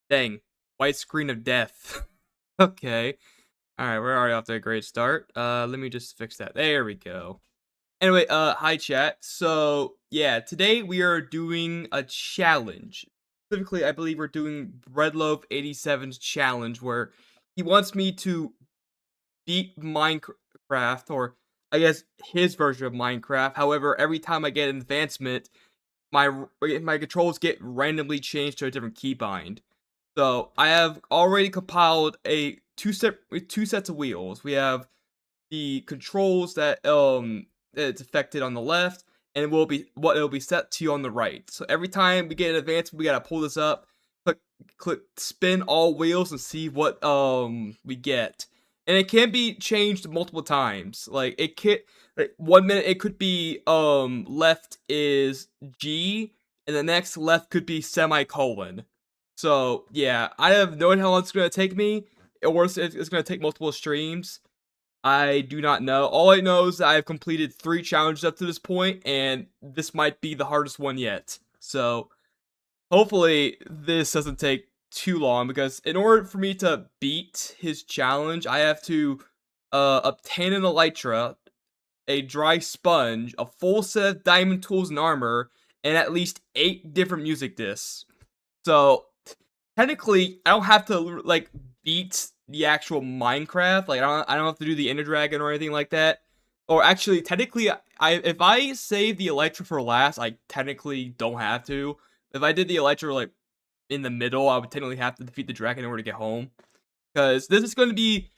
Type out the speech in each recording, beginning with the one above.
Dang. White screen of death. Okay. Alright, we're already off to a great start. Let me just fix that. There we go. Anyway, hi chat. So, yeah, today we are doing a challenge. Specifically, I believe we're doing Breadloaf 87's challenge, where he wants me to beat Minecraft, or I guess his version of Minecraft. However, every time I get an advancement, my controls get randomly changed to a different keybind. So I have already compiled a two sets of wheels. We have the controls that it's affected on the left, and it'll be set to on the right. So every time we get an advance, we gotta pull this up, click spin all wheels and see what we get. And it can be changed multiple times. Like it can, like 1 minute it could be left is G, and the next left could be semicolon. So yeah, I have no idea how long it's gonna take me, or if it's gonna take multiple streams. I do not know. All I know is that I have completed 3 challenges up to this point, and this might be the hardest one yet. So hopefully this doesn't take too long, because in order for me to beat his challenge, I have to obtain an elytra, a dry sponge, a full set of diamond tools and armor, and at least 8 different music discs. So technically, I don't have to like beat the actual Minecraft. Like I don't have to do the Ender Dragon or anything like that. Or actually, technically, if I save the Elytra for last, I technically don't have to. If I did the Elytra like in the middle, I would technically have to defeat the dragon in order to get home. Because this is going to be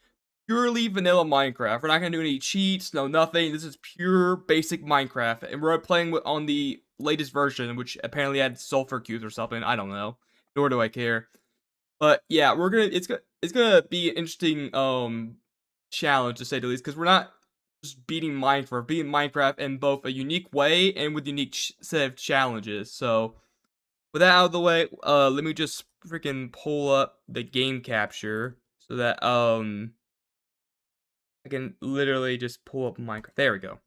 purely vanilla Minecraft. We're not going to do any cheats, no nothing. This is pure basic Minecraft, and we're playing on the latest version, which apparently had sulfur cubes or something. I don't know. Nor do I care. But yeah, it's gonna be an interesting challenge to say the least, because we're not just beating Minecraft, we're beating Minecraft in both a unique way and with unique set of challenges. So with that out of the way, let me just freaking pull up the game capture so that I can literally just pull up Minecraft. There we go.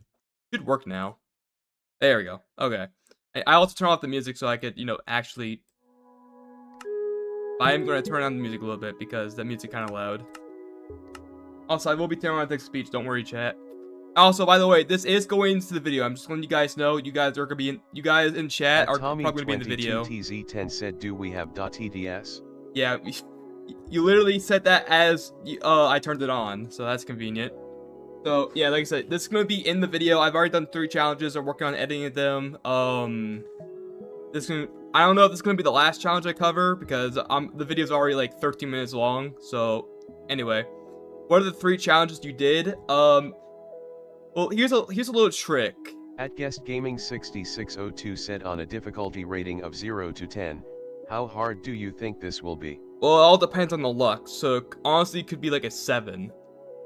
Should work now. There we go. Okay. I also turn off the music so I could, actually. I am going to turn on the music a little bit because that music kind of loud. Also, I will be turning on text-to-speech. Don't worry, chat. Also, by the way, this is going into the video. I'm just letting you guys know. You guys in chat are probably going to be in the video. Tommy22TZ10 said, "Do we have .eds?" Yeah, you literally said that as I turned it on, so that's convenient. So yeah, like I said, this is going to be in the video. I've already done 3 challenges. I'm working on editing them. I don't know if this is gonna be the last challenge I cover, because the video's already like 13 minutes long. So anyway, what are the 3 challenges you did? Well, here's a little trick. At Guest Gaming 6602 said, on a difficulty rating of 0 to 10, how hard do you think this will be? Well, it all depends on the luck. So honestly, it could be like a 7.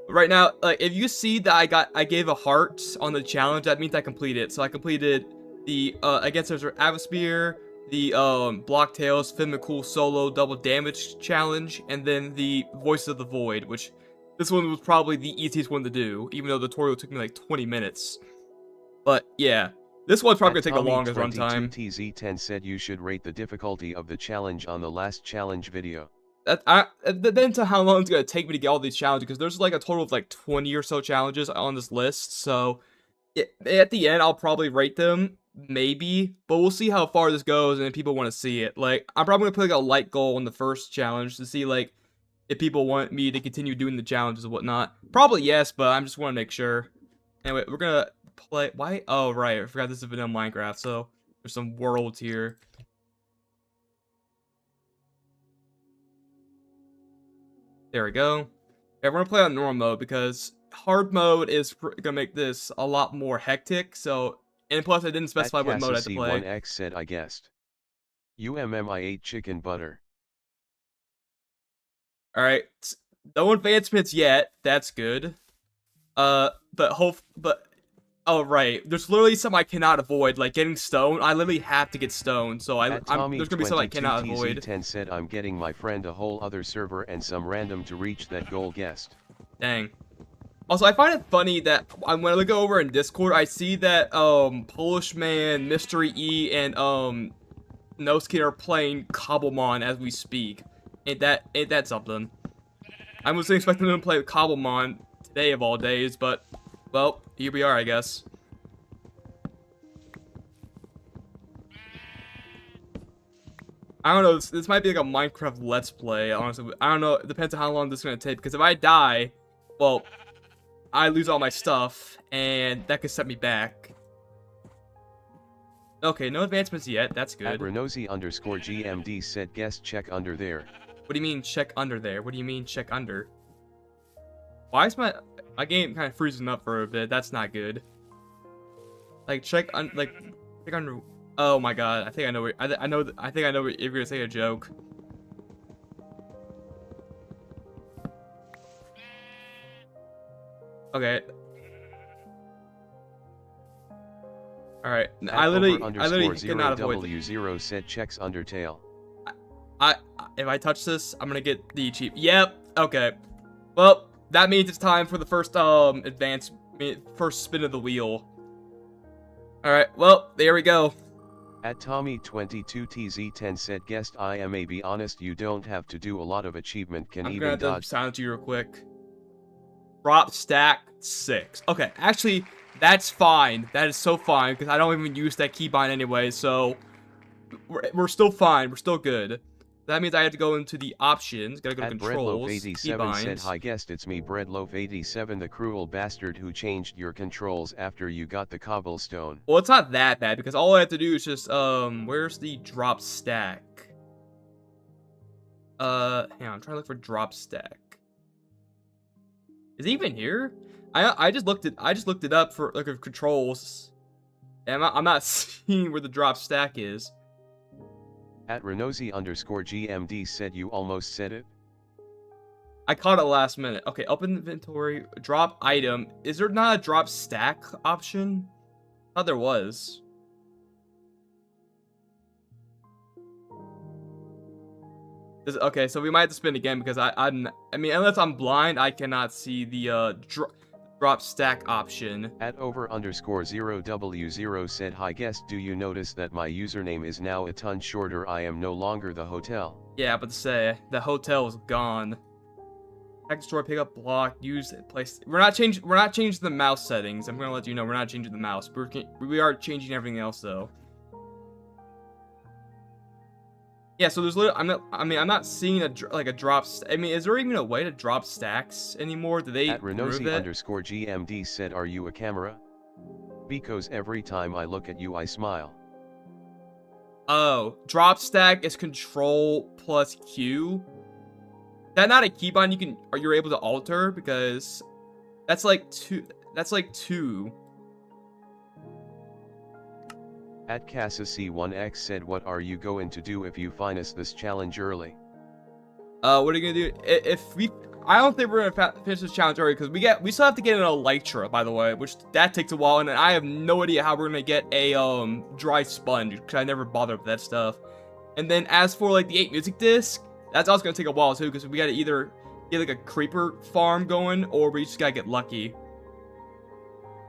Right now, like if you see that I gave a heart on the challenge, that means I completed it. So I completed the against there's Avosphere, the Blocktails Fimicool solo double damage challenge, and then the Voice of the Void, which this one was probably the easiest one to do, even though the tutorial took me like 20 minutes. But yeah, this one's probably gonna take the longest runtime. TZ10 said you should rate the difficulty of the challenge on the last challenge video. That depends on how long it's gonna take me to get all these challenges, because there's like a total of like 20 or so challenges on this list. So at the end, I'll probably rate them, maybe, but we'll see how far this goes and if people want to see it. Like, I'm probably gonna put like a light goal on the first challenge to see like if people want me to continue doing the challenges and whatnot. Probably yes, but I just want to make sure. Anyway, we're gonna play. Why? Oh right, I forgot this is vanilla Minecraft. So there's some worlds here. There we go. Okay, we're gonna play on normal mode because hard mode is gonna make this a lot more hectic. So, and plus I didn't specify what mode I had to play. C1X said, I guessed. I ate chicken butter. Alright, no advancements yet. That's good. Oh right, there's literally some I cannot avoid, like getting stone. I literally have to get stone, so there's gonna be some I cannot avoid. TZ10 said, I'm getting my friend a whole other server and some random to reach that goal guessed. Dang. Also, I find it funny that when I look over in Discord, I see that Polish Man, Mystery E, and Noskin are playing Cobblemon as we speak. Ain't that something? I wasn't expecting them to play Cobblemon today of all days, but, well, here we are, I guess. I don't know, this might be like a Minecraft Let's Play, honestly. I don't know, it depends on how long this is going to take, because if I die, well, I lose all my stuff, and that could set me back. Okay, no advancements yet, that's good. At Renosi_GMD said guest check under there. What do you mean check under there? What do you mean check under? Why is my game kind of freezing up for a bit? That's not good. Like check under. Oh my god! I think I know. I think I know if you're gonna say a joke. Okay. All right. I literally cannot avoid. W0 said checks Undertale. If I touch this, I'm gonna get the cheap. Yep. Okay. Well, that means it's time for the first first spin of the wheel. All right. Well, there we go. At Tommy22TZ10 said guest I may be honest, you don't have to do a lot of achievement, can even I'm gonna dodge. silence you real quick. Drop stack 6. Okay, actually, that's fine. That is so fine because I don't even use that keybind anyway. So we're still fine. We're still good. That means I have to go into the options. Gotta go to controls. Breadloaf87 said hi guest, it's me Breadloaf87, the cruel bastard who changed your controls after you got the cobblestone. Well, it's not that bad because all I have to do is just where's the drop stack? Hang on, I'm trying to look for drop stack. Is it even here? I just looked it up for like controls. And I'm not seeing where the drop stack is. At Renosi_GMD said you almost said it. I caught it last minute. Okay, open inventory, drop item. Is there not a drop stack option? I thought there was. Okay, so we might have to spin again because I mean, unless I'm blind, I cannot see the drop stack option. At over_0W0 said hi guest, do you notice that my username is now a ton shorter? I am no longer the hotel. Yeah, but to say the hotel is gone. Package store, pick up block, use place. We're not changing the mouse settings. I'm gonna let you know we're not changing the mouse. We are changing everything else though. Yeah, so there's literally, I'm not seeing a drop. I mean, is there even a way to drop stacks anymore? Do they? At Renosi_GMD said, are you a camera? Because every time I look at you, I smile. Oh, drop stack is Control plus Q. Is that not a keybind you're able to alter? Because that's like two. That's like 2. At CassaC1X said, what are you going to do if you finish this challenge early? What are you gonna do? I don't think we're gonna finish this challenge early because we still have to get an Elytra, by the way, which that takes a while, and I have no idea how we're gonna get a dry sponge because I never bothered with that stuff. And then as for like the 8 music disc, that's also gonna take a while too because we gotta either get like a creeper farm going or we just gotta get lucky.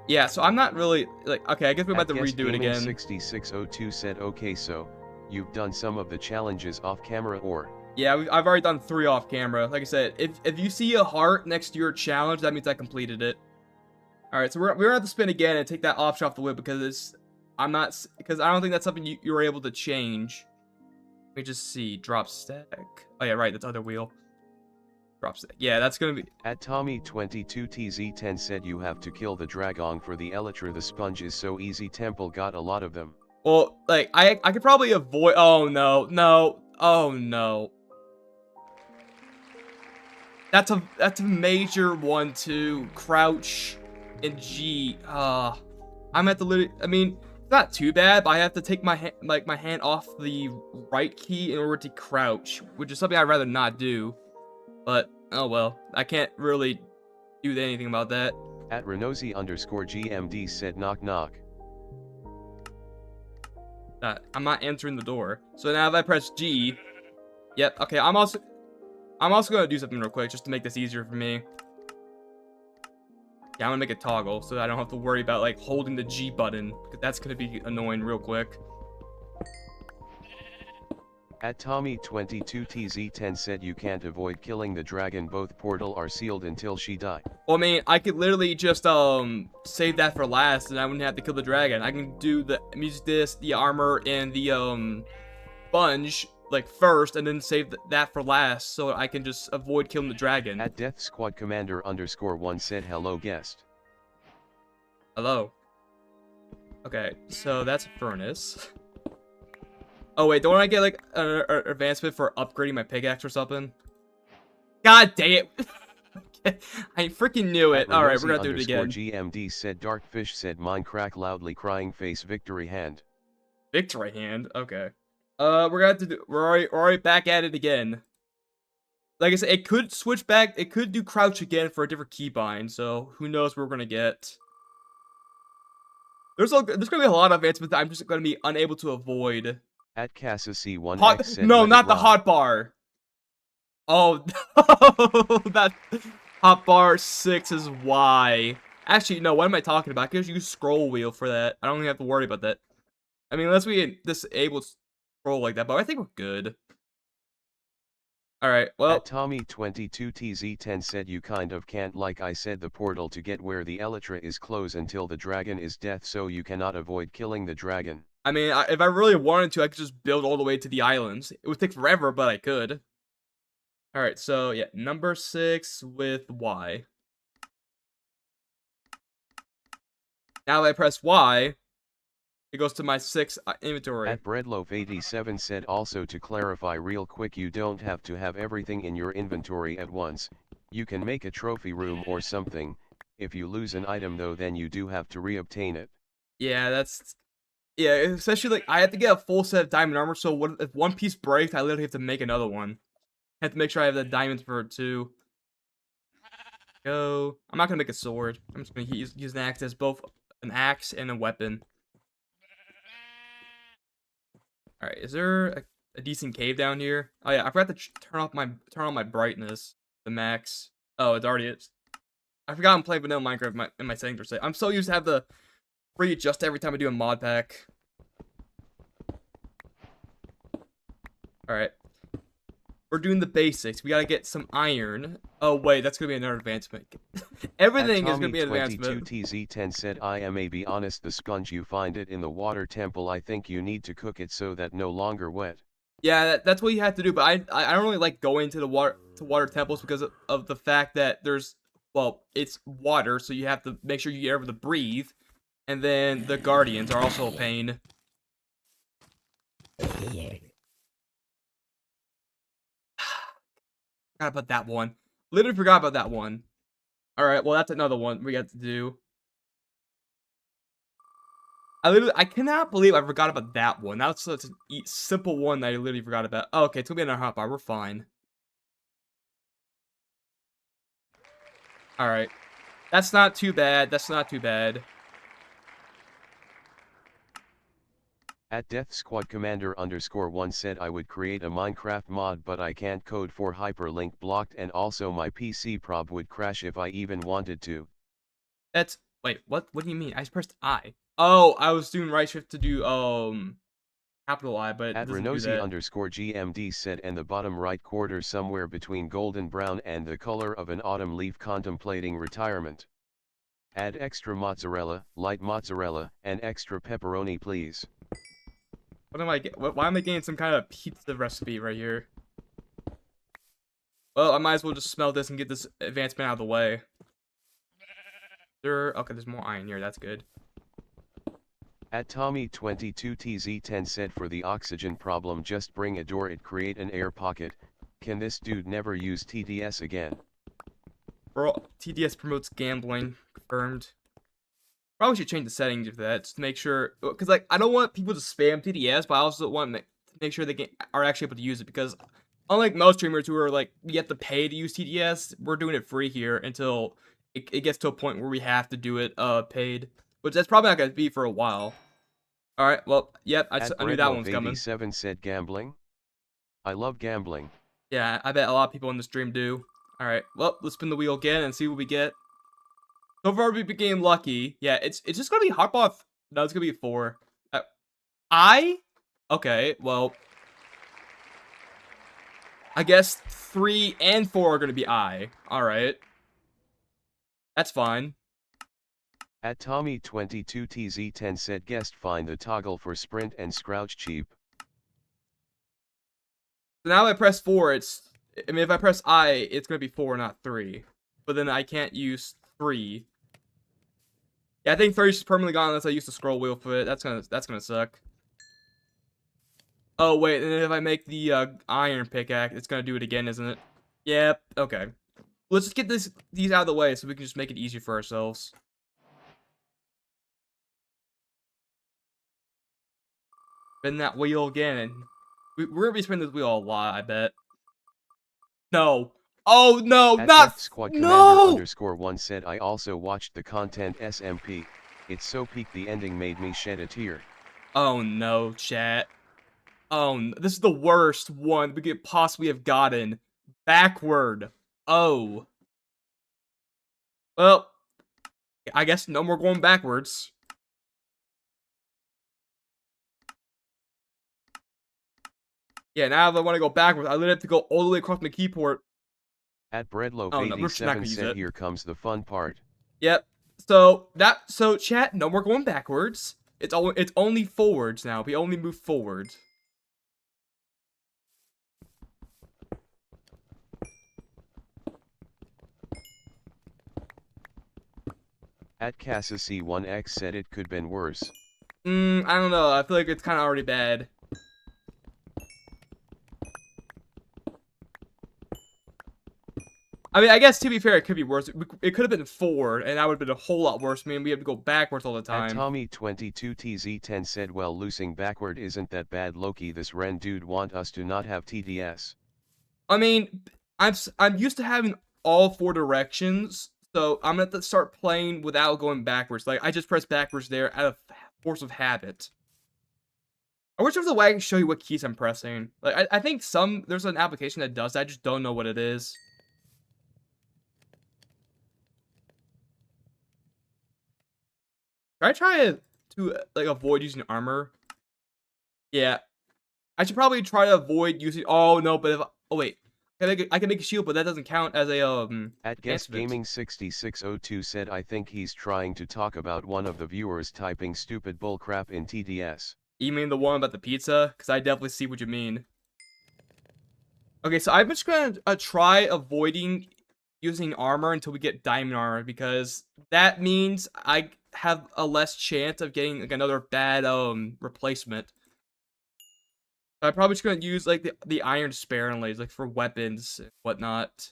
Yeah, so I'm not really, like, okay, I guess we're about to redo it again. 6602 said, okay, so, you've done some of the challenges off camera or? Yeah, I've already done 3 off camera. Like I said, if you see a heart next to your challenge, that means I completed it. Alright, so we're gonna have to spin again and take that option off the whip because I don't think that's something you were able to change. Let me just see, drop stack. Oh yeah, right, that's other wheel. Drop stack. Yeah, that's gonna be. At Tommy22TZ10 said you have to kill the dragon for the Elytra. The sponge is so easy. Temple got a lot of them. Well, like I could probably avoid. Oh no. Oh no. That's a major one too. Crouch and G. I'm at the literally. I mean, it's not too bad, but I have to take my hand off the right key in order to crouch, which is something I'd rather not do. But, oh well, I can't really do anything about that. At Renosi_GMD said knock knock. I'm not answering the door. So now if I press G, yep, okay, I'm also gonna do something real quick just to make this easier for me. Yeah, I'm gonna make a toggle so that I don't have to worry about like holding the G button, because that's gonna be annoying real quick. At Tommy22TZ10 said you can't avoid killing the dragon, both portal are sealed until she die. Well, I mean, I could literally just save that for last, and I wouldn't have to kill the dragon. I can do the music disc, the armor, and the sponge like first, and then save that for last, so I can just avoid killing the dragon. At Death Squad Commander _1 said hello guest. Hello. Okay, so that's a furnace. Oh wait, don't I get like an advancement for upgrading my pickaxe or something? God dang it! I freaking knew it. All right, we're gonna do it again. GMD said Darkfish said Minecraft loudly crying face victory hand. Victory hand. Okay. We're gonna have to do. We're already back at it again. Like I said, it could switch back. It could do crouch again for a different keybind. So who knows what we're gonna get. There's gonna be a lot of advancements that I'm just gonna be unable to avoid. At Cassie1 Hot, said no, not the hot bar. Oh, that hot bar 6 is why. Actually, no, what am I talking about? I can just use scroll wheel for that. I don't even have to worry about that. I mean, unless we disable scroll like that, but I think we're good. Alright, well. At Tommy22TZ10 said you kind of can't, like I said, the portal to get where the Elytra is closed until the dragon is death, so you cannot avoid killing the dragon. I mean, if I really wanted to, I could just build all the way to the islands. It would take forever, but I could. Alright, so yeah, number 6 with Y. Now that I press Y, it goes to my 6 inventory. At Breadloaf87 said also to clarify real quick, you don't have to have everything in your inventory at once. You can make a trophy room or something. If you lose an item though, then you do have to re-obtain it. Yeah, that's... Yeah, especially like, I have to get a full set of diamond armor, so if one piece breaks, I literally have to make another one. I have to make sure I have the diamonds for it too. Go. I'm not gonna make a sword. I'm just gonna use an axe as both an axe and a weapon. Alright, is there a decent cave down here? Oh yeah, I forgot to turn on my brightness, the max. Oh, it already is. I forgot I'm playing vanilla Minecraft in my settings for say. I'm so used to have the readjust every time I do a mod pack. Alright. We're doing the basics. We gotta get some iron. Oh wait, that's gonna be another advancement. Everything is gonna be an advancement. 22TZ10 said I may be honest, the sponge you find it in the water temple, I think you need to cook it so that no longer wet. Yeah, that's what you have to do, but I don't really like going to the water temples because of the fact that there's, well, it's water, so you have to make sure you get able to breathe. And then the guardians are also a pain. Forgot about that one. Literally forgot about that one. Alright, well, that's another one we got to do. I cannot believe I forgot about that one. That was such a simple one that I literally forgot about. Oh, okay, it's gonna be another hotbar. We're fine. Alright. That's not too bad. That's not too bad. At Death Squad Commander _1 said I would create a Minecraft mod, but I can't code for hyperlink blocked, and also my PC prob would crash if I even wanted to. That's, wait, what do you mean? I pressed I. Oh, I was doing right shift to do capital I, but at Renosi _GMD said, and the bottom right quarter somewhere between golden brown and the color of an autumn leaf, contemplating retirement. Add extra mozzarella, light mozzarella, and extra pepperoni please. What am I why am I getting some kind of pizza recipe right here? Well, I might as well just smell this and get this advancement out of the way. Okay, there's more iron here, that's good. At Tommy22TZ10 said for the oxygen problem just bring a door, it create an air pocket. Can this dude never use TDS again? Bro, TDS promotes gambling, confirmed. Probably should change the settings for that, just to make sure, because like I don't want people to spam TDS, but I also want to make sure they are actually able to use it, because unlike most streamers who are like, you have to pay to use TDS, we're doing it free here until it gets to a point where we have to do it paid, which that's probably not going to be for a while. Alright, well, yep, I knew that one was coming. 87 said gambling. I love gambling. Yeah, I bet a lot of people in the stream do. Alright, well, let's spin the wheel again and see what we get. So far, we've been getting lucky. Yeah, it's just gonna be hotbar. No, it's gonna be 4. Okay, well, I guess 3 and 4 are gonna be I. Alright. That's fine. At Tommy22TZ10 said guest find the toggle for sprint and scrouch cheap. So now if I press 4, I mean, if I press I, it's gonna be 4, not 3. But then I can't use 3. Yeah, I think 3 is permanently gone unless I use the scroll wheel for it. That's gonna suck. Oh wait, and if I make the iron pickaxe, it's gonna do it again, isn't it? Yep. Okay. Let's just get these out of the way so we can just make it easier for ourselves. Spin that wheel again. We're gonna be spinning this wheel a lot, I bet. No. Oh no, At not Squad no. Commander _1 said I also watched the content SMP. It's so peak the ending made me shed a tear. Oh no, chat. Oh, no. This is the worst one we could possibly have gotten. Backward. Oh. Well, I guess no more going backwards. Yeah, now if I want to go backwards, I literally have to go all the way across my keyboard. At Breadloaf Oh, no, we're just not 87 gonna use said it. here comes the fun part. Yep. So chat, no more going backwards. It's only forwards now. We only move forwards. At Cassie1X said it could been worse. I don't know. I feel like it's kind of already bad. I mean, I guess to be fair, it could be worse. It could have been forward, and that would have been a whole lot worse. I mean, we have to go backwards all the At time. Tommy22TZ10 said well losing backward isn't that bad Loki this Ren dude want us to not have TDS. I mean, I'm used to having all 4 directions, so I'm gonna have to start playing without going backwards. Like, I just press backwards there out of force of habit. I wish there was a way I can show you what keys I'm pressing. Like, I think there's an application that does that. I just don't know what it is. Should I try to like avoid using armor? Yeah, I should probably try to avoid using. Oh no, but wait, I can make a shield, but that doesn't count as a At Guest Gaming 6602 said I think he's trying to talk about one of the viewers typing stupid bullcrap in TDS. You mean the one about the pizza? Because I definitely see what you mean. Okay, so I'm just gonna try avoiding using armor until we get diamond armor, because that means I have a less chance of getting like another bad replacement. I'm probably just gonna use like the iron sparingly, like for weapons and whatnot.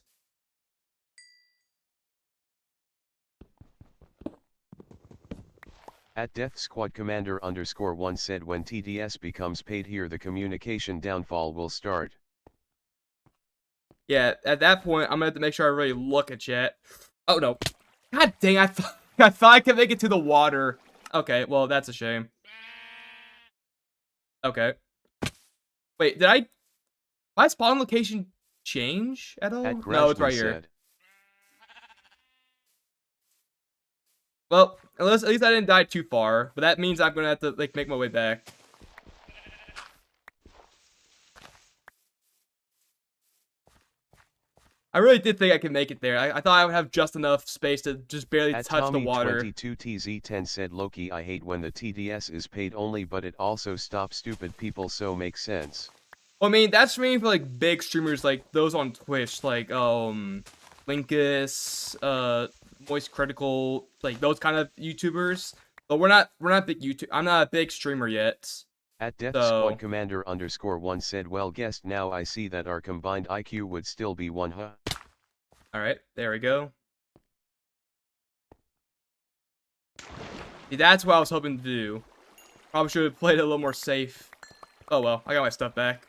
At Death Squad Commander _1 said when TDS becomes paid here the communication downfall will start. Yeah, at that point I'm gonna have to make sure I really look at chat. Oh no. God dang, I thought I could make it to the water. Okay, well that's a shame. Okay. Wait, did my spawn location change at all? No, it's right here. Said. Well, at least I didn't die too far, but that means I'm gonna have to like make my way back. I really did think I could make it there. I thought I would have just enough space to just barely touch the water. At Tommy22TZ10 said Loki I hate when the TDS is paid only but it also stops stupid people so makes sense. Well, I mean, that's mainly for like big streamers like those on Twitch, like Linkus, Moist Critical, like those kind of YouTubers. But we're not big YouTube. I'm not a big streamer yet. At Death Squad Commander _1 said well guessed now I see that our combined IQ would still be 1 huh? Alright, there we go. See, that's what I was hoping to do. Probably should have played it a little more safe. Oh well, I got my stuff back.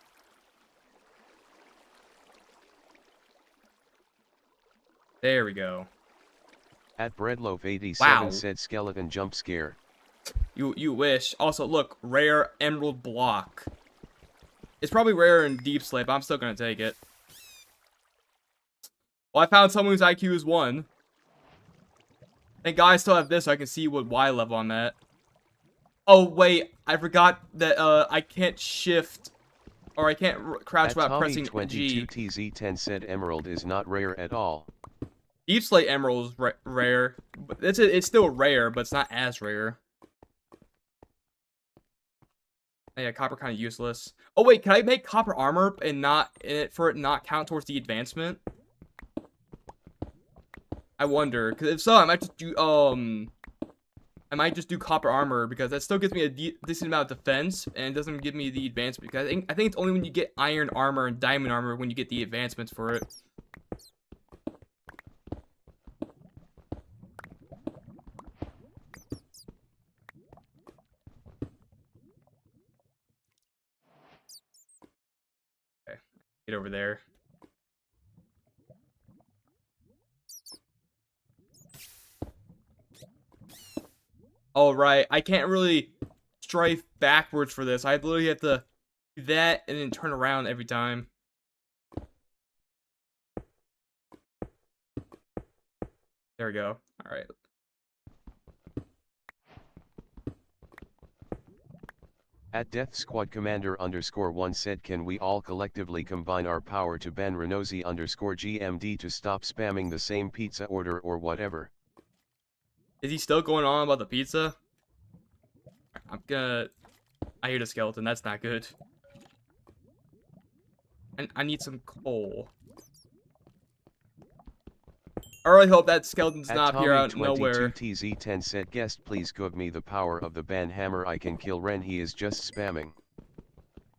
There we go. At Breadloaf87 Wow. said skeleton jump scare. You wish. Also, look, rare emerald block. It's probably rare in Deep Slate, but I'm still gonna take it. Well, I found someone whose IQ is 1. Thank God I still have this so I can see what Y level I'm at. Oh, wait. I forgot that, I can't shift Or I can't crouch At without pressing G. Tommy22TZ10 said emerald is not rare at all. Deep Slate Emerald is rare. But it's still rare, but it's not as rare. Yeah, copper kind of useless. Oh wait, can I make copper armor and for it not count towards the advancement? I wonder, because if so, I might just do copper armor, because that still gives me a decent amount of defense and doesn't give me the advancement. Because I think it's only when you get iron armor and diamond armor when you get the advancements for it. Okay, get over there. All right, I can't really strafe backwards for this. I literally have to do that and then turn around every time. There we go. All right. At Death Squad Commander _1 said, can we all collectively combine our power to ban Renozy _GMD to stop spamming the same pizza order or whatever? Is he still going on about the pizza? I hear the skeleton. That's not good. And I need some coal. I really hope that skeleton's not here out of nowhere. TZ10 said, guest please give me the power of the ban hammer. I can kill Ren. He is just spamming.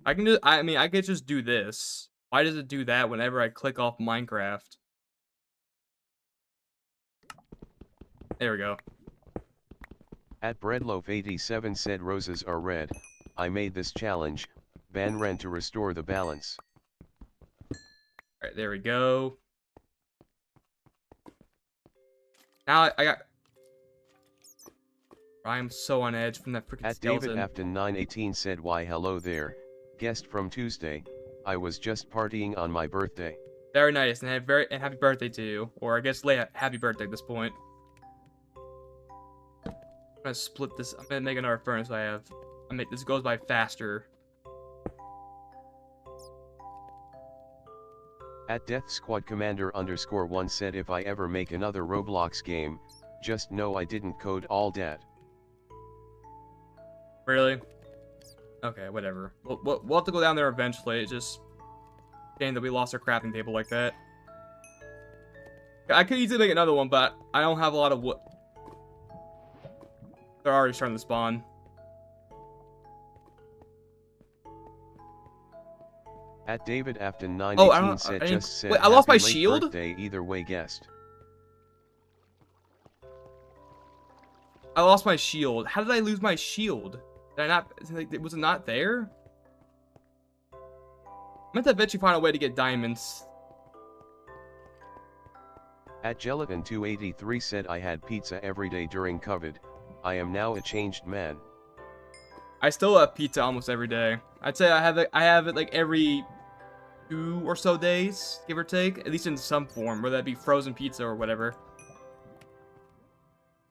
I could just do this. Why does it do that whenever I click off Minecraft? There we go. At Breadloaf87 said, roses are red. I made this challenge. Ban Ren to restore the balance. Alright, there we go. Now I got... I'm so on edge from that freaking skeleton. At David Afton 918 said, why hello there, guest from Tuesday. I was just partying on my birthday. Very nice, and happy birthday to you. Or I guess happy birthday at this point. I'm gonna split this. I'm gonna make another furnace. This goes by faster. At Death Squad Commander _1 said, if I ever make another Roblox game, just know I didn't code all that. Really? Okay, whatever. We'll have to go down there eventually. It's just shame that we lost our crafting table like that. I could easily make another one, but I don't have a lot of wood. They're already starting to spawn. At David Afton 918 said, wait, I lost my late shield? Birthday either way, guest. I lost my shield. How did I lose my shield? Did I not? Was it not there? I meant to eventually find a way to get diamonds. At Gelatin 283 said, I had pizza every day during COVID. I am now a changed man. I still have pizza almost every day. I'd say I have it like every 2 or so days, give or take, at least in some form, whether that be frozen pizza or whatever.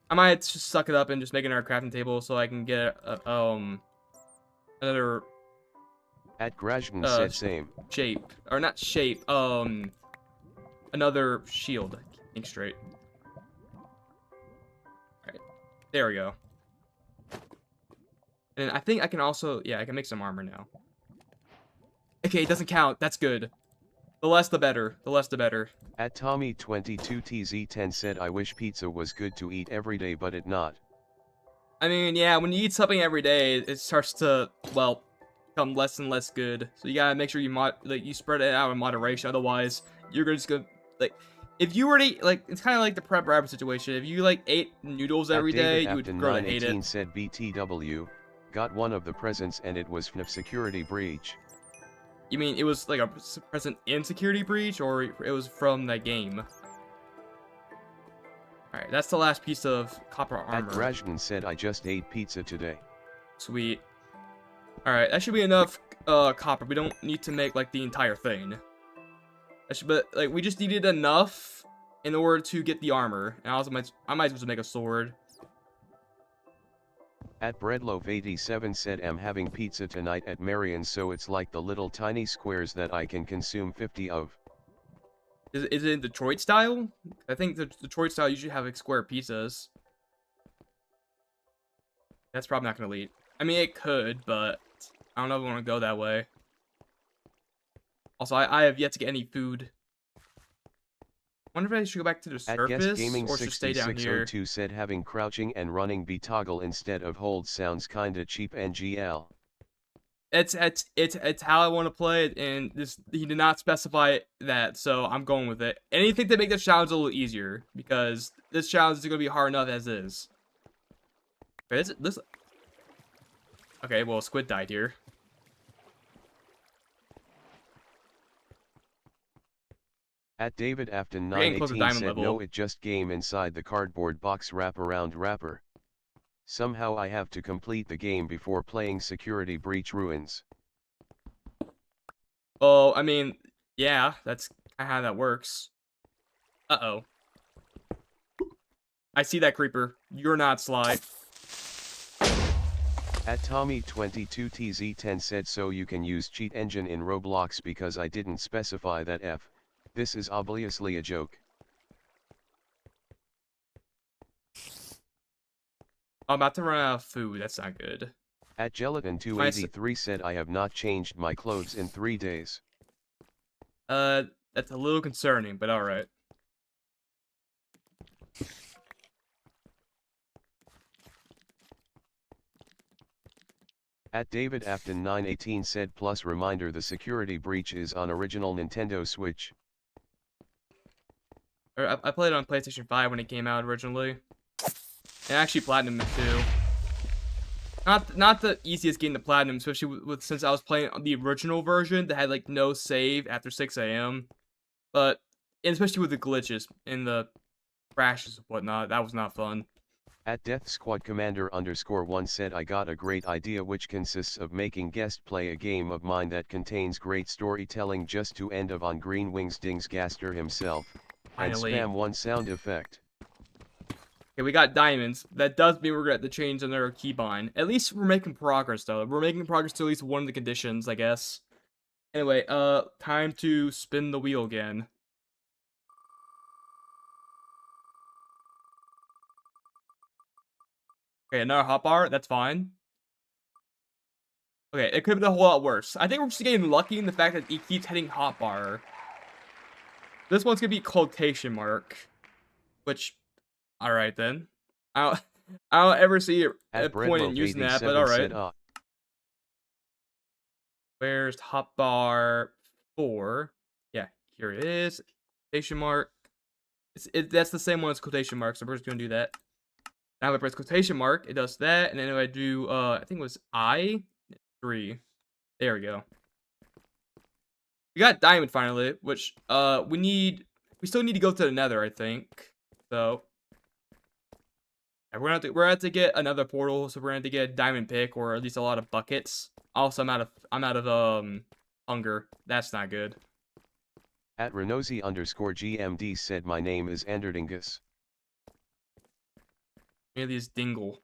I might just suck it up and just make another crafting table so I can get another. At Grajden said same. Shape or not shape. Another shield. Think straight. All right, there we go. And I think I can also, yeah, I can make some armor now. Okay, it doesn't count. That's good. The less the better. The less the better. At Tommy22TZ10 said, I wish pizza was good to eat every day, but it not. I mean, yeah, when you eat something every day, it starts to, well, become less and less good. So you gotta make sure you spread it out in moderation. Otherwise, you're just gonna, like, if you were to eat, like, it's kind of like the Prep Rabbit situation. If you, like, ate noodles every day, you would grow to hate it. Said BTW, got one of the presents and it was FNAF Security Breach. You mean it was like a present in Security Breach, or it was from that game? Alright, that's the last piece of copper armor. At Grajden said, I just ate pizza today. Sweet. Alright, that should be enough copper. We don't need to make like the entire thing. But like we just needed enough in order to get the armor. And I might as well make a sword. At Breadloaf87 said I'm having pizza tonight at Marion's, so it's like the little tiny squares that I can consume 50 of. Is it Detroit style? I think the Detroit style usually have like square pizzas. That's probably not gonna lead. I mean, it could, but I don't know if I want to go that way. Also, I have yet to get any food. Wonder if I should go back to the At Guest surface Gaming or should stay down here. 6602 said having crouching and running B toggle instead of hold sounds kinda cheap NGL. It's how I want to play it, and this he did not specify that, so I'm going with it. Anything to make this challenge a little easier, because this challenge is gonna be hard enough as is. Okay, this. Okay, well, Squid died here. At David Afton We're getting close to 918 diamond said level. no, it just game inside the cardboard box wraparound wrapper. Somehow I have to complete the game before playing Security Breach Ruins. Oh, I mean, yeah, that's how that works. Uh-oh. I see that creeper. You're not Sly. At Tommy22TZ10 said so you can use cheat engine in Roblox because I didn't specify that F. This is obviously a joke. I'm about to run out of food. That's not good. At Gelatin283 said I have not changed my clothes in 3 days. That's a little concerning, but alright. At David Afton 918 said plus reminder the security breach is on original Nintendo Switch. I played it on PlayStation 5 when it came out originally. And actually platinum it too. Not the easiest game to platinum, especially with since I was playing the original version that had like no save after 6 a.m. But and especially with the glitches and the crashes and whatnot, that was not fun. At Death Squad Commander _1 said I got a great idea which consists of making guest play a game of mine that contains great storytelling just to end of on Green Wings Dingsgaster himself, and Finally. spam one sound effect. Okay, we got diamonds. That does mean we're gonna have to change another keybind. At least we're making progress though. We're making progress to at least one of the conditions, I guess. Anyway, time to spin the wheel again. Okay, another hotbar. That's fine. Okay, it could have been a whole lot worse. I think we're just getting lucky in the fact that he keeps hitting hotbar. This one's gonna be quotation mark, which, all right then. I don't ever see a point in using that, but all right. Where's hotbar 4? Yeah, here it is. Quotation mark. That's the same one as quotation mark, so we're just gonna do that. Now if I press quotation mark, it does that, and then if I do, I think it was I3. There we go. We got diamond finally, which, we still need to go to the nether, I think. So, yeah, we're gonna have to get another portal, so we're gonna have to get a diamond pick, or at least a lot of buckets. Also, I'm out of, hunger. That's not good. At Renosi _GMD said my name is Anderdingus. Maybe this dingle.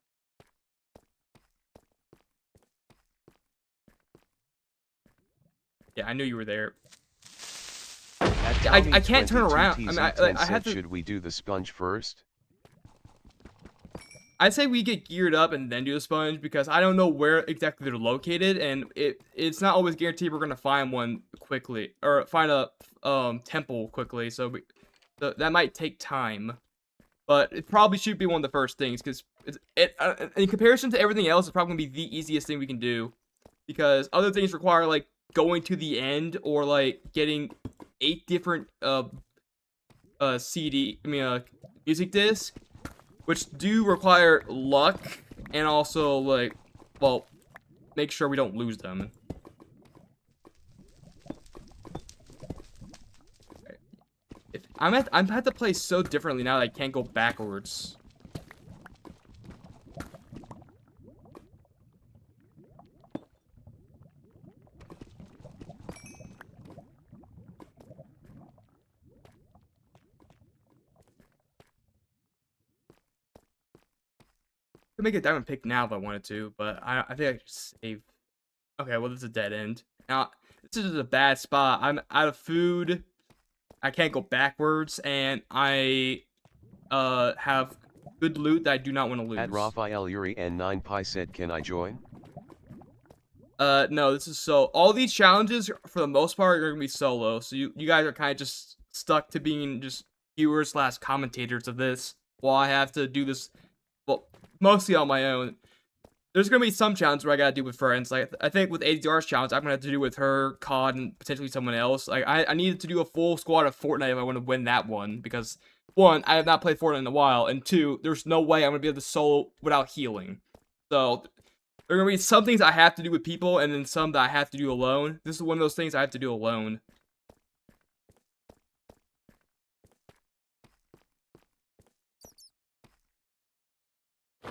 Yeah, I knew you were there. I can't turn around. I mean, I have to. Should we do the sponge first? I'd say we get geared up and then do the sponge because I don't know where exactly they're located, and it's not always guaranteed we're gonna find one quickly or find a temple quickly. So that might take time, but it probably should be one of the first things because in comparison to everything else, it's probably gonna be the easiest thing we can do because other things require like going to the end or like getting 8 different music discs, which do require luck and also like, well, make sure we don't lose them. I'm had to play so differently now that I can't go backwards. could make a diamond pick now if I wanted to, but I think I could save. Okay, well, this is a dead end. Now, this is a bad spot. I'm out of food. I can't go backwards, and I have good loot that I do not want to lose. At Raphael Yuri N9 Pi said, can I join? No, this is so. All these challenges, for the most part, are gonna be solo. So you guys are kind of just stuck to being just viewers / commentators of this, while I have to do this, well, mostly on my own. There's gonna be some challenges where I gotta do with friends. Like I think with ADR's challenge, I'm gonna have to do with her, COD, and potentially someone else. Like I needed to do a full squad of Fortnite if I want to win that one, because one, I have not played Fortnite in a while, and two, there's no way I'm gonna be able to solo without healing. So there are gonna be some things I have to do with people, and then some that I have to do alone. This is one of those things I have to do alone.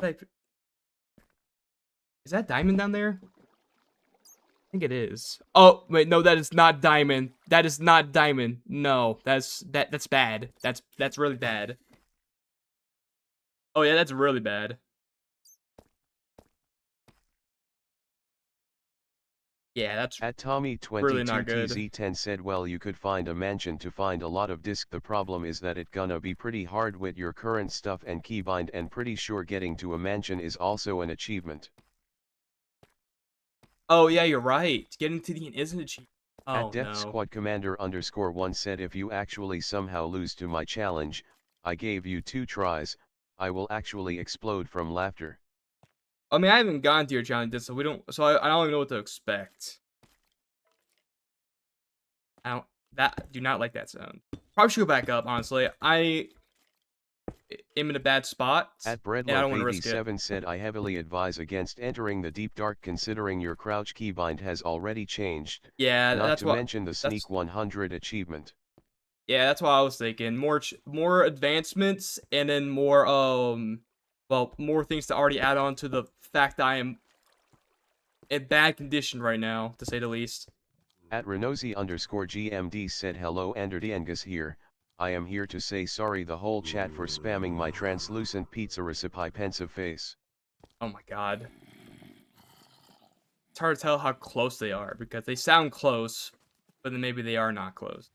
Like, is that diamond down there? I think it is. Oh, wait, no, that is not diamond. That is not diamond. No, that's bad. That's really bad. Oh yeah, that's really bad. Yeah, that's At Tommy really not good. 22TZ10 said, well, you could find a mansion to find a lot of disc. The problem is that it gonna be pretty hard with your current stuff and keybind, and pretty sure getting to a mansion is also an achievement. Oh yeah, you're right. Getting to the end is an achievement. Oh At Death no. Squad Commander _1 said, if you actually somehow lose to my challenge, I gave you 2 tries, I will actually explode from laughter. I mean, I haven't gotten to your challenge yet, so I don't even know what to expect. Do not like that sound. Probably should go back up, honestly. I am in a bad spot, At and I don't want to risk it. Breadloaf87 said, I heavily advise against entering the deep dark considering your crouch keybind has already changed. Yeah, Not that's to what. mention the Sneak 100 achievement. Yeah, that's what I was thinking. More advancements, and then more well, more things to already add on to the fact that I am in bad condition right now, to say the least. At Renosi_GMD said, hello, Anderdiangus here. I am here to say sorry the whole chat for spamming my translucent pizza recipe pensive face. Oh my god. It's hard to tell how close they are, because they sound close, but then maybe they are not close.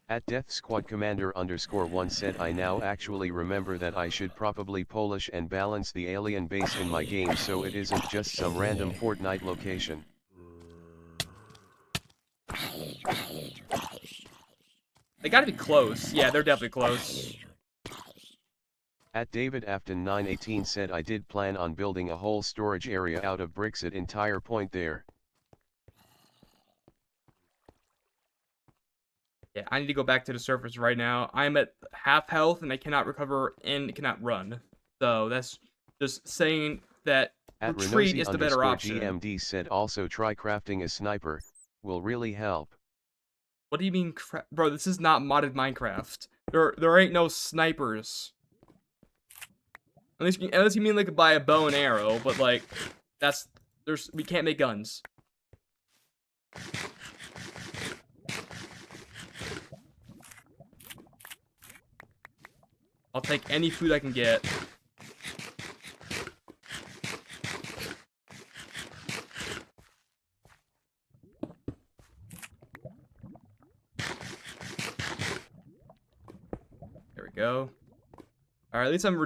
At Death Squad Commander _1 said, I now actually remember that I should probably polish and balance the alien base in my game so it isn't just some random Fortnite location. They gotta be close. Yeah, they're definitely close. At David Afton 918 said, I did plan on building a whole storage area out of bricks at entire point there. Yeah, I need to go back to the surface right now. I'm at half health and I cannot recover and cannot run. So that's just saying that At retreat is the better option. GMD said, also try crafting a sniper, will really help. What do you mean, bro? This is not modded Minecraft. There ain't no snipers. Unless you mean like buy a bow and arrow, but like we can't make guns. I'll take any food I can get. There we go. Alright, at least I'm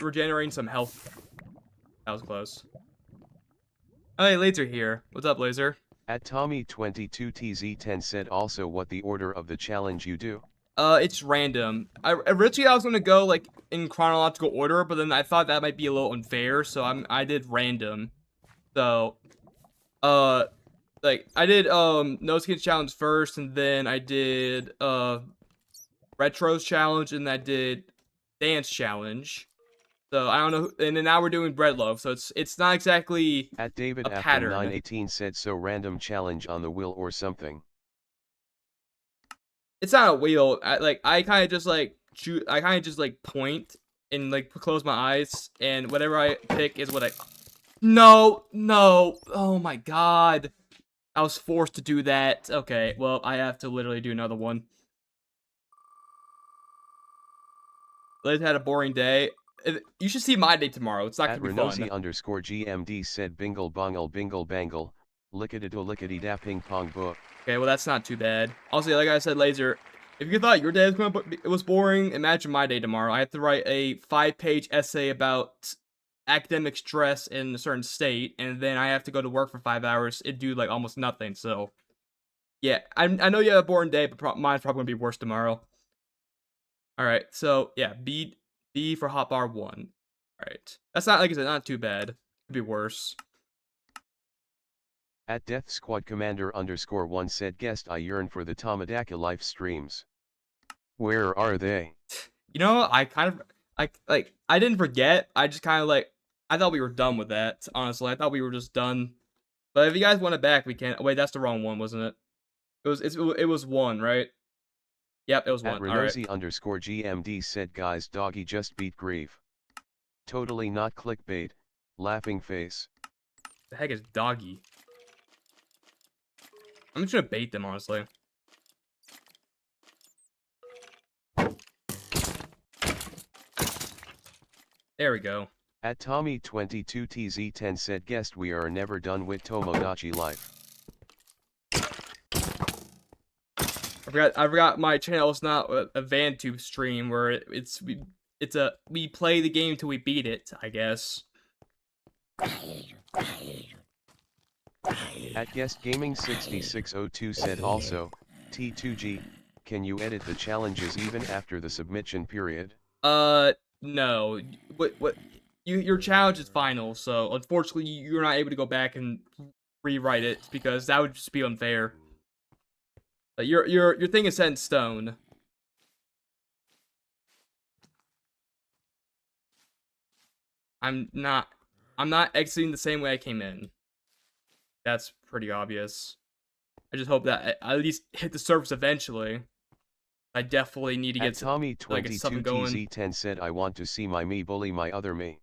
regenerating some health. That was close. Oh, hey, Laser here. What's up, Laser? At Tommy22TZ10 said, also what the order of the challenge you do? It's random. Originally I was gonna go like in chronological order, but then I thought that might be a little unfair, so I did random. So, like I did No Skins challenge first, and then I did Retros challenge, and I did Dance challenge. So I don't know, and then now we're doing Breadloaf, so it's not exactly At David a Afton pattern. 918 said, so random challenge on the wheel or something. It's not a wheel. I kind of just like shoot. I kind of just like point and like close my eyes, and whatever I pick is what I. No. Oh my god. I was forced to do that. Okay, well, I have to literally do another one. Liz had a boring day. You should see my day tomorrow. It's not At gonna be fun. Renosi_GMD said bingle bingle bangle, lickety da ping pong book. Okay, well, that's not too bad. Also, like I said, Laser, if you thought your day was boring, imagine my day tomorrow. I have to write a 5-page essay about academic stress in a certain state, and then I have to go to work for 5 hours and do, like, almost nothing, so... Yeah, I know you have a boring day, but mine's probably gonna be worse tomorrow. Alright, so, yeah, B for hotbar 1. Alright. That's not, like I said, not too bad. Could be worse. At Death Squad Commander _1 said guest I yearn for the Tomadaka live streams. Where are they? You know, I kind of, I didn't forget. I just kind of I thought we were done with that, honestly. I thought we were just done. But if you guys want it back, we can. Wait, that's the wrong one, wasn't it? It was 1, right? Yep, it was 1. At Renosi_GMD said guys doggy just beat Grieve. Totally not clickbait, laughing face. The heck is doggy? I'm just gonna bait them, honestly. There we go. At Tommy22TZ10 said guest we are never done with Tomodachi life. I forgot my channel is not a VanTube stream where we play the game till we beat it, I guess. At guest gaming 6602 said also, T2G, can you edit the challenges even after the submission period? No. Your challenge is final, so unfortunately you're not able to go back and rewrite it because that would just be unfair. Your thing is set in stone. I'm not exiting the same way I came in. That's pretty obvious. I just hope that I at least hit the surface eventually. I definitely need to get something going. Tommy22TZ10 said I want to see my me bully my other me.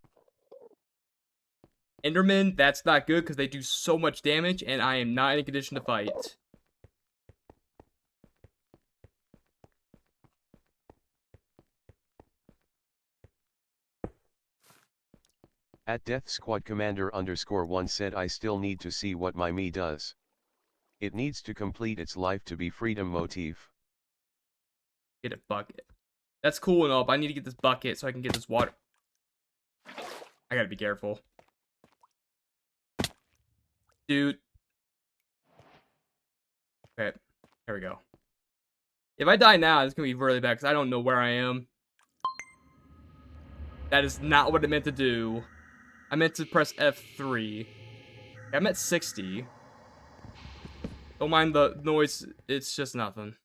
Enderman, that's not good because they do so much damage and I am not in a condition to fight. At Death Squad Commander _1 said I still need to see what my me does. It needs to complete its life to be freedom motif. Get a bucket. That's cool and all, but I need to get this bucket so I can get this water. I gotta be careful. Dude. Okay, there we go. If I die now, it's gonna be really bad because I don't know where I am. That is not what I meant to do. I meant to press F3. Okay, I'm at 60. Don't mind the noise, it's just nothing.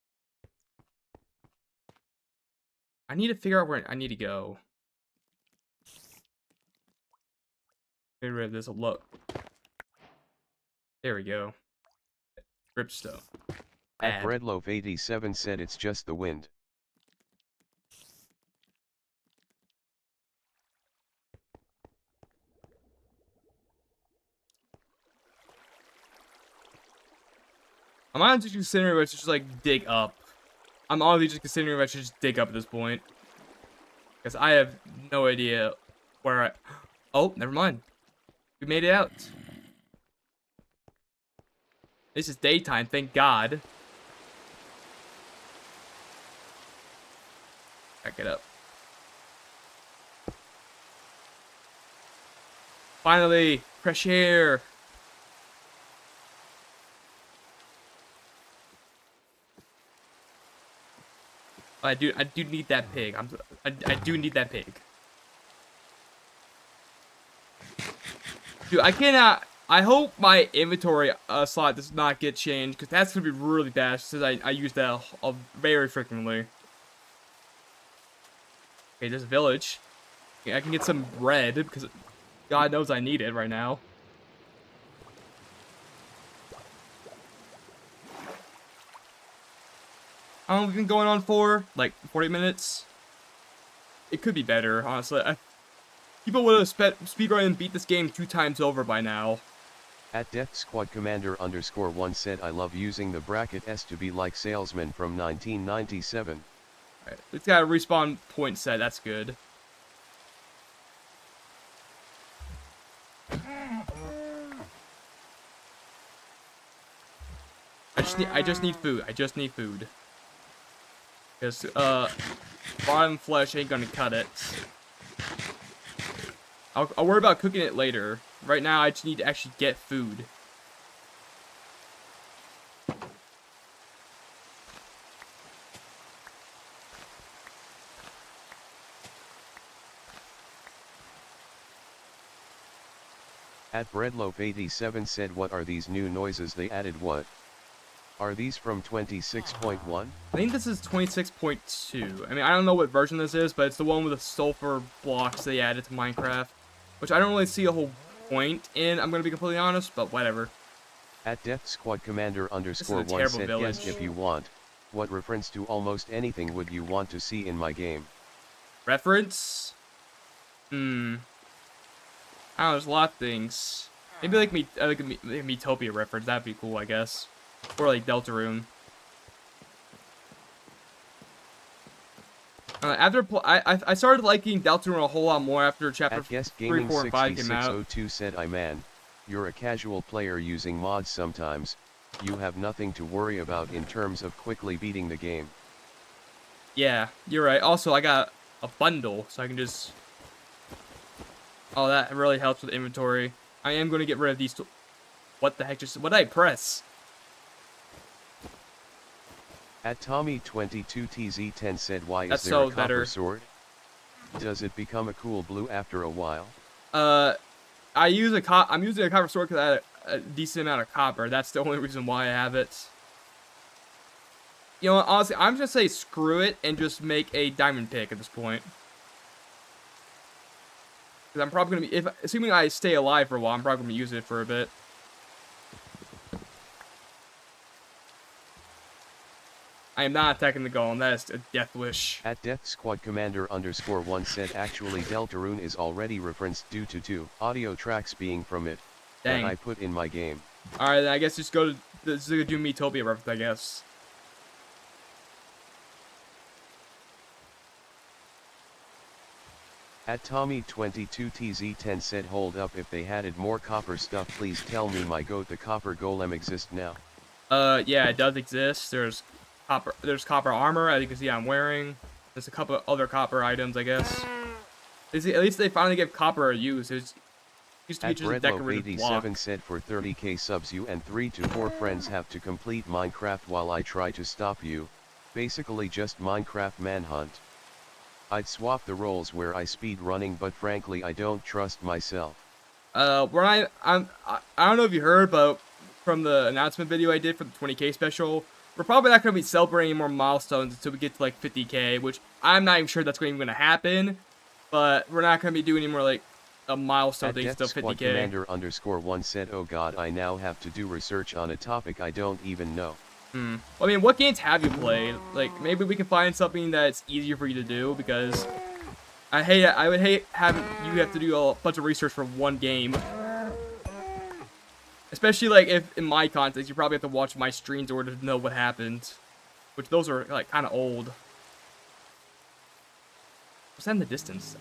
I need to figure out where I need to go. Get rid of this look. There we go. Dripstone. At Breadloaf87 said it's just the wind. I'm honestly just considering if I should just like dig up. I'm honestly just considering if I should just dig up at this point. Because I have no idea where I... Oh, never mind. We made it out. This is daytime, thank God. Back it up. Finally, fresh air. I do need that pig. I do need that pig. Dude, I cannot. I hope my inventory slot does not get changed because that's gonna be really bad since I use that very frequently. Okay, there's a village. Okay, I can get some bread because God knows I need it right now. How long have we been going on for? Like 40 minutes? It could be better, honestly. People would have speedrun and beat this game 2 times over by now. At Death Squad Commander _1 said I love using the bracket S to be like salesman from 1997. Alright, it's got a respawn point set, that's good. I just need food. I just need food. Because, bottom flesh ain't gonna cut it. I'll worry about cooking it later. Right now, I just need to actually get food. At Breadloaf87 said what are these new noises they added what? Are these from 26.1? I think this is 26.2. I mean, I don't know what version this is, but it's the one with the sulfur blocks they added to Minecraft. Which I don't really see a whole point in, I'm gonna be completely honest, but whatever. At Death Squad Commander _1 said village. guess if you want. What reference to almost anything would you want to see in my game? Reference? I don't know, there's a lot of things. Maybe like Miitopia reference, that'd be cool, I guess. Or like Deltarune. I started liking Deltarune a whole lot more after chapter 3, 4, and 5 came out. At said I man, you're a casual player using mods sometimes. You have nothing to worry about in terms of quickly beating the game. Yeah, you're right. Also, I got a bundle, so I can just... Oh, that really helps with inventory. I am going to get rid of these... What the heck? What did I press? At Tommy22TZ10 said why is That's there so a copper better. sword? Does it become a cool blue after a while? I'm using a copper sword because I had a decent amount of copper. That's the only reason why I have it. You know what, honestly, I'm just gonna say screw it and just make a diamond pick at this point. Because I'm probably gonna be, assuming I stay alive for a while, I'm probably gonna use it for a bit. I am not attacking the golem. That is a death wish. At Death Squad Commander _1 said actually Deltarune is already referenced due to 2 audio tracks being from it Dang. that I put in my game. Alright, then I guess just go to do Miitopia reference, I guess. At Tommy22TZ10 said hold up, if they added more copper stuff please tell me my goat the copper golem exists now. Yeah, it does exist. There's copper armor, as you can see I'm wearing. There's a couple of other copper items, I guess. At least they finally give copper a use. It used to be just a decorative block. Breadloaf87 said for 30k subs you and 3 to 4 friends have to complete Minecraft while I try to stop you. Basically just Minecraft manhunt. I'd swap the roles where I speed running, but frankly I don't trust myself. I don't know if you heard, but from the announcement video I did for the 20k special, we're probably not going to be celebrating any more milestones until we get to like 50k, which I'm not even sure that's even going to happen. But we're not going to be doing any more like a milestone things until 50k. Commander _1 said, oh god, I now have to do research on a topic I don't even know. Well, I mean, what games have you played? Like, maybe we can find something that's easier for you to do, because I would hate having you have to do a bunch of research for one game. Especially, like, if in my context, you probably have to watch my streams in order to know what happened. Which, those are, like, kind of old. What's that in the distance?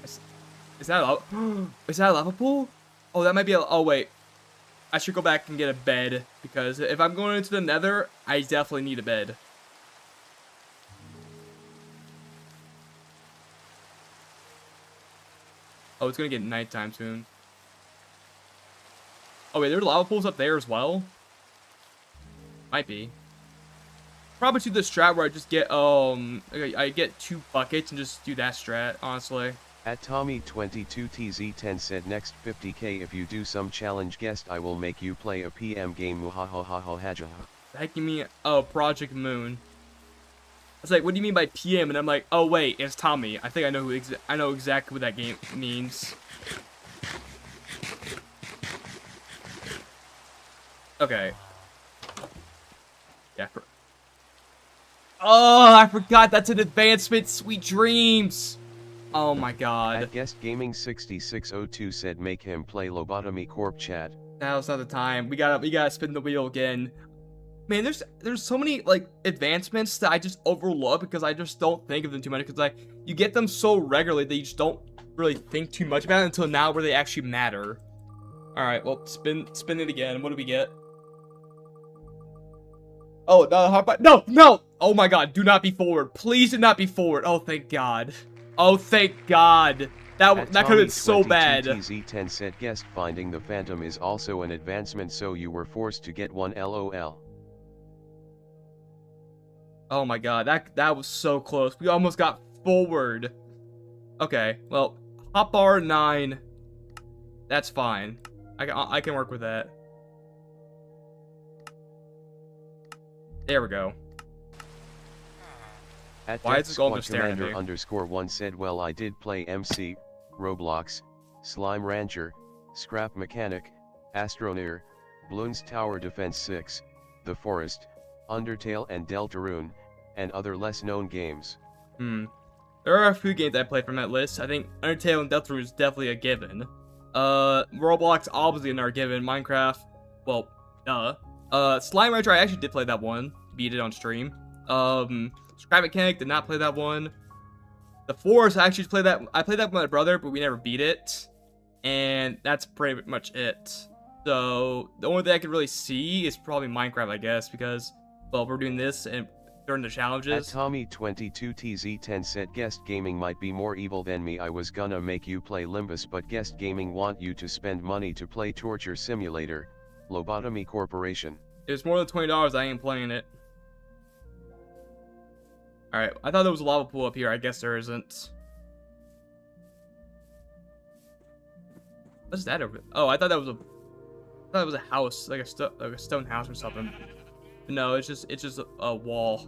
Is that a lava pool? Oh, that might be a... Oh, wait. I should go back and get a bed, because if I'm going into the nether, I definitely need a bed. Oh, it's gonna get nighttime soon. Oh wait, there are lava pools up there as well? Might be. Probably do the strat where I just get, I get 2 buckets and just do that strat, honestly. At Tommy22TZ10 said next 50k if you do some challenge guest I will make you play a PM game muhahahahaja. The heck you mean? Oh, Project Moon. I was like, what do you mean by PM? And I'm like, oh wait, it's Tommy. I think I know I know exactly what that game means. Okay. Yeah. Oh, I forgot that's an advancement. Sweet dreams. Oh my god. At Guest Gaming 6602 said make him play Lobotomy Corp chat. Now's not the time. We gotta spin the wheel again. Man, there's so many like advancements that I just overlook because I just don't think of them too much because like you get them so regularly that you just don't really think too much about it until now where they actually matter. All right, well spin it again. What do we get? Oh, no! Oh my God! Do not be forward. Please do not be forward. Oh, thank God. Oh, thank God. That could have been so bad. TZ10 said guest finding the Phantom is also an advancement, so you were forced to get one. LOL. Oh my God, that was so close. We almost got forward. Okay, well, hotbar 9. That's fine. I can work with that. There we go. At Why is this golem Squad just staring at Commander me? _1 said, well, I did play MC, Roblox, Slime Rancher, Scrap Mechanic, Astroneer, Bloons Tower Defense 6, The Forest, Undertale and Deltarune, and other less known games. There are a few games I played from that list. I think Undertale and Deltarune is definitely a given. Roblox obviously another given. Minecraft, well, duh. Slime Rancher, I actually did play that one. Beat it on stream. Scrap Mechanic, did not play that one. The Forest, I actually played that. I played that with my brother, but we never beat it. And that's pretty much it. So the only thing I can really see is probably Minecraft, I guess, because, well, we're doing this and during the challenges. At Tommy22TZ10 said guest gaming might be more evil than me. I was gonna make you play Limbus, but guest gaming want you to spend money to play Torture Simulator, Lobotomy Corporation. If it's more than $20, I ain't playing it. Alright, I thought there was a lava pool up here. I guess there isn't. What's that over? Oh, I thought that was a house, like a stone house or something. But no, it's just a wall.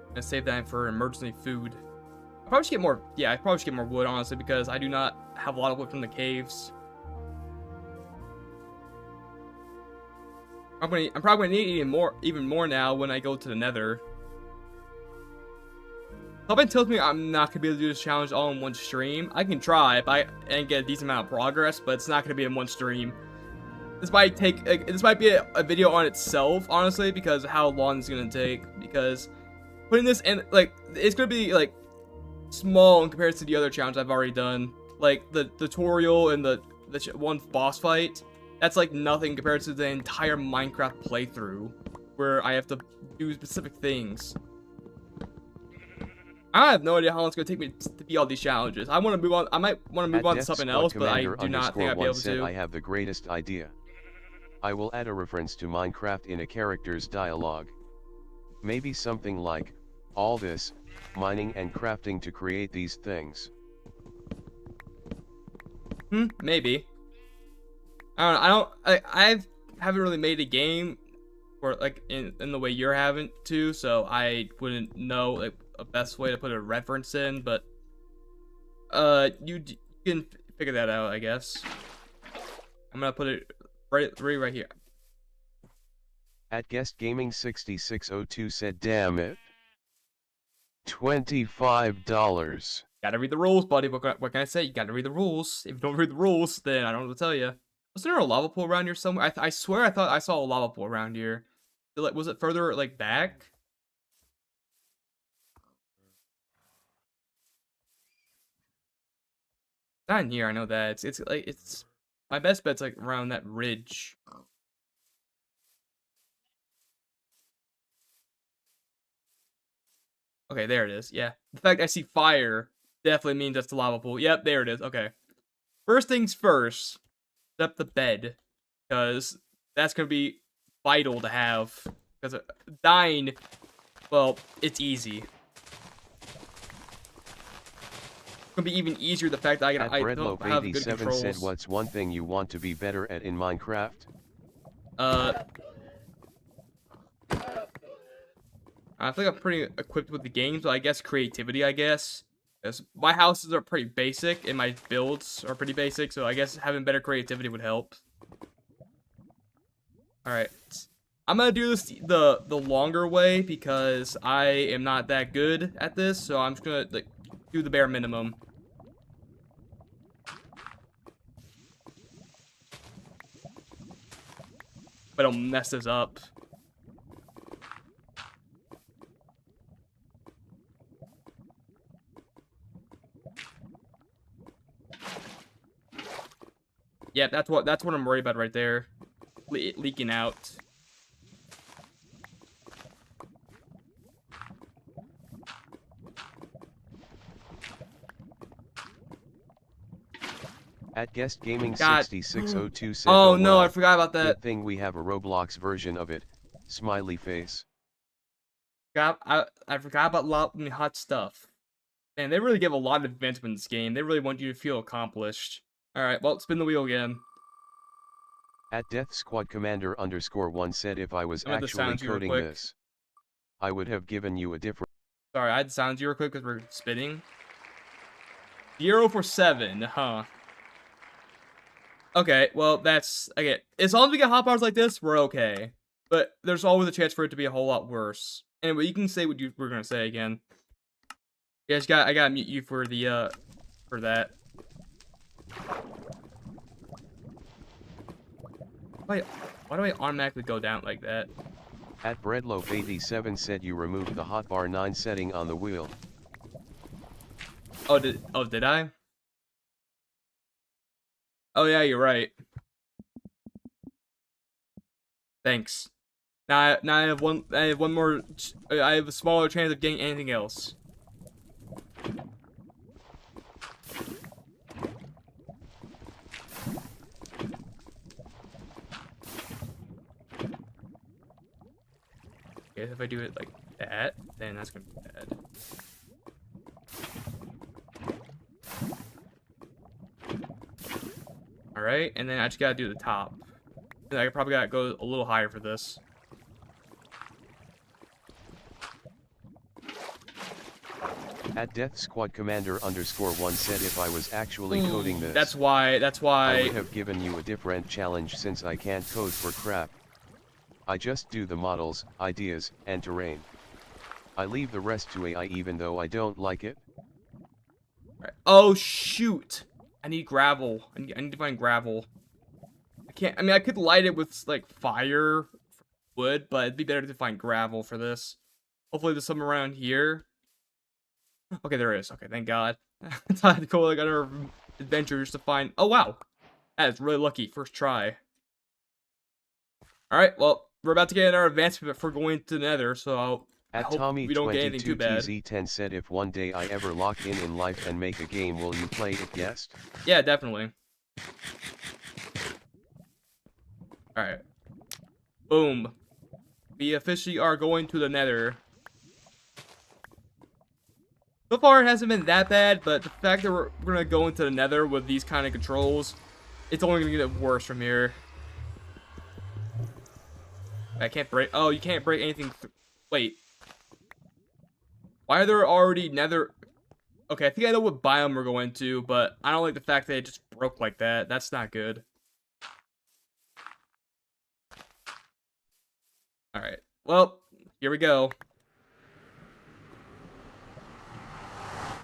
Gonna save that for emergency food. I probably should get more. Yeah, I probably should get more wood, honestly, because I do not have a lot of wood from the caves. I'm probably gonna need even more now when I go to the Nether. Something tells me I'm not gonna be able to do this challenge all in one stream. I can try and get a decent amount of progress, but it's not gonna be in one stream. This might be a video on itself, honestly, because of how long it's gonna take. Because putting this in, like, it's gonna be like small in comparison to the other challenges I've already done, like the tutorial and the one boss fight. That's like nothing compared to the entire Minecraft playthrough, where I have to do specific things. I have no idea how long it's gonna take me to beat all these challenges. I want to move on. I might want to move on to something else, but I do not think I'll be able to. I have the greatest idea. I will add a reference to Minecraft in a character's dialogue. Maybe something like, all this, mining and crafting to create these things. Maybe. I don't know. I haven't really made a game or like in the way you're having to, so I wouldn't know like a best way to put a reference in, but you can figure that out, I guess. I'm gonna put it right here. At Guest Gaming 6602 said, damn it, $25. Gotta read the rules, buddy. What can I say? You gotta read the rules. If you don't read the rules, then I don't know what to tell you. Was there a lava pool around here somewhere? I swear I thought I saw a lava pool around here. Was it further like back? Not in here. I know that it's my best bet's like around that ridge. Okay, there it is. Yeah, the fact I see fire definitely means that's the lava pool. Yep, there it is. Okay. First things first. Set up the bed, because that's gonna be vital to have. Because dying, well, it's easy. It's gonna be even easier the fact that I don't have good controls. Said, what's one thing you want to be better at in Minecraft? I think I'm pretty equipped with the game, so I guess creativity, I guess. Because my houses are pretty basic, and my builds are pretty basic, so I guess having better creativity would help. Alright. I'm gonna do this the longer way because I am not that good at this, so I'm just gonna like do the bare minimum. But I'll mess this up. Yeah, that's what I'm worried about right there. Leaking out. At Guest Gaming God. 6602 said, Oh "Oh no, I wow, forgot about that. good thing we have a Roblox version of it." Smiley face. I forgot about hot stuff. Man, they really give a lot of advancement in this game. They really want you to feel accomplished. Alright, well, spin the wheel again. At Death Squad Commander _1 said, "If I was I'm gonna actually sound you real coding quick. this, I would have given you a different." Sorry, I had to sound you real quick because we're spinning. 0 for 7, huh? Okay, well, that's... Okay, as long as we get hot bars like this, we're okay. But there's always a chance for it to be a whole lot worse. Anyway, you can say what you were gonna say again. Yeah, I gotta mute you for the, for that. Why do I automatically go down like that? At Breadloaf87 said, "You removed the hotbar 9 setting on the wheel." Oh, did I? Oh yeah, you're right. Thanks. Now I have one more. I have a smaller chance of getting anything else. Okay, if I do it like that, then that's gonna be bad. All right, and then I just gotta do the top. And I probably gotta go a little higher for this. At Death Squad Commander _1 said, "If I was actually coding this, That's why. I would have given you a different challenge since I can't code for crap. I just do the models, ideas, and terrain. I leave the rest to AI even though I don't like it." Right. Oh shoot! I need gravel. I need to find gravel. I can't. I mean, I could light it with like fire, wood, but it'd be better to find gravel for this. Hopefully, there's some around here. Okay, there is. Okay, thank God. I had to go like another adventure just to find. Oh wow, that is really lucky. First try. All right, well, we're about to get our advancement for going to the Nether, so I At hope we don't get anything too bad. Tommy22TZ10 said, "If one day I ever lock in life and make a game, will you play it, guest?" Yeah, definitely. All right. Boom. We officially are going to the Nether. So far, it hasn't been that bad, but the fact that we're gonna go into the Nether with these kind of controls, it's only gonna get worse from here. I can't break. Oh, you can't break anything. Wait. Why are there already Nether? Okay, I think I know what biome we're going to, but I don't like the fact that it just broke like that. That's not good. All right. Well, here we go.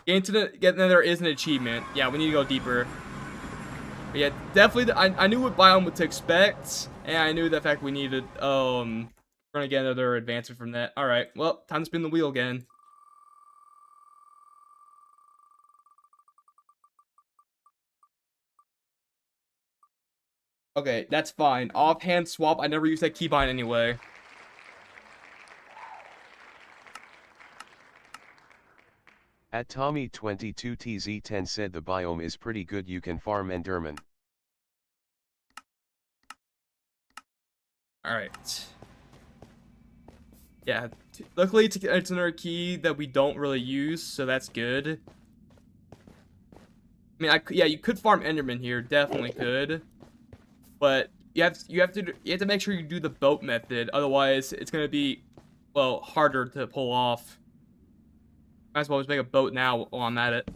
Getting to the Nether is an achievement. Yeah, we need to go deeper. But yeah, definitely. I knew what biome to expect, and I knew the fact we needed. We're gonna get another advancement from that. All right. Well, time to spin the wheel again. Okay, that's fine. Offhand swap. I never use that keybind anyway. At Tommy22TZ10 said, "The biome is pretty good, you can farm Enderman." Alright. Yeah, luckily it's another key that we don't really use, so that's good. I mean, yeah, you could farm Enderman here, definitely could. But you have to make sure you do the boat method, otherwise it's gonna be, well, harder to pull off. Might as well just make a boat now while I'm at it.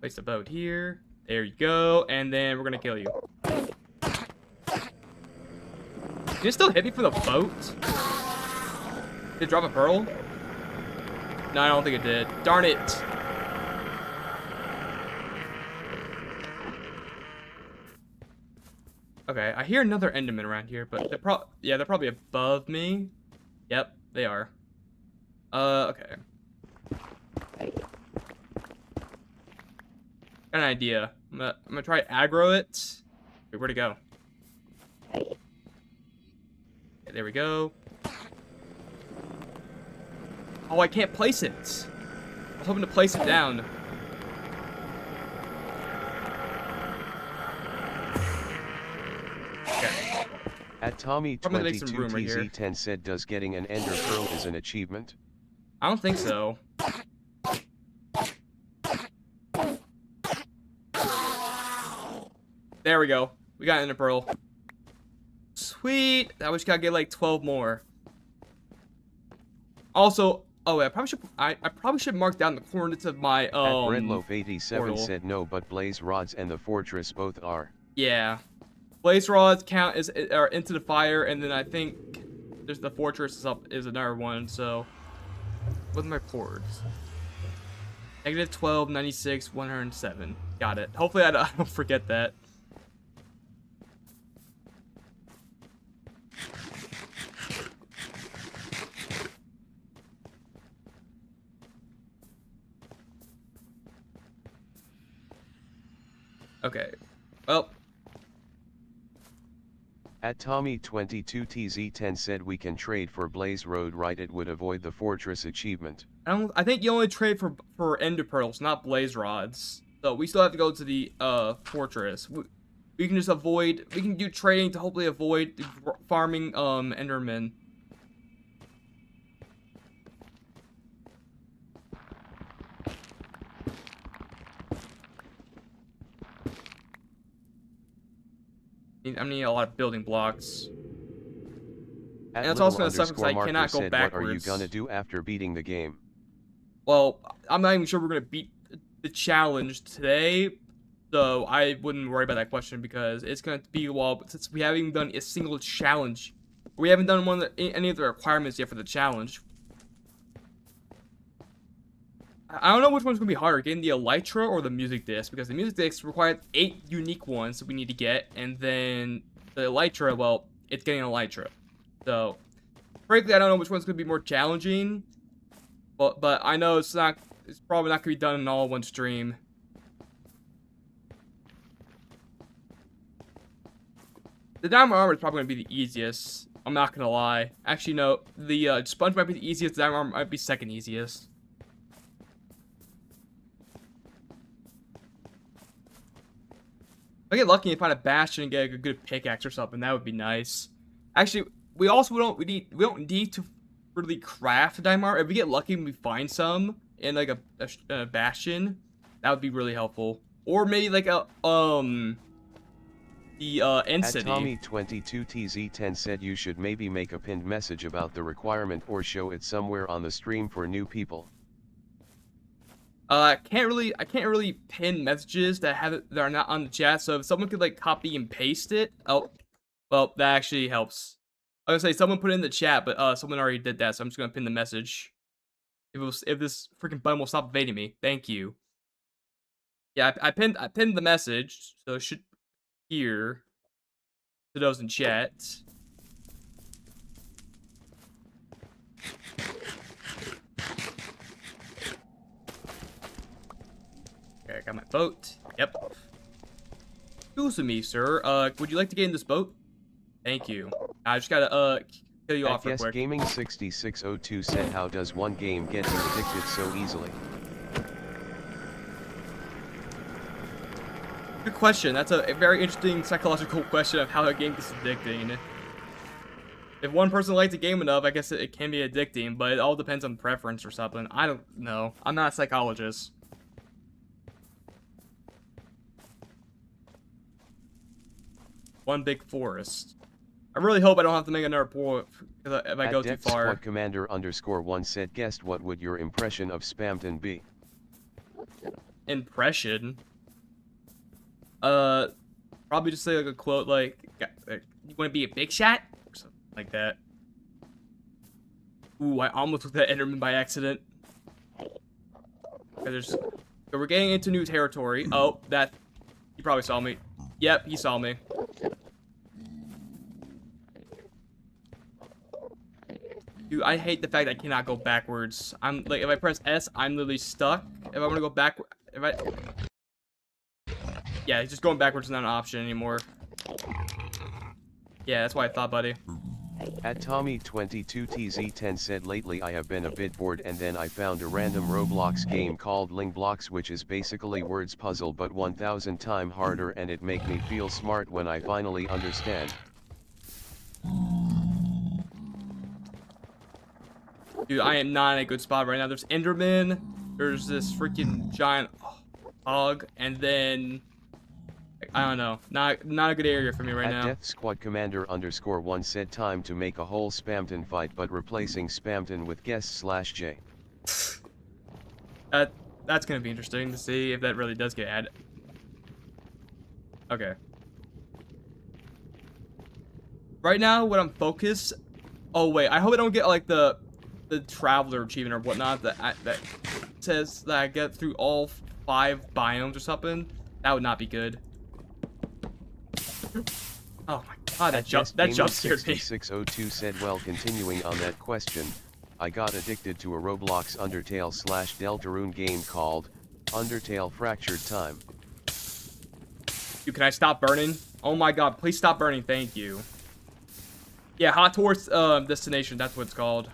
Place the boat here. There you go. And then we're gonna kill you. Did it still hit me from the boat? Did it drop a pearl? No, I don't think it did. Darn it. Okay, I hear another Enderman around here, but they're probably above me. Yep, they are. Okay. Got an idea. I'm gonna try to aggro it. Wait, where'd it go? Okay, there we go. Oh, I can't place it. I was hoping to place it down. Okay. At Tommy I'm gonna make some 22 room right here. TZ10 said, does getting an ender pearl is an achievement? I don't think so. There we go. We got Ender Pearl. Sweet. Now we just gotta get like 12 more. Also, oh, I probably should mark down the coordinates of my At Breadloaf 87 portal. said no, but blaze rods and the fortress both are. Yeah. Blaze rods count as are into the fire, and then I think there's the fortress is another one. So, what's my coords? Negative 12, 96, 107. Got it. Hopefully I don't forget that. Okay. Well. At Tommy 22 TZ10 said we can trade for Blaze Road, right? It would avoid the fortress achievement. I think you only trade for Ender Pearls, not Blaze Rods. So we still have to go to the fortress. We can just avoid. We can do trading to hopefully avoid farming Endermen. I need a lot of building blocks. At And it's Little also gonna suck because I Marker cannot go said, backwards. what are you gonna do after beating the game? Well, I'm not even sure we're gonna beat the challenge today, so I wouldn't worry about that question because it's gonna be a while. But since we haven't even done a single challenge, we haven't done any of the requirements yet for the challenge. I don't know which one's gonna be harder, getting the Elytra or the music disc, because the music disc requires 8 unique ones that we need to get, and then the Elytra, well, it's getting an Elytra. So, frankly, I don't know which one's gonna be more challenging, but I know it's probably not gonna be done in all one stream. The Diamond Armor is probably gonna be the easiest. I'm not gonna lie. Actually, no, the Sponge might be the easiest. The Diamond Armor might be second easiest. If I get lucky and find a bastion and get a good pickaxe or something, that would be nice. Actually, we don't need to really craft a diamond armor. If we get lucky and we find some in like a bastion, that would be really helpful. Or maybe like a end At city. Tommy 22 TZ10 said you should maybe make a pinned message about the requirement or show it somewhere on the stream for new people. I can't really pin messages that are not on the chat. So if someone could like copy and paste it, oh, well, that actually helps. I was gonna say someone put it in the chat, but someone already did that, so I'm just gonna pin the message. If this freaking button will stop evading me, thank you. Yeah, I pinned the message, so it should appear to those in chat. Okay, I got my boat. Yep. Excuse me, sir. Would you like to get in this boat? Thank you. I just gotta, kill you off real Yes quick. Gaming 6602 said, how does one game get you addicted so easily? Good question. That's a very interesting psychological question of how a game gets addicting. If one person likes a game enough, I guess it can be addicting, but it all depends on preference or something. I don't know. I'm not a psychologist. One big forest. I really hope I don't have to make another pool if I go too far. Squad Commander _1 said, guessed what would your impression of Spamton be? impression. Probably just say like a quote like, "You want to be a big shot?" or something like that. Ooh, I almost took that Enderman by accident. Okay, so we're getting into new territory. Oh, he probably saw me. Yep, he saw me. Dude, I hate the fact that I cannot go backwards. I'm like, if I press S, I'm literally stuck. If I want to go back, yeah, just going backwards is not an option anymore. Yeah, that's why I thought, buddy. At Tommy22TZ10 said lately I have been a bit bored and then I found a random Roblox game called Ling Blocks, which is basically words puzzle but 1000 times harder, and it make me feel smart when I finally understand. Dude, I am not in a good spot right now. There's Enderman, there's this freaking giant hog, and then I don't know. Not a good area for me right now. Death Squad Commander _1 said time to make a whole Spamton fight, but replacing Spamton with guest/J. That's gonna be interesting to see if that really does get added. Okay. Right now, what I'm focused. Oh wait, I hope I don't get like the traveler achievement or whatnot that says that I get through all 5 biomes or something. That would not be good. Oh my god, that jump scared me. 6602 said, well, continuing on that question, I got addicted to a Roblox Undertale/Deltarune game called Undertale Fractured Time. Dude, can I stop burning? Oh my god, please stop burning, thank you. Yeah, Hot Tourist Destination, that's what it's called.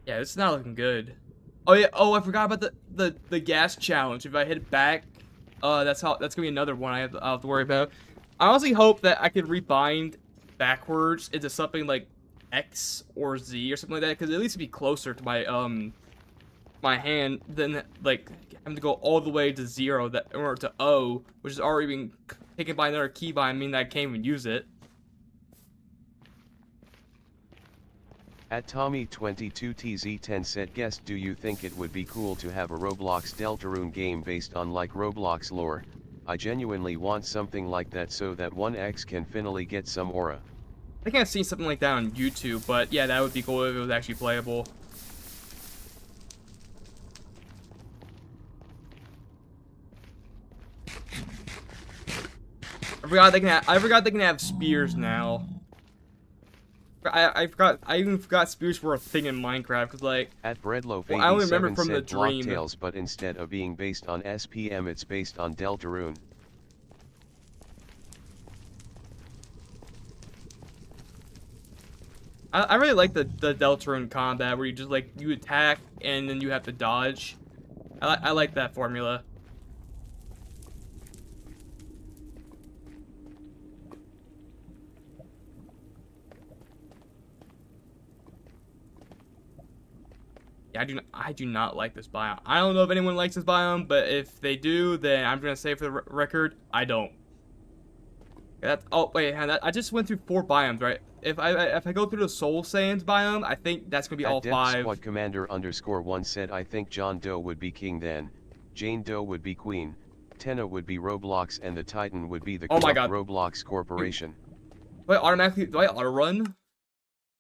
Yeah, this is not looking good. Oh yeah, oh I forgot about the gas challenge. If I hit it back, that's gonna be another one I'll have to worry about. I honestly hope that I could rebind backwards into something like X or Z or something like that, because at least it'd be closer to my my hand than like having to go all the way to 0 or to O, which is already being taken by another keybind, meaning that I can't even use it. At Tommy22TZ10 said, guest, do you think it would be cool to have a Roblox Deltarune game based on like Roblox lore? I genuinely want something like that so that 1x can finally get some aura. I think I've seen something like that on YouTube, but yeah, that would be cool if it was actually playable. I forgot they can have spears now. I even forgot spears were a thing in Minecraft, because like at Breadloaf I only remember 87 from the said dream. Blocktails, but instead of being based on SPM, it's based on Deltarune. I really like the Deltarune combat where you just like you attack and then you have to dodge. I like that formula. Yeah, I do not like this biome. I don't know if anyone likes this biome, but if they do, then I'm gonna say for the record, I don't. Oh wait, I just went through 4 biomes, right? If I go through the Soul Sands biome, I think that's gonna be all 5. Squad Commander _1 said, I think John Doe would be king then, Jane Doe would be queen, Tenna would be Roblox, and the Titan would be the Roblox Corporation. Do I auto run? Okay,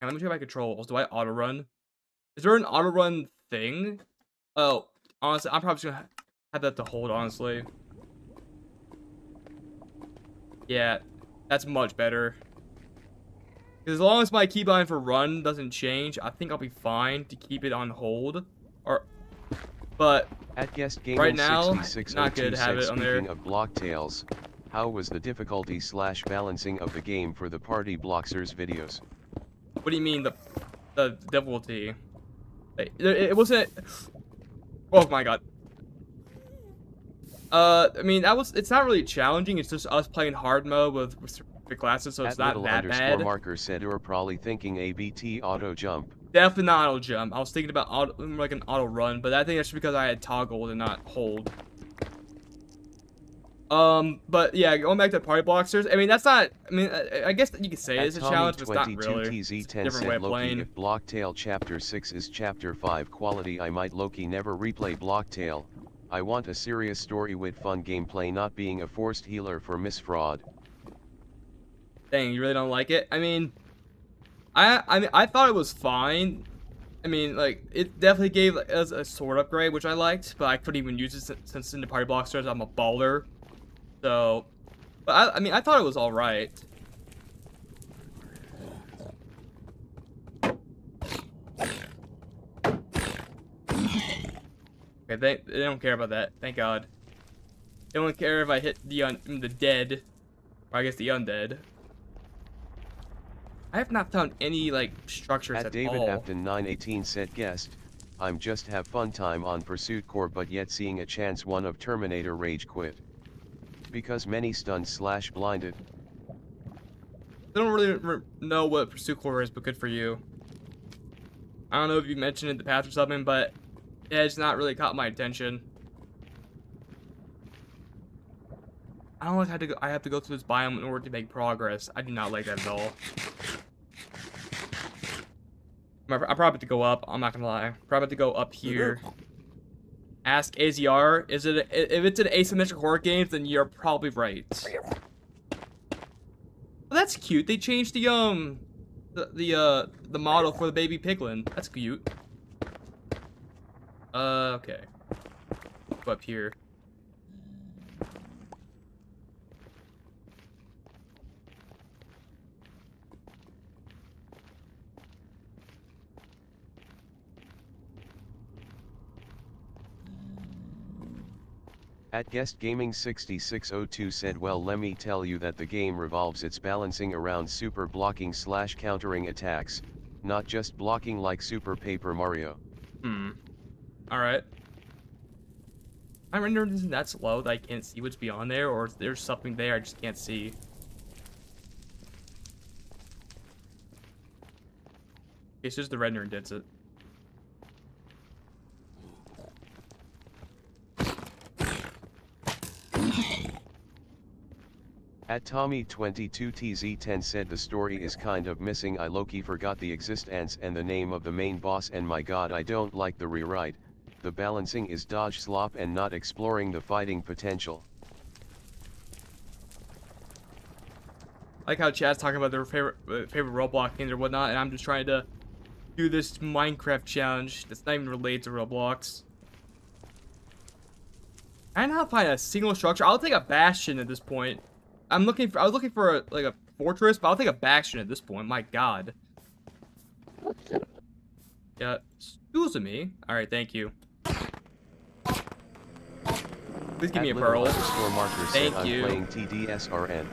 let me check my controls. Do I auto run? Is there an auto run thing? Oh, honestly, I'm probably just gonna have that to hold, honestly. Yeah, that's much better. Because as long as my keybind for run doesn't change, I think I'll be fine to keep it on hold. But at guest right now, not good to have it on there. Speaking of Blocktails, how was the difficulty/balancing of the game for the Party Bloxers videos? What do you mean the difficulty? It wasn't. Oh my god. I mean it's not really challenging. It's just us playing hard mode with the classes, so it's not that bad. Marker said you're probably thinking ABT auto jump. Definitely not auto jump. I was thinking about like an auto run, but I think that's because I had toggle and not hold. But yeah, going back to Party Blocksters, I mean, that's not, I mean, I guess you could say At it's a challenge, but it's not really. Tommy22TZ10 It's a different way said of Loki playing. if Blocktail Chapter 6 is Chapter 5 quality I might Loki never replay Blocktail. I want a serious story with fun gameplay, not being a forced healer for Miss Fraud. Dang, you really don't like it? I mean, I thought it was fine. I mean, like, it definitely gave us a sword upgrade, which I liked, but I couldn't even use it since in the Party Blocksters I'm a baller. So, but I mean, I thought it was alright. Okay, they don't care about that. Thank God. They don't care if I hit the dead, or I guess the undead. I have not found any, like, structures at David all. Afton 918 said guest, I'm just have fun time on Pursuit Core but yet seeing a chance one of Terminator rage quit. Because many stunned / blinded. I don't really know what Pursuit Core is, but good for you. I don't know if you mentioned it in the past or something, but yeah, it's not really caught my attention. I don't like I have to go through this biome in order to make progress. I do not like that at all. I probably have to go up. I'm not gonna lie. Probably have to go up here. Ask AZR. If it's an asymmetric horror game, then you're probably right. Well, that's cute. They changed the model for the baby piglin. That's cute. Okay. Go up here. At Guest Gaming 6602 said well let me tell you that the game revolves its balancing around super blocking / countering attacks, not just blocking like Super Paper Mario. Alright. My render isn't that slow that I can't see what's beyond there, or there's something there I just can't see. Okay, it's just the rendering did it. At Tommy22TZ10 said the story is kind of missing. I low-key forgot the existence and the name of the main boss, and my god I don't like the rewrite. The balancing is dodge slop and not exploring the fighting potential. I like how chat's talking about their favorite Roblox games or whatnot, and I'm just trying to do this Minecraft challenge that's not even related to Roblox. I cannot find a single structure. I'll take a bastion at this point. I was looking for a fortress, but I'll take a bastion at this point. My god. Yeah, excuse me. All right, thank you. Please give me a pearl. Thank you. I'm playing TDSRN.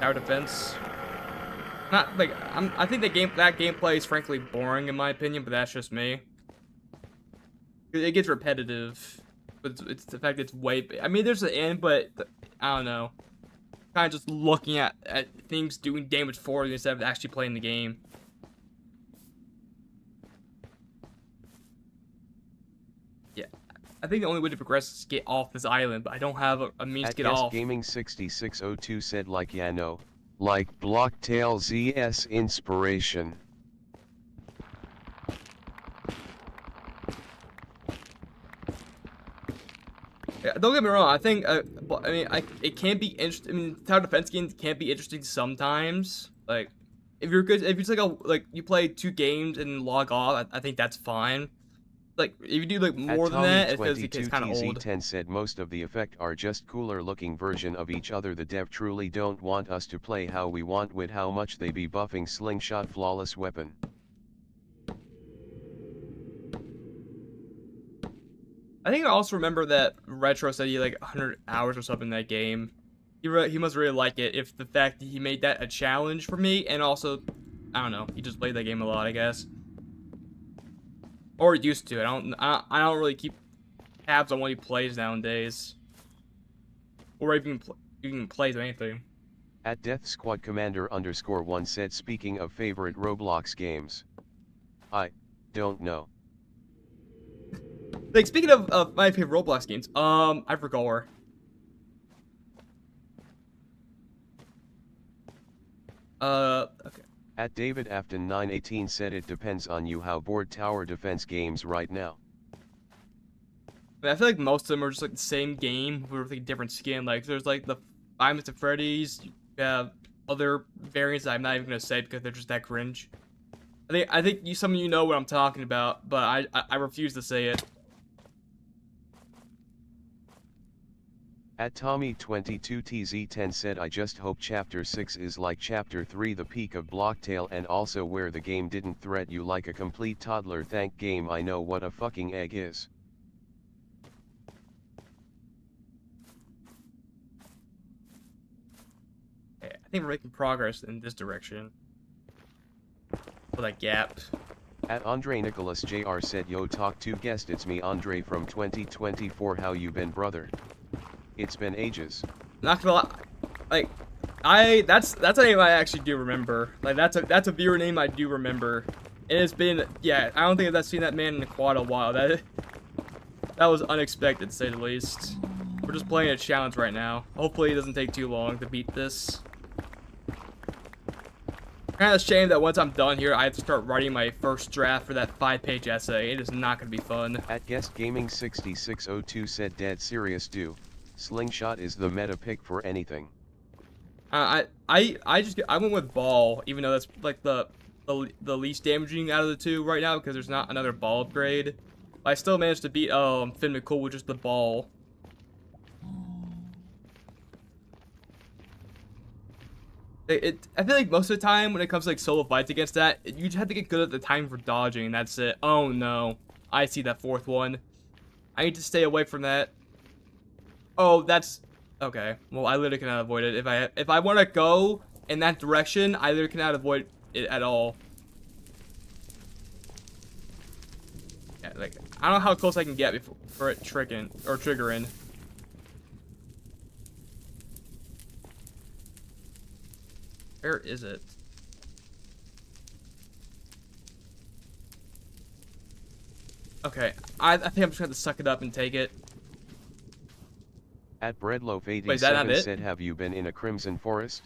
Tower defense. Not like I think that gameplay is frankly boring in my opinion, but that's just me. It gets repetitive. But it's the fact that it's way. I mean, there's an end, but I don't know. Kind of just looking at things doing damage for you instead of actually playing the game. Yeah, I think the only way to progress is to get off this island, but I don't have a means to get off. Gaming 6602 said like yeah no, like Blocktail ZS inspiration. Yeah, don't get me wrong. I think it can be interesting. I mean, tower defense games can be interesting sometimes. Like, if you're good, if it's like you play 2 games and log off, I think that's fine. Like, if you do like more than that, it's kind of old. 10 said most of the effect are just cooler looking version of each other. The dev truly don't want us to play how we want with how much they be buffing slingshot flawless weapon. I think I also remember that Retro said he had like 100 hours or something in that game. He must really like it if the fact that he made that a challenge for me, and also, I don't know, he just played that game a lot, I guess. Or used to. I don't really keep tabs on what he plays nowadays. Or even plays anything. At Death Squad Commander _1 said speaking of favorite Roblox games. I don't know. Like, speaking of my favorite Roblox games, I forgot where. Okay. At David Afton 918 said it depends on you how bored tower defense games right now. I mean, I feel like most of them are just like the same game with like a different skin. Like, there's like the Five Nights at Freddy's. You have other variants that I'm not even gonna say because they're just that cringe. I think some of you know what I'm talking about, but I refuse to say it. At Tommy22TZ10 said I just hope Chapter 6 is like Chapter 3 the peak of Blocktail and also where the game didn't threat you like a complete toddler. Thank game I know what a fucking egg is. Okay, I think we're making progress in this direction. For that gap. At Andre Nicholas Jr. said yo talk to guest it's me Andre from 2024 how you been brother? It's been ages. Not gonna lie, like that's a name I actually do remember. Like that's a viewer name I do remember. And it's been, yeah, I don't think I've seen that man in quite a while. That was unexpected to say the least. We're just playing a challenge right now. Hopefully it doesn't take too long to beat this. Kind of shame that once I'm done here, I have to start writing my first draft for that 5-page essay. It is not gonna be fun. At Guest Gaming 6602 said dead serious do. Slingshot is the meta pick for anything. I went with ball, even though that's like the least damaging out of the two right now because there's not another ball upgrade. But I still managed to beat Finn McCool with just the ball. I feel like most of the time when it comes to like solo fights against that, you just have to get good at the time for dodging, and that's it. Oh no, I see that fourth one. I need to stay away from that. Oh, that's okay. Well, I literally cannot avoid it. If I want to go in that direction, I literally cannot avoid it at all. Yeah, like I don't know how close I can get for it triggering. Where is it? Okay, I think I'm just gonna have to suck it up and take it. At Breadloaf87 Wait, is that not it? said have you been in a Crimson Forest?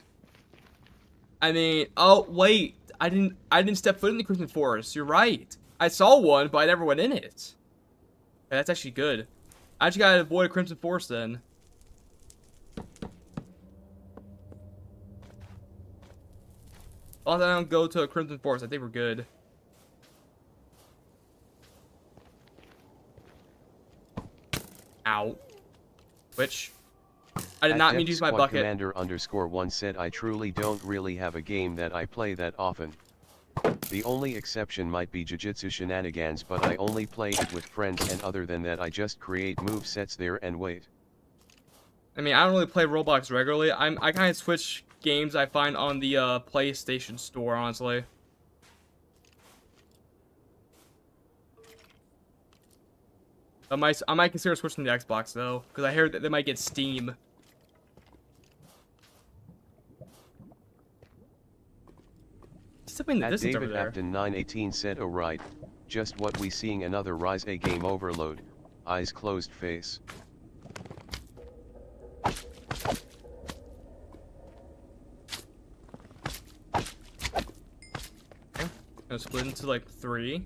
I mean, oh wait, I didn't step foot in the Crimson Forest. You're right. I saw one, but I never went in it. Okay, that's actually good. I just gotta avoid a Crimson Forest then. As long as I don't go to a Crimson Forest, I think we're good. Ow. Which? I did not mean to use my bucket. Commander _1 said I truly don't really have a game that I play that often. The only exception might be Jiu-Jitsu Shenanigans, but I only play it with friends, and other than that I just create move sets there and wait. I mean, I don't really play Roblox regularly. I kind of switch games I find on the PlayStation Store, honestly. I might consider switching to the Xbox though, because I heard that they might get Steam. Something that At this is over David there. Afton 918 said oh right, just what we seeing another Rise A game overload, eyes closed face. Gonna split into like 3.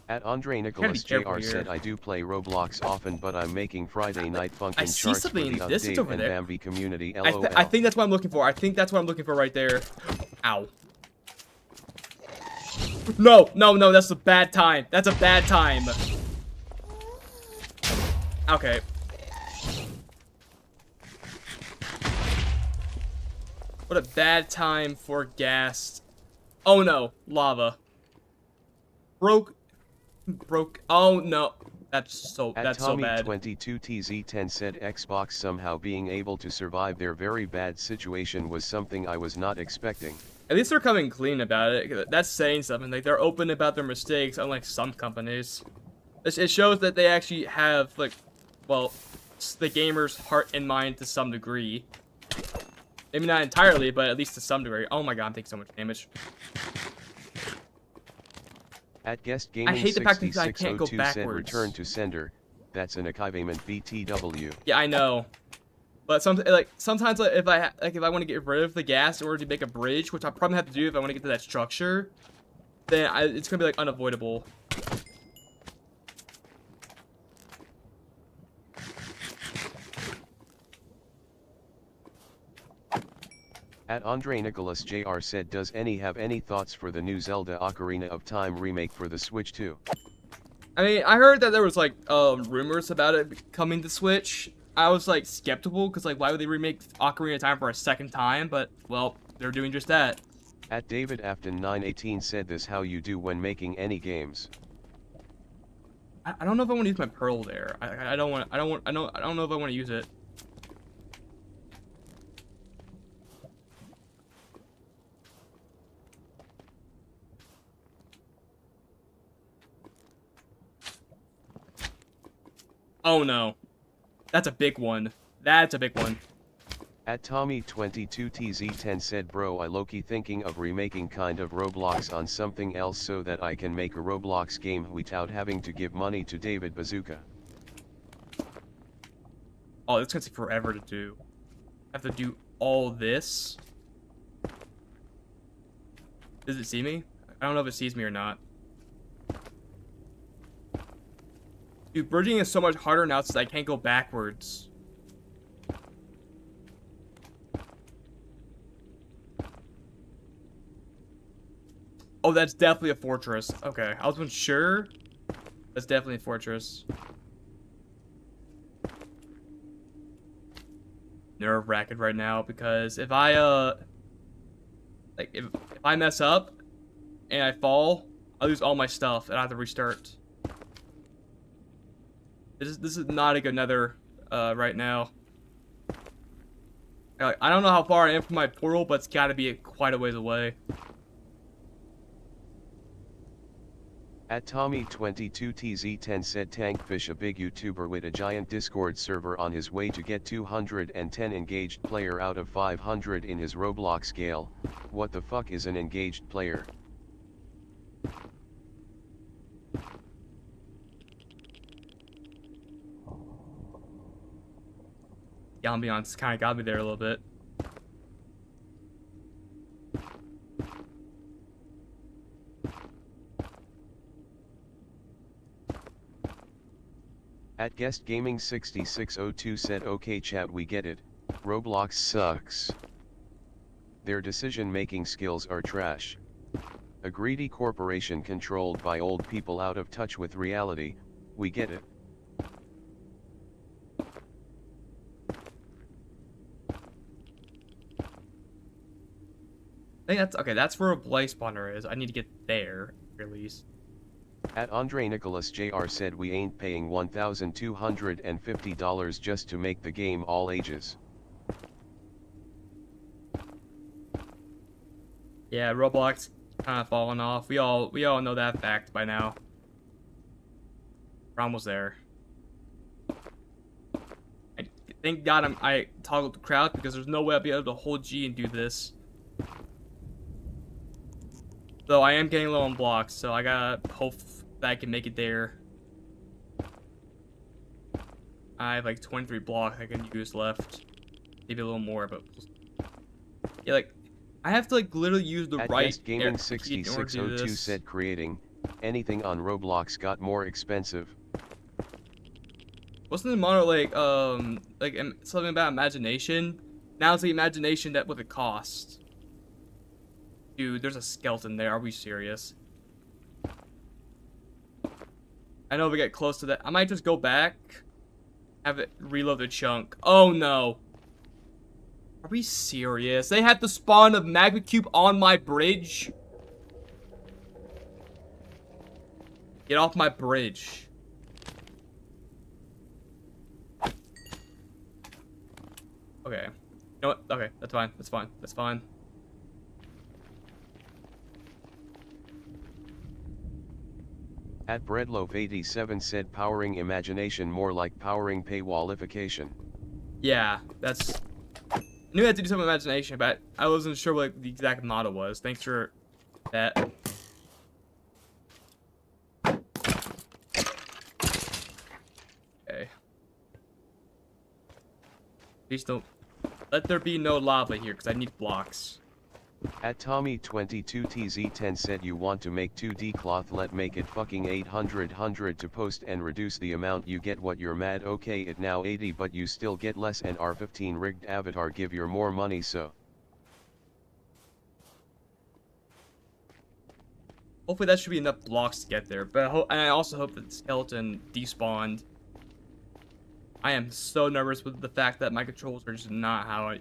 At Andre Nicholas Jr. said I do play Roblox often, but I'm making Friday Night Funkin' charts for the Update and Bambi community. LOL. I think that's what I'm looking for. I think that's what I'm looking for right there. Ow. No, no, no, that's a bad time. That's a bad time. Okay. What a bad time for gas. Oh no, lava. Broke. Oh no. That's so bad. At Tommy22TZ10 said Xbox somehow being able to survive their very bad situation was something I was not expecting. At least they're coming clean about it. That's saying something. Like, they're open about their mistakes, unlike some companies. It shows that they actually have, like, well, the gamer's heart and mind to some degree. Maybe not entirely, but at least to some degree. Oh my god, I'm taking so much damage. At Guest I Gaming hate the fact that I can't go 6602 said backwards. return to sender. That's an achievement BTW. Yeah, I know. But sometimes if I want to get rid of the gas in order to make a bridge, which I probably have to do if I want to get to that structure, then it's gonna be like unavoidable. At Andre Nicholas Jr. said, does any have any thoughts for the new Zelda Ocarina of Time remake for the Switch 2? I mean, I heard that there was like rumors about it coming to Switch. I was like skeptical because like why would they remake Ocarina of Time for a second time? But well, they're doing just that. At David Afton 918 said, this how you do when making any games. I don't know if I want to use my pearl there. I don't know if I want to use it. Oh no. That's a big one. That's a big one. At Tommy22TZ10 said, bro, I low-key thinking of remaking kind of Roblox on something else so that I can make a Roblox game without having to give money to David Bazooka. Oh, it's gonna take forever to do. I have to do all this. Does it see me? I don't know if it sees me or not. Dude, bridging is so much harder now since I can't go backwards. Oh, that's definitely a fortress. Okay, I wasn't sure. That's definitely a fortress. Nerve-wracking right now because if I if I mess up and I fall, I lose all my stuff and I have to restart. This is not a good nether right now. I don't know how far I am from my portal, but it's got to be quite a ways away. At Tommy22TZ10 said, Tankfish, a big YouTuber with a giant Discord server, on his way to get 210 engaged player out of 500 in his Roblox scale. What the fuck is an engaged player? The ambiance kind of got me there a little bit. At Guest Gaming 6602 said, okay chat, we get it, Roblox sucks. Their decision-making skills are trash. A greedy corporation controlled by old people out of touch with reality, we get it. I think that's okay. That's where a blaze spawner is. I need to get there at least. At Andre Nicholas Jr. said, we ain't paying $1,250 just to make the game all ages. Yeah, Roblox kind of falling off. We all know that fact by now. We're almost there. Thank God I toggled the crowd because there's no way I'll be able to hold G and do this. Though I am getting low on blocks, so I gotta hope that I can make it there. I have like 23 blocks I can use left. Maybe a little more, but yeah, like I have to like literally use the At right Guest Gaming 6602 said, creating anything on Roblox got more expensive. Wasn't the motto like something about imagination? Now it's the imagination that with a cost. Dude, there's a skeleton there. Are we serious? I know if we get close to that, I might just go back, have it reload the chunk. Oh no. Are we serious? They had to spawn a magma cube on my bridge? Get off my bridge. Okay. You know what? Okay, that's fine. That's fine. That's fine. At Breadloaf87 said, powering imagination more like powering paywallification. Yeah, that's... I knew I had to do some imagination, but I wasn't sure what the exact motto was. Thanks for that. Please don't. Let there be no lava here, because I need blocks. At Tommy22TZ10 said you want to make 2D cloth, let make it fucking 800 to post and reduce the amount you get. What you're mad? Okay, it now 80 but you still get less, and R15 rigged avatar give your more money. So hopefully that should be enough blocks to get there, but and I also hope that the skeleton despawned. I am so nervous with the fact that my controls are just not how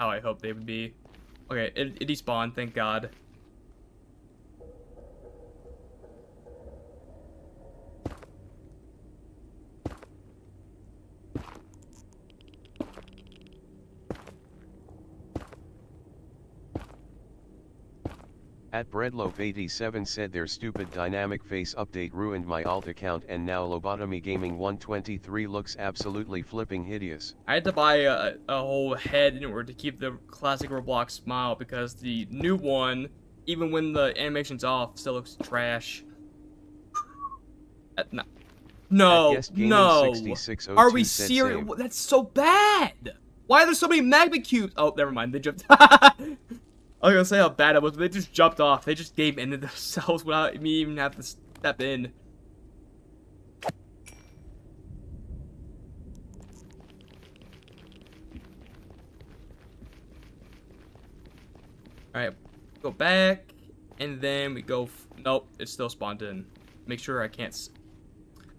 I hope they would be. Okay, it despawned, thank God. At Breadloaf87 said their stupid dynamic face update ruined my alt account, and now Lobotomy Gaming 123 looks absolutely flipping hideous. I had to buy a whole head in order to keep the classic Roblox smile, because the new one, even when the animation's off, still looks trash. No. Are we serious? That's so bad. Why are there so many magma cubes? Oh, never mind. They jumped. I was gonna say how bad it was, but they just jumped off. They just gave in to themselves without me even having to step in. Alright, go back, and then we go. Nope, it's still spawned in. Make sure I can't.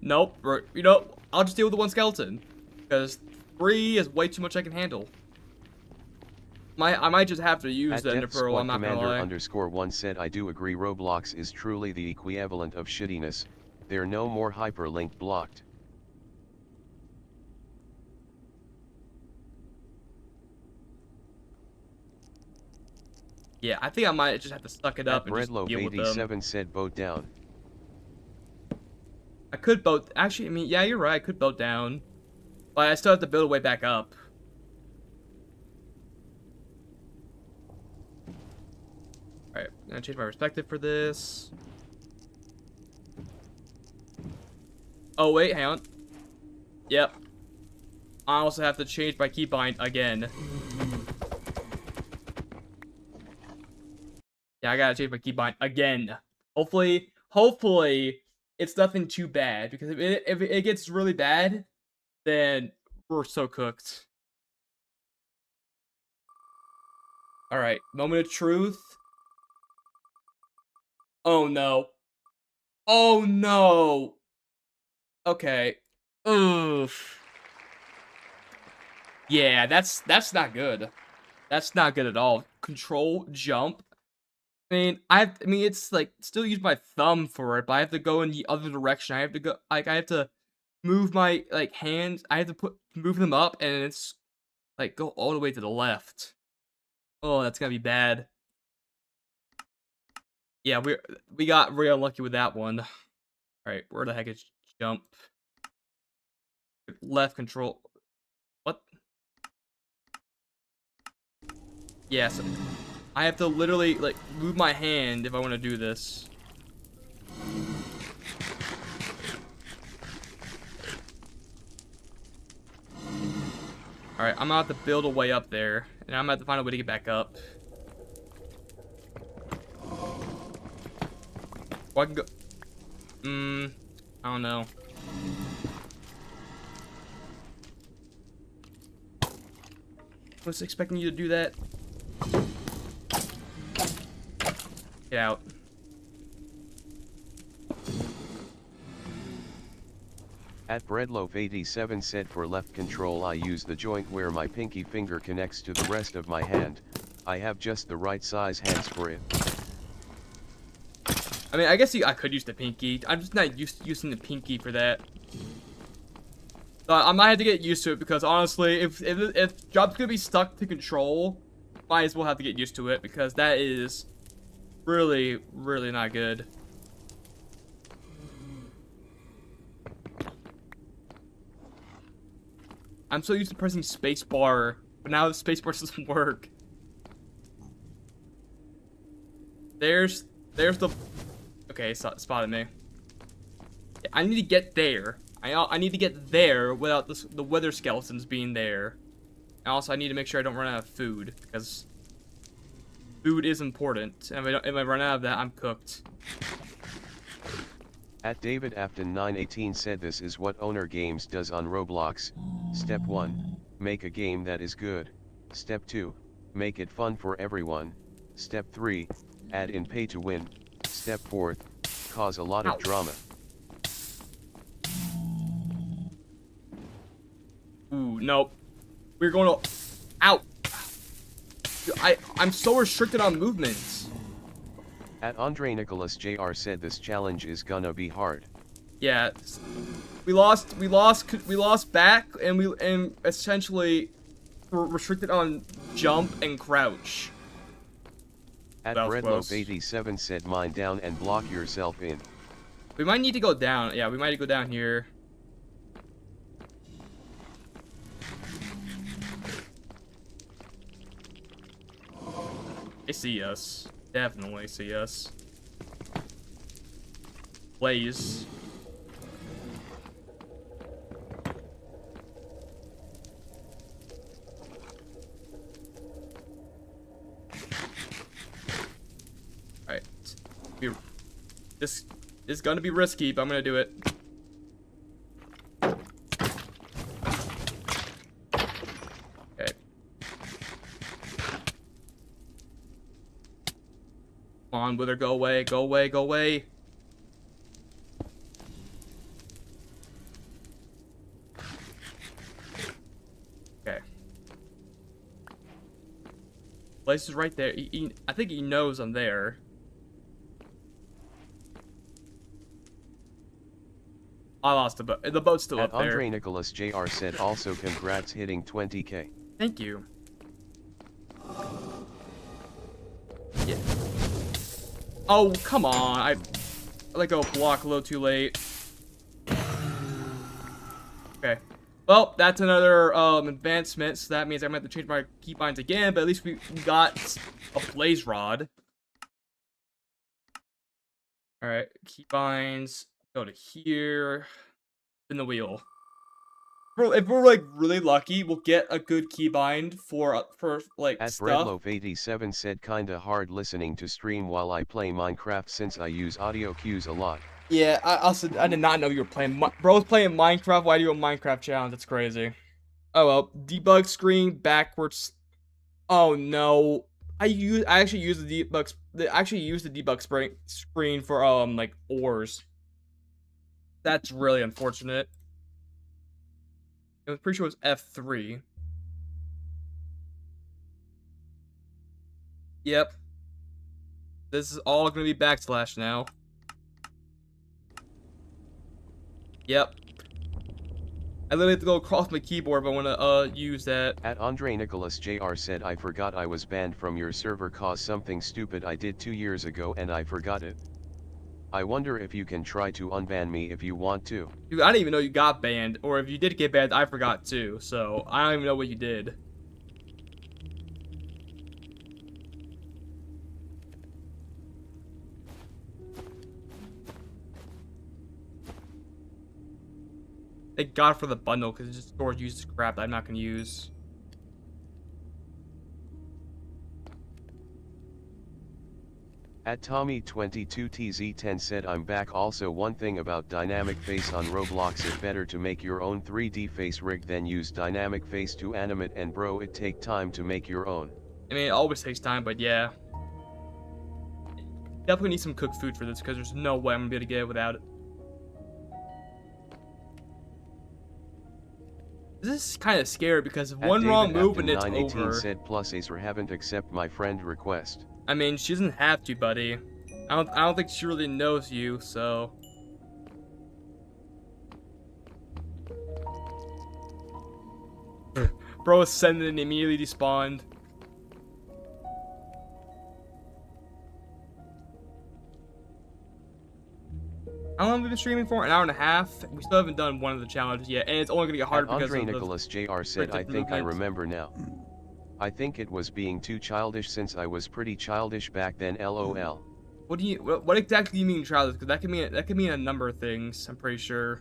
Nope, you know, I'll just deal with the one skeleton, because 3 is way too much I can handle. I might just have to use the Ender Pearl, I'm not gonna lie. _1 said I do agree, Roblox is truly the equivalent of shittiness. There no more hyperlink blocked. Yeah, I think I might just have to suck it up and just deal with them. Breadloaf87 said boat down. I could boat, actually, I mean, yeah, you're right, I could boat down. But I still have to build a way back up. Alright, I'm gonna change my perspective for this. Oh, wait, hang on. Yep. I also have to change my keybind again. Yeah, I gotta change my keybind again. Hopefully, it's nothing too bad, because if it gets really bad, then we're so cooked. Alright, moment of truth. Oh no. Oh no. Okay. Oof. Yeah, that's not good. That's not good at all. Control jump. I mean it's like still use my thumb for it, but I have to go in the other direction. I have to go I have to move my hands. I have to move them up, and it's like go all the way to the left. Oh, that's gonna be bad. Yeah, we got real unlucky with that one. Alright, where the heck is jump? Left control. What? Yeah, so I have to literally move my hand if I want to do this. Alright, I'm gonna have to build a way up there, and I'm gonna have to find a way to get back up. Well, I can go. I don't know. I was expecting you to do that. Get out. At Breadloaf87 said for left control I use the joint where my pinky finger connects to the rest of my hand. I have just the right size hands for it. I mean, I guess I could use the pinky. I'm just not using the pinky for that. So I might have to get used to it, because honestly, if job's gonna be stuck to control, might as well have to get used to it, because that is really, really not good. I'm so used to pressing spacebar, but now the spacebar doesn't work. There's the. Okay, spotted me. I need to get there. I need to get there without the weather skeletons being there. And also, I need to make sure I don't run out of food, because food is important. And if I run out of that, I'm cooked. At David Afton 918 said this is what Owner Games does on Roblox. Step 1, make a game that is good. Step 2, make it fun for everyone. Step 3, add in pay to win. Step 4, cause a lot of drama. Ooh, nope. We're going to... Ow! I'm so restricted on movements. At Andre Nicholas Jr. said this challenge is gonna be hard. Yeah. We lost back, and essentially were restricted on jump and crouch. At Breadloaf87 said mine down and block yourself in. We might need to go down. Yeah, we might need to go down here. They see us. Definitely see us. Blaze. Alright. This is gonna be risky, but I'm gonna do it. Okay. Come on, Wither, go away, go away, go away. Okay. Blaze is right there. I think he knows I'm there. I lost the boat. The boat's still up there. Andre Nicholas Jr. said also congrats hitting 20k. Thank you. Yeah. Oh, come on. I let go block a little too late. Okay. Well, that's another advancement, so that means I'm going to have to change my keybinds again, but at least we got a blaze rod. Alright, keybinds. Go to here. Spin the wheel. If we're like really lucky, we'll get a good keybind for like At stuff. Breadloaf87 said kinda hard listening to stream while I play Minecraft since I use audio cues a lot. Yeah, I did not know you were playing. Bro's playing Minecraft. Why do you do a Minecraft challenge? That's crazy. Oh well, debug screen backwards. Oh no, I actually use the debug screen for like ores. That's really unfortunate. I'm pretty sure it was F3. Yep. This is all gonna be backslash now. Yep. I literally have to go across my keyboard if I want to use that. At Andre Nicholas Jr. said I forgot I was banned from your server cause something stupid I did 2 years ago and I forgot it. I wonder if you can try to unban me if you want to. Dude, I didn't even know you got banned, or if you did get banned, I forgot too, so I don't even know what you did. Thank God for the bundle, because it just stores useless crap that I'm not going to use. At Tommy22TZ10 said I'm back. Also, one thing about dynamic face on Roblox, it's better to make your own 3D face rig than use dynamic face to animate, and bro, it take time to make your own. I mean, it always takes time, but yeah. Definitely need some cooked food for this, because there's no way I'm going to be able to get it without it. This is kind of scary, because if one wrong move and it's over. Said plus Acer haven't accept my friend request. I mean, she doesn't have to, buddy. I don't think she really knows you, so. Bro is sending and immediately despawned. How long have we been streaming for? An hour and a half. We still haven't done one of the challenges yet, and it's only gonna get harder because Andre of Nicholas Jr. said I think I remember now. I think it was being too childish since I was pretty childish back then. LOL. What exactly do you mean childish? Because that could mean a number of things. I'm pretty sure.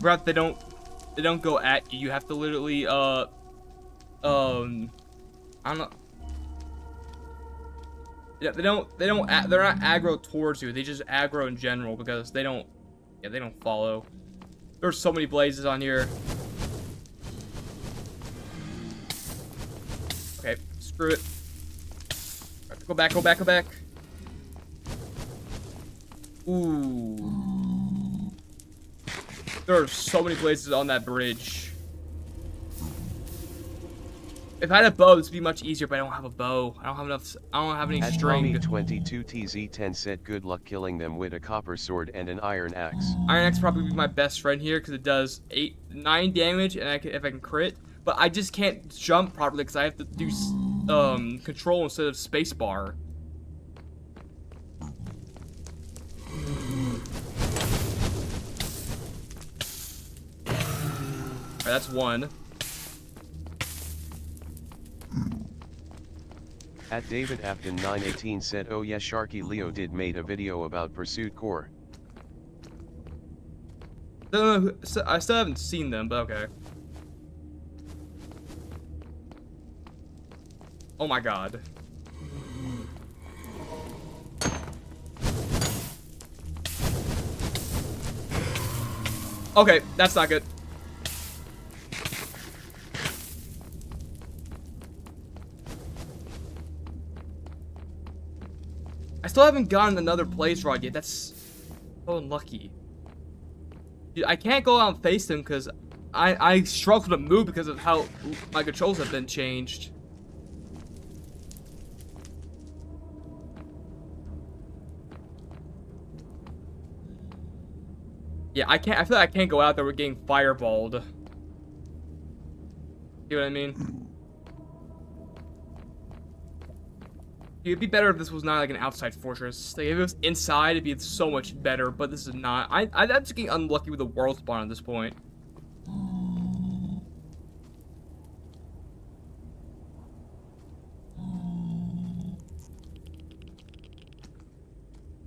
forgot they don't go at you. You have to literally I don't know. Yeah, they're not aggro towards you. They just aggro in general because they don't follow. There's so many blazes on here. Okay, screw it. Go back. Ooh. There are so many blazes on that bridge. If I had a bow, this would be much easier, but I don't have a bow. I don't have any string. At Tommy22TZ said good luck killing them with a copper sword and an iron axe. Iron axe probably be my best friend here because it does 9 damage, and if I can crit. But I just can't jump properly because I have to do control instead of spacebar. Alright, that's one. At David Afton 918 said, oh yeah, Sharky Leo did made a video about Pursuit Core. I still haven't seen them, but okay. Oh my god. Okay, that's not good. I still haven't gotten another blaze rod yet. That's so unlucky. Dude, I can't go out and face them because I struggle to move because of how my controls have been changed. Yeah, I can't. I feel like I can't go out there. We're getting fireballed. See what I mean? It'd be better if this was not like an outside fortress. Like if it was inside, it'd be so much better. But this is not. I'm just getting unlucky with the world spawn at this point.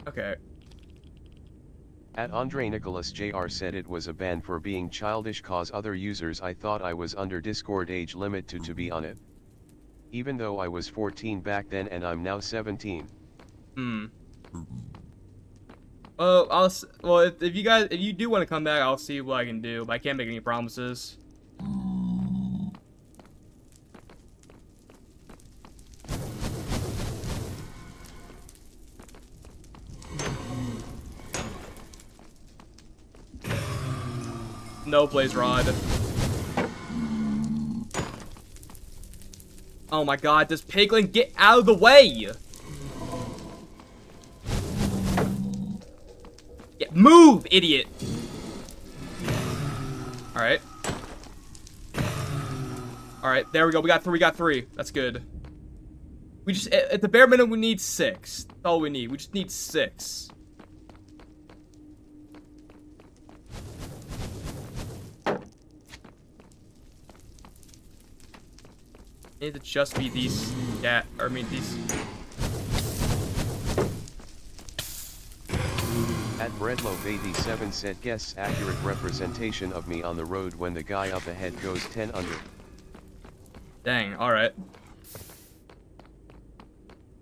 Okay. At Andre Nicholas Jr. said it was a ban for being childish cause other users I thought I was under Discord age limit to be on it. Even though I was 14 back then and I'm now 17. Well, if you do want to come back, I'll see what I can do, but I can't make any promises. No blaze rod. Oh my god, does Piglin get out of the way? Yeah, move, idiot. Alright. Alright, there we go. We got three. That's good. We just, at the bare minimum, we need 6. That's all we need. We just need 6. It needs to just be these, these. At Breadloaf87 said guess accurate representation of me on the road when the guy up ahead goes 10 under. Dang, alright.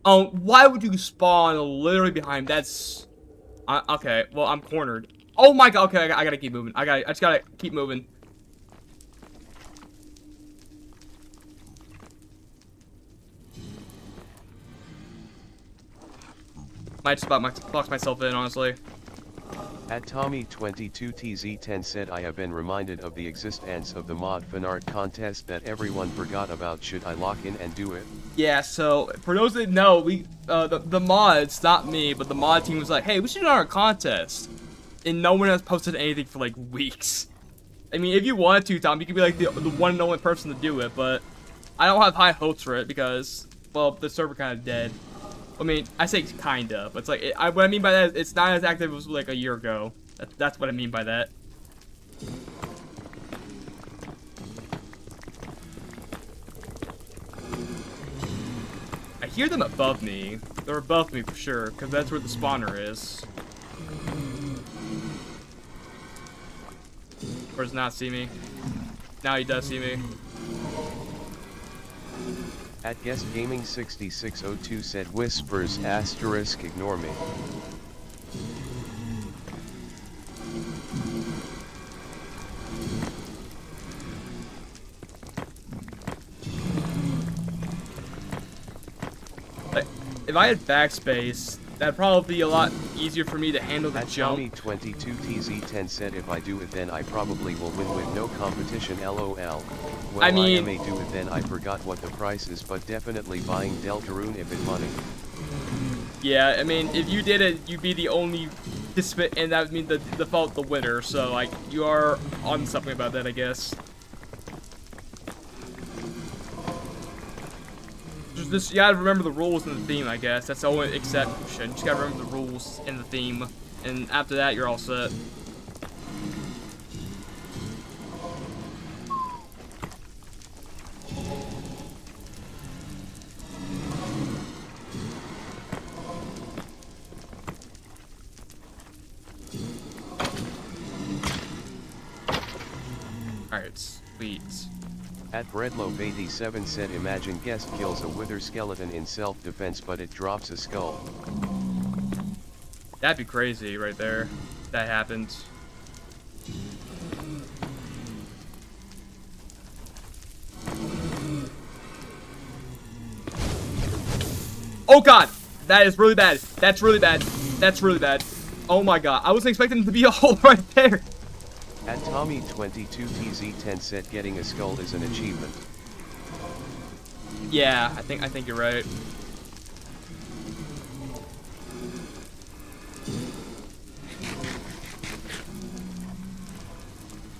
Oh, why would you spawn literally behind? That's... okay, well, I'm cornered. Oh my god, okay, I gotta keep moving. I just gotta keep moving. Might just box myself in, honestly. At Tommy22TZ10 said I have been reminded of the existence of the mod fanart contest that everyone forgot about. Should I lock in and do it? Yeah, so for those that know, the mods, not me, but the mod team was like, hey, we should do our contest. And no one has posted anything for like weeks. I mean, if you wanted to, Tom, you could be like the one and only person to do it, but I don't have high hopes for it because, well, the server kind of dead. I mean, I say kinda, but it's like, what I mean by that is it's not as active as like a year ago. That's what I mean by that. I hear them above me. They're above me for sure, because that's where the spawner is. Or does not see me? Now he does see me. At Guest Gaming 6602 said whispers asterisk ignore me. Like, if I had backspace, that'd probably be a lot easier for me to handle the At jump. Tommy22TZ10 said if I do it then I probably will win with no competition LOL. Well, I mean, I may do it then I forgot what the price is but definitely buying Deltarune if it money. Yeah, I mean, if you did it, you'd be the only participant, and that would mean the default the winner. So, like, you are on something about that, I guess. Just you gotta remember the rules in the theme, I guess. That's the only exception. Just gotta remember the rules in the theme, and after that, you're all set. Alright, sweet. At Breadloaf87 said imagine guest kills a wither skeleton in self-defense but it drops a skull. That'd be crazy right there. That happens. Oh god! That is really bad. That's really bad. That's really bad. Oh my god. I wasn't expecting there to be a hole right there. At Tommy22TZ10 said getting a skull is an achievement. Yeah, I think you're right.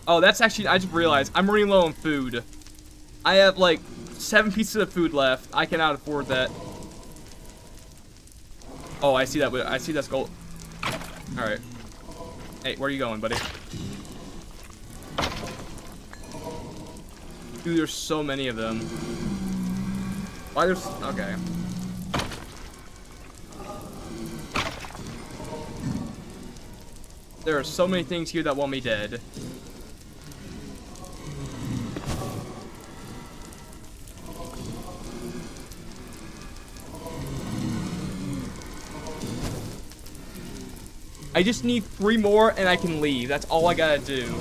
Oh, that's actually, I just realized, I'm running low on food. I have like 7 pieces of food left. I cannot afford that. Oh, I see that. I see that skull. Alright. Hey, where are you going, buddy? Dude, there's so many of them. Why there's... Okay. There are so many things here that want me dead. I just need 3 more and I can leave. That's all I gotta do.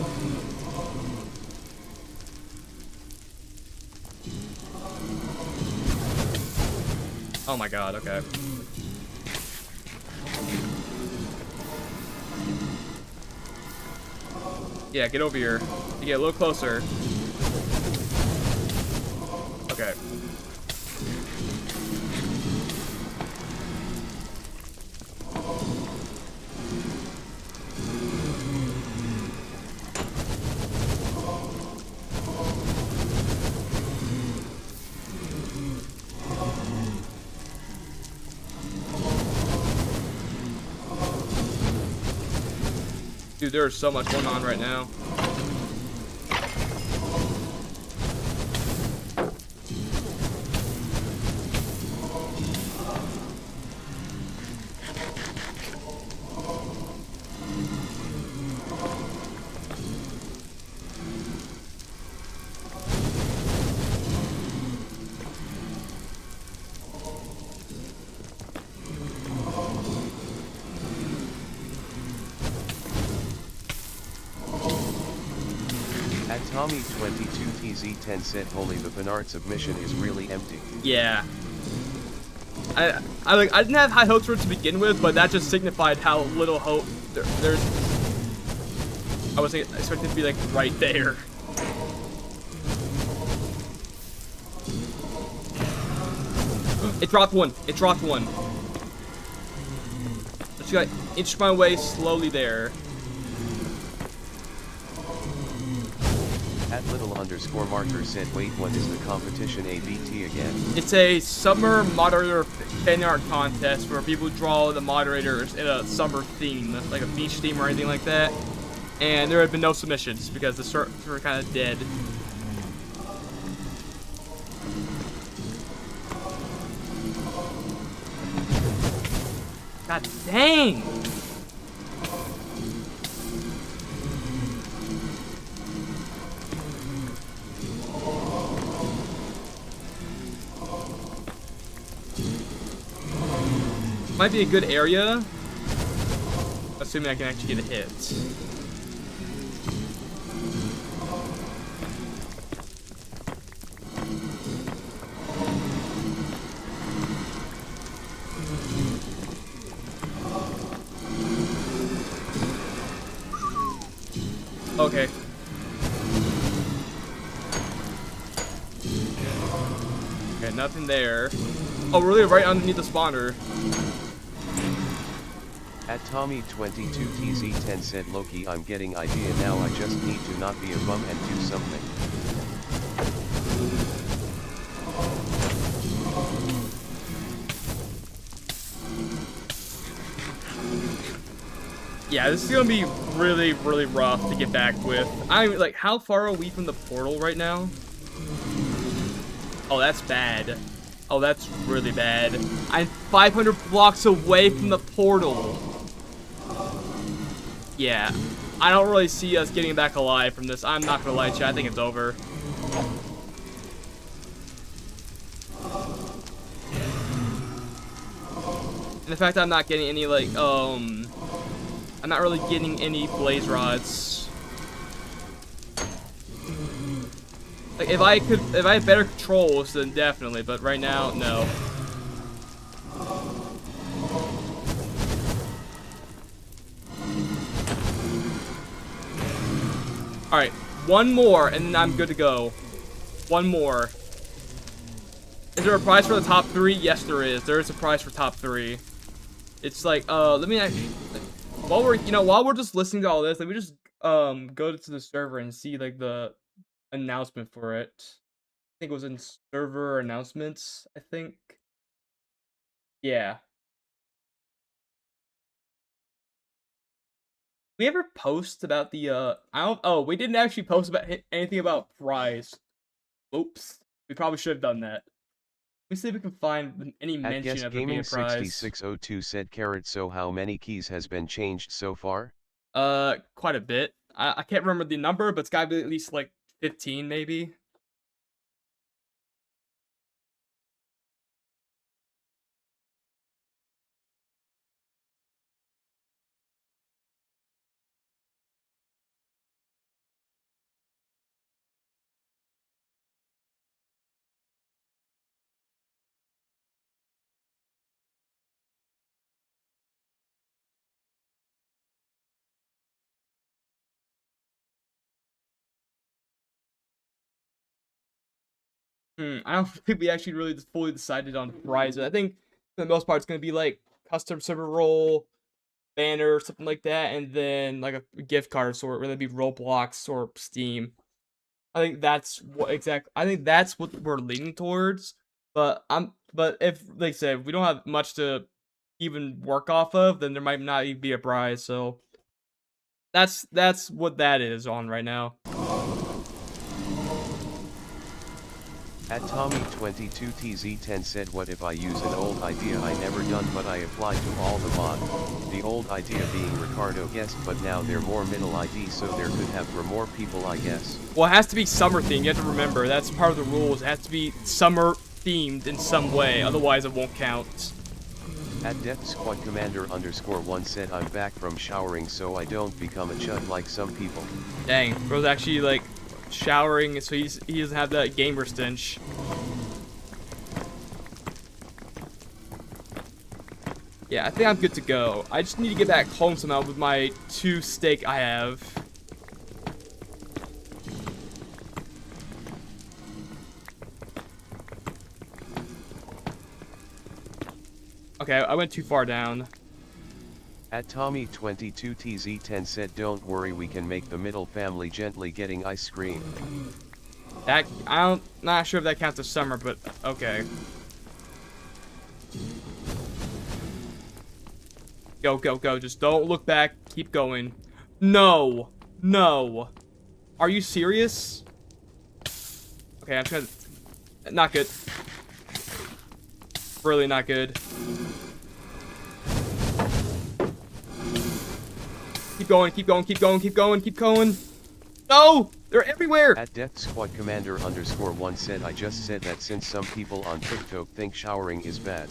Oh my god, okay. Yeah, get over here. You get a little closer. Okay. Dude, there's so much going on right now. At Tommy22TZ10 said holy the Penart submission is really empty. Yeah. I didn't have high hopes for it to begin with, but that just signified how little hope there's. I was expecting it to be like right there. It dropped one. It dropped one. Just gotta inch my way slowly there. At little_marker said wait what is the competition ABT again? It's a summer moderator fan art contest where people draw the moderators in a summer theme, like a beach theme or anything like that. And there have been no submissions because the servers were kind of dead. God dang! Might be a good area. Assuming I can actually get a hit. Okay. Okay, nothing there. Oh, we're really right underneath the spawner. At Tommy22TZ10 said Loki, I'm getting idea now, I just need to not be a bum and do something. Yeah, this is gonna be really, really rough to get back with. I'm like, how far are we from the portal right now? Oh, that's bad. Oh, that's really bad. I'm 500 blocks away from the portal. Yeah, I don't really see us getting back alive from this. I'm not gonna lie, chat. I think it's over. And the fact that I'm not getting any, like, I'm not really getting any blaze rods. Like, if I had better controls, then definitely, but right now, no. Alright, one more, and then I'm good to go. One more. Is there a prize for the top 3? Yes, there is. There is a prize for top 3. It's like, let me actually, while we're just listening to all this, let me just, go to the server and see, like, the announcement for it. I think it was in server announcements, I think. Yeah. We ever post about the, we didn't actually post about anything about prize. Oops. We probably should have done that. Let me see if we can find any mention of it being a prize. At GuessGaming6602 said Carrot, so how many keys has been changed so far? Quite a bit. I can't remember the number, but it's gotta be at least like 15 maybe. I don't think we actually really just fully decided on the prize. I think for the most part it's gonna be like custom server role, banner, something like that, and then like a gift card sort, whether it be Roblox or Steam. I think that's what we're leaning towards. But if, like I said, if we don't have much to even work off of, then there might not even be a prize. So that's what that is on right now. At Tommy22TZ10 said, what if I use an old idea I never done but I apply to all the mod? The old idea being Ricardo guest, but now they're more middle ID, so there could have for more people, I guess. Well, it has to be summer themed. You have to remember, that's part of the rules. It has to be summer themed in some way, otherwise it won't count. At Death Squad Commander _1 said, I'm back from showering so I don't become a chud like some people. Dang, bro's actually like showering, so he doesn't have that gamer stench. Yeah, I think I'm good to go. I just need to get back home somehow with my 2 steak I have. Okay, I went too far down. At Tommy22TZ10 said, don't worry, we can make the middle family gently getting ice cream. That, not sure if that counts as summer, but okay. Go, go, go. Just don't look back. Keep going. No. No. Are you serious? Okay, I'm trying to... Not good. Really not good. Keep going, keep going, keep going, keep going, keep going. No! They're everywhere! At Death Squad Commander _1 said, I just said that since some people on TikTok think showering is bad.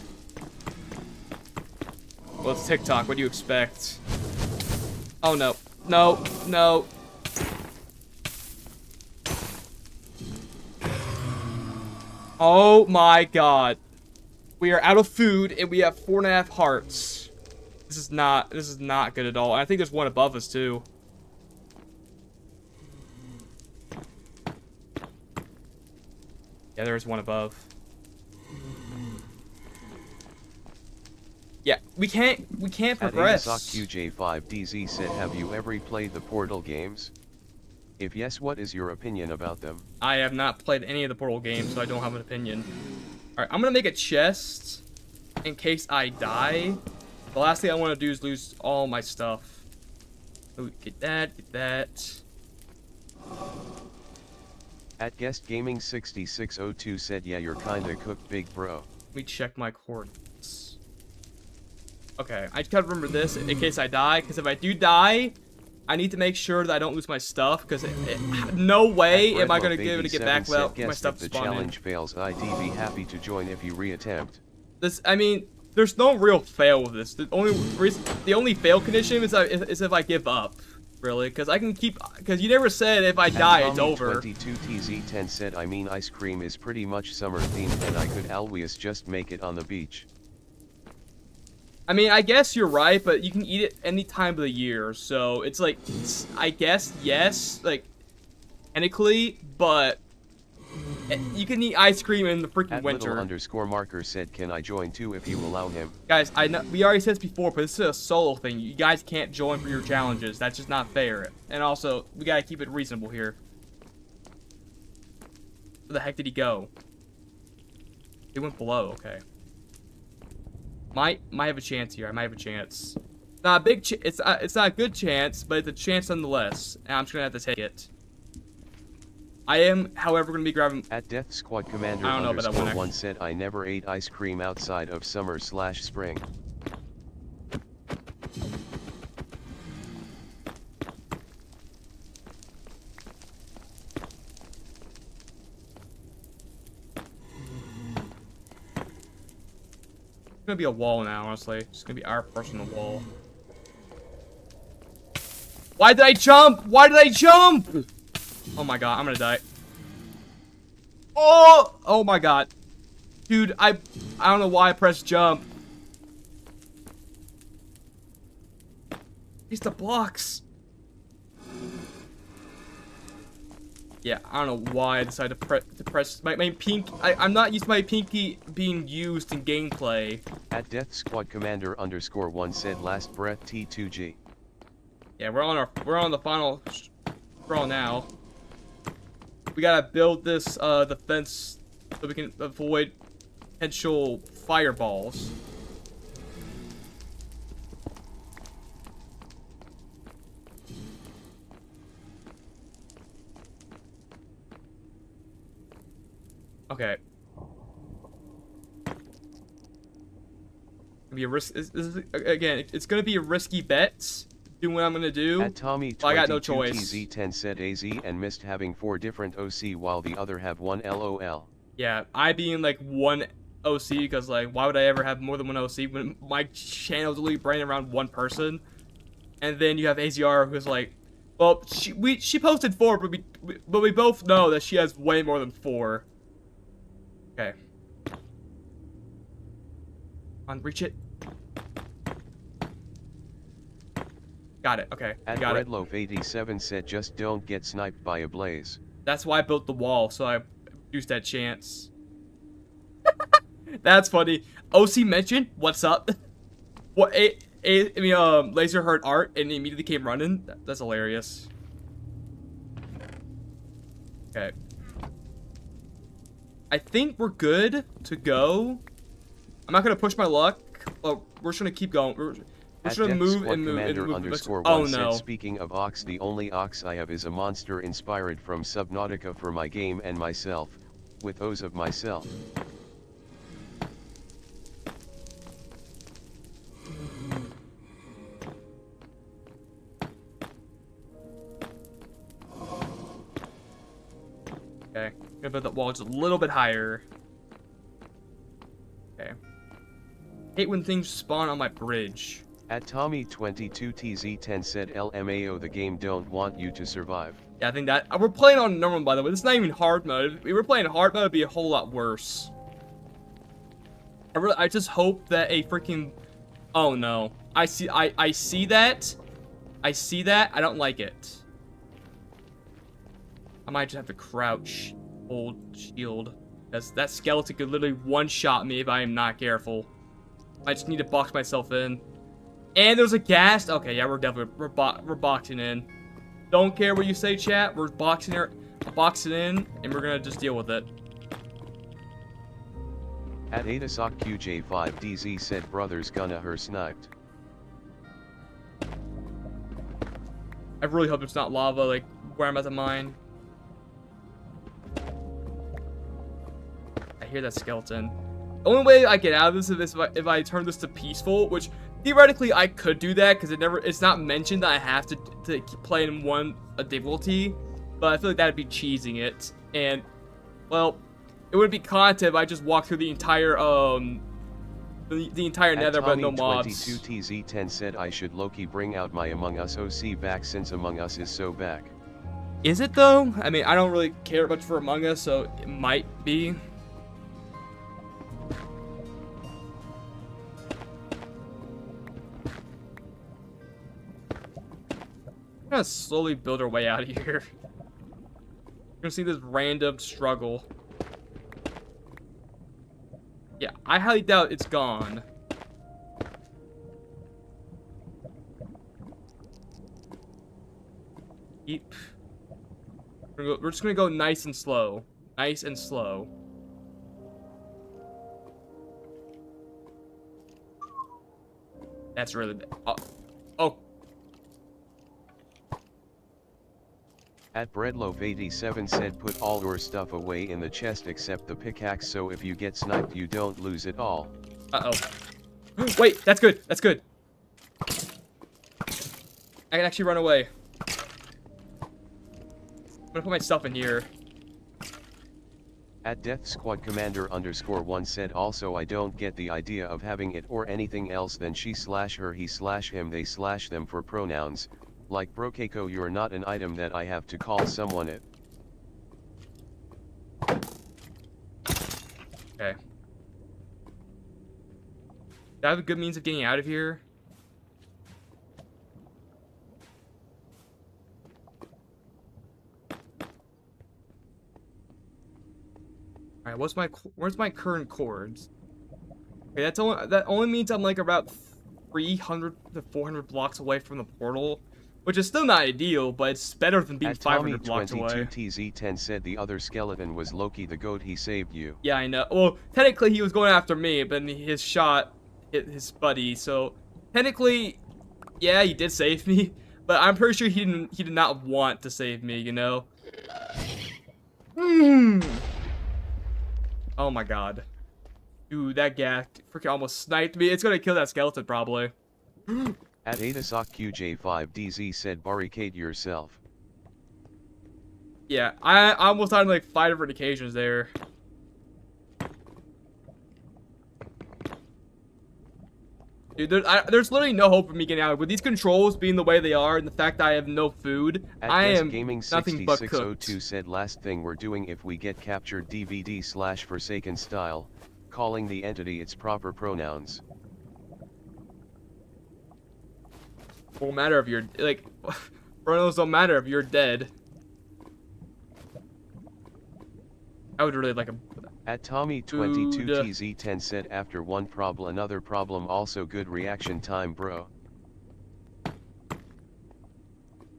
Well, it's TikTok. What do you expect? Oh, no. No. No. Oh, my God. We are out of food, and we have 4.5 hearts. This is not good at all. I think there's one above us, too. Yeah, there's one above. Yeah, we can't progress. QJ5DZ said, have you ever played the Portal games? If yes, what is your opinion about them? I have not played any of the Portal games, so I don't have an opinion. Alright, I'm gonna make a chest in case I die. The last thing I want to do is lose all my stuff. Ooh, get that, get that. At Guest Gaming 6602 said, yeah, you're kinda cooked, big bro. Let me check my coordinates. Okay, I just gotta remember this in case I die, because if I do die, I need to make sure that I don't lose my stuff, because no way am I gonna be able to get back without my stuff spawning. If the spawning. challenge fails, I'd be happy to join if you reattempt. This, I mean, there's no real fail with this. The only fail condition is if I give up, really, because I can keep. Because you never said if I die it's over. 22TZ10 said, I mean, ice cream is pretty much summer themed, and I could always just make it on the beach. I mean, I guess you're right, but you can eat it any time of the year, so it's like, I guess, yes, like, technically, but you can eat ice cream in the freaking winter. @little_marker said, can I join too if you allow him? Guys, I know, we already said this before, but this is a solo thing. You guys can't join for your challenges. That's just not fair. And also, we gotta keep it reasonable here. Where the heck did he go? He went below, okay. Might have a chance here. I might have a chance. Not a big it's not a good chance, but it's a chance nonetheless. And I'm just gonna have to take it. I am, however, gonna be grabbing. At Death Squad Commander I don't know about that one. one said, I never ate ice cream outside of summer/spring. It's gonna be a wall now, honestly. It's gonna be our personal wall. Why did I jump? Why did I jump? Oh my god, I'm gonna die. Oh! Oh my god. Dude, I don't know why I pressed jump. It's the blocks. Yeah, I don't know why I decided to press my pink. I'm not used to my pinky being used in gameplay. At Death Squad Commander _1 said, last breath T2G. Yeah, we're on the final scroll now. We gotta build this defense so we can avoid potential fireballs. Okay. Be a risk. Again, it's gonna be a risky bet. Doing what I'm gonna do. At Tommy, I got no choice. TZ10 said AZ and missed having 4 different OC while the other have 1 LOL. Yeah, I being like 1 OC because like why would I ever have more than 1 OC when my channel's only branded around 1 person, and then you have AZR who's like, well she posted 4 but we both know that she has way more than 4. Okay. On, reach it. Got it. Okay. At Got it. Redloaf87 said, just don't get sniped by a blaze. That's why I built the wall, so I reduced that chance. That's funny. OC mentioned, what's up? What? Laser heard art and immediately came running. That's hilarious. Okay. I think we're good to go. I'm not gonna push my luck. Well, we're just gonna keep going. We're just gonna move and move and move. Oh no. Said, speaking of ox, the only ox I have is a monster inspired from Subnautica for my game and myself, with O's of myself. Okay, gonna build that wall just a little bit higher. Okay. Hate when things spawn on my bridge. At Tommy22TZ10 said LMAO the game don't want you to survive. Yeah, I think that we're playing on normal, by the way. This is not even hard mode. If we were playing hard mode, it'd be a whole lot worse. I just hope that a freaking... Oh no. I see that. I see that. I don't like it. I might just have to crouch. Hold shield. That skeleton could literally one-shot me if I am not careful. I just need to box myself in. And there's a ghast. Okay, yeah, we're definitely we're boxing in. Don't care what you say, chat. We're boxing in, and we're gonna just deal with it. At AdaSockQJ5DZ said brothers gonna her sniped. I really hope it's not lava, like where I'm at the mine. I hear that skeleton. The only way I get out of this is if I turn this to peaceful, which theoretically I could do that because it's not mentioned that I have to play in one difficulty, but I feel like that'd be cheesing it, and well, it wouldn't be content if I just walk through the entire the entire nether but no mobs. 22TZ10 said I should Loki bring out my Among Us OC back since Among Us is so back. Is it though? I mean, I don't really care much for Among Us, so it might be. We're gonna slowly build our way out of here. We're gonna see this random struggle. Yeah, I highly doubt it's gone. Eep. We're just gonna go nice and slow. Nice and slow. That's really bad. Oh. At Breadloaf87 said put all your stuff away in the chest except the pickaxe so if you get sniped you don't lose it all. Uh-oh. Wait, that's good. That's good. I can actually run away. I'm gonna put my stuff in here. At Death Squad Commander _1 said also I don't get the idea of having it or anything else than she/her, he/him, they/them for pronouns. Like bro Keiko, you're not an item that I have to call someone it. Okay. Do I have a good means of getting out of here? Alright, where's my current chords? Okay, that only means I'm like about 300 to 400 blocks away from the portal. Which is still not ideal, but it's better than being 500 blocks away. At Tommy22TZ10 said the other skeleton was Loki the goat, he saved you. Yeah, I know. Well, technically he was going after me, but his shot hit his buddy, so technically, yeah, he did save me, but I'm pretty sure he did not want to save me, you know? Oh my god. Dude, that guy freaking almost sniped me. It's gonna kill that skeleton, probably. At AdaSockQJ5DZ said barricade yourself. Yeah, I almost died on like 5 different occasions there. Dude, there's literally no hope for me getting out. With these controls being the way they are and the fact that I have no food, I am nothing but cooked. said last thing we're doing if we get captured DVD/Forsaken style, calling the entity its proper pronouns. Won't matter if you're, like, pronouns don't matter if you're dead. I would really like a... At Tommy22TZ10 said after one problem another problem, also good reaction time bro.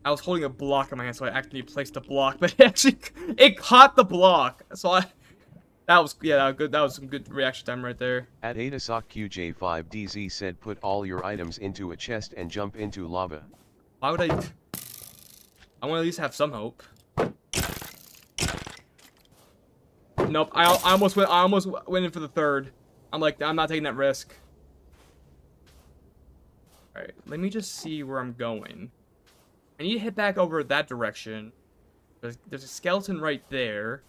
I was holding a block in my hand, so I actually placed a block, but it caught the block. So that was good. That was some good reaction time right there. At AdaSockQJ5DZ said put all your items into a chest and jump into lava. Why would I want to at least have some hope. Nope, I almost went in for the third. I'm not taking that risk. Alright, let me just see where I'm going. I need to head back over that direction. There's a skeleton right there.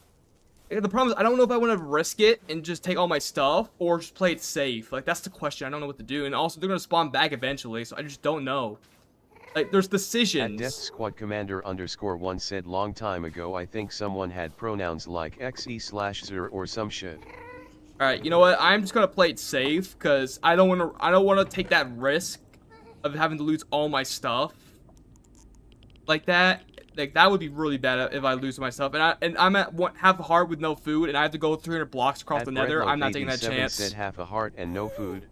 The problem is I don't know if I want to risk it and just take all my stuff or just play it safe. Like, that's the question. I don't know what to do. And also, they're going to spawn back eventually, so I just don't know. Like, there's decisions. Death Squad Commander _1 said long time ago I think someone had pronouns like xe/zer or some shit. Alright, you know what? I'm just gonna play it safe, because I don't wanna take that risk of having to lose all my stuff. Like that. Like, that would be really bad if I lose my stuff. And I'm at half a heart with no food, and I have to go 300 blocks across the nether. I'm not taking that chance. Said half a heart and no food.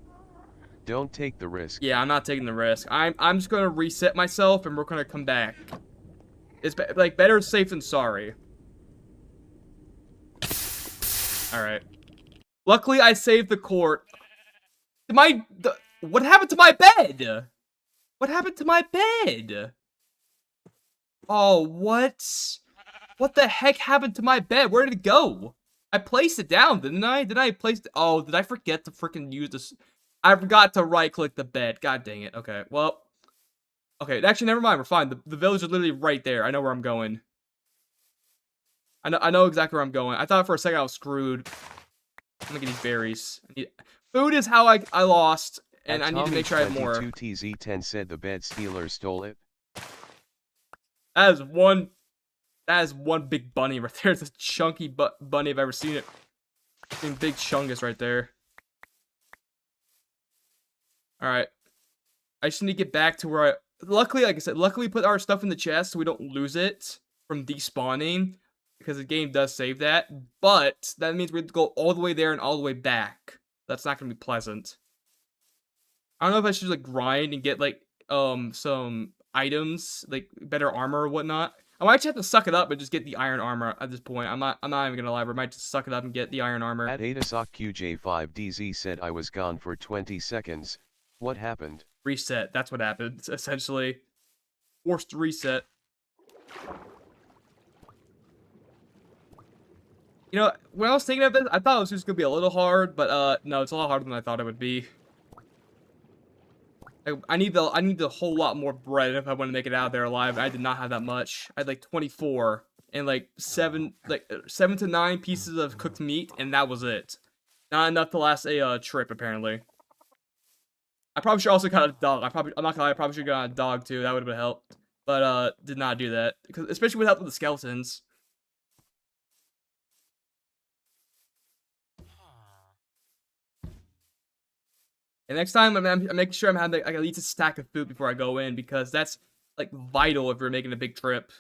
Don't take the risk. Yeah, I'm not taking the risk. I'm just gonna reset myself, and we're gonna come back. It's like better safe than sorry. Alright. Luckily, I saved the court. What happened to my bed? What happened to my bed? Oh, what? What the heck happened to my bed? Where did it go? I placed it down, didn't I? Did I place it? Oh, did I forget to freaking use this? I forgot to right-click the bed. God dang it. Okay, well. Okay, actually, never mind. We're fine. The village is literally right there. I know where I'm going. I know exactly where I'm going. I thought for a second I was screwed. I'm gonna get these berries. Food is how I lost, and I need to make sure I have more. TZ10 said the bed stealer stole it. That is one big bunny right there. It's a chunky bunny if I've ever seen it. Big chungus right there. Alright. I just need to get back to where luckily, like I said, luckily we put our stuff in the chest so we don't lose it from despawning. Because the game does save that. But that means we have to go all the way there and all the way back. That's not going to be pleasant. I don't know if I should like grind and get like some items, like better armor or whatnot. I might just have to suck it up and just get the iron armor at this point. I'm not even gonna lie, but I might just suck it up and get the iron armor. At Adasock QJ5DZ said I was gone for 20 seconds. What happened? Reset. That's what happened, essentially. Forced reset. You know, when I was thinking of this, I thought it was just gonna be a little hard, but no, it's a lot harder than I thought it would be. I need a whole lot more bread if I want to make it out there alive. I did not have that much. I had like 24 and like 7 to 9 pieces of cooked meat, and that was it. Not enough to last a trip apparently. I probably should also got a dog. I'm not gonna lie, I probably should have got a dog too. That would have helped, but did not do that because especially with help with the skeletons. And next time, I'm making sure I'm having like at least a stack of food before I go in, because that's like vital if we're making a big trip.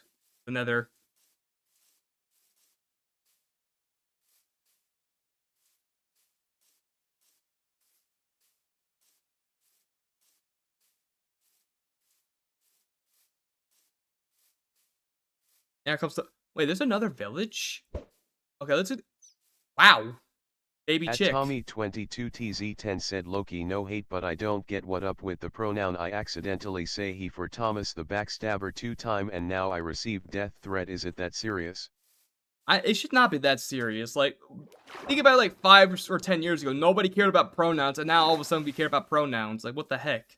The Nether. Yeah, comes to. Wait, there's another village. Okay, let's. Wow. Baby At chick. Tommy22TZ10 said Loki no hate, but I don't get what up with the pronoun I accidentally say he for Thomas the Backstabber 2 time and now I received death threat. Is it that serious? It should not be that serious. Like, think about it like 5 or 10 years ago. Nobody cared about pronouns, and now all of a sudden we care about pronouns. Like, what the heck?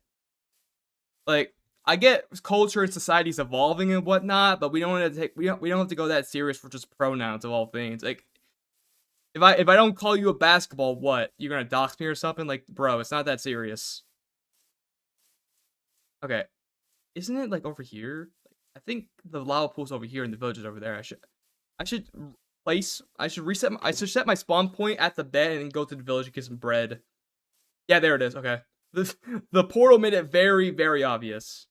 Like, I get culture and society's evolving and whatnot, but we don't want to take we don't have to go that serious for just pronouns of all things. Like, if I don't call you a basketball, what? You're gonna dox me or something? Like, bro, it's not that serious. Okay. Isn't it like over here? I think the lava pool's over here and the village is over there. I should set my spawn point at the bed and then go to the village and get some bread. Yeah, there it is. Okay. The portal made it very, very obvious.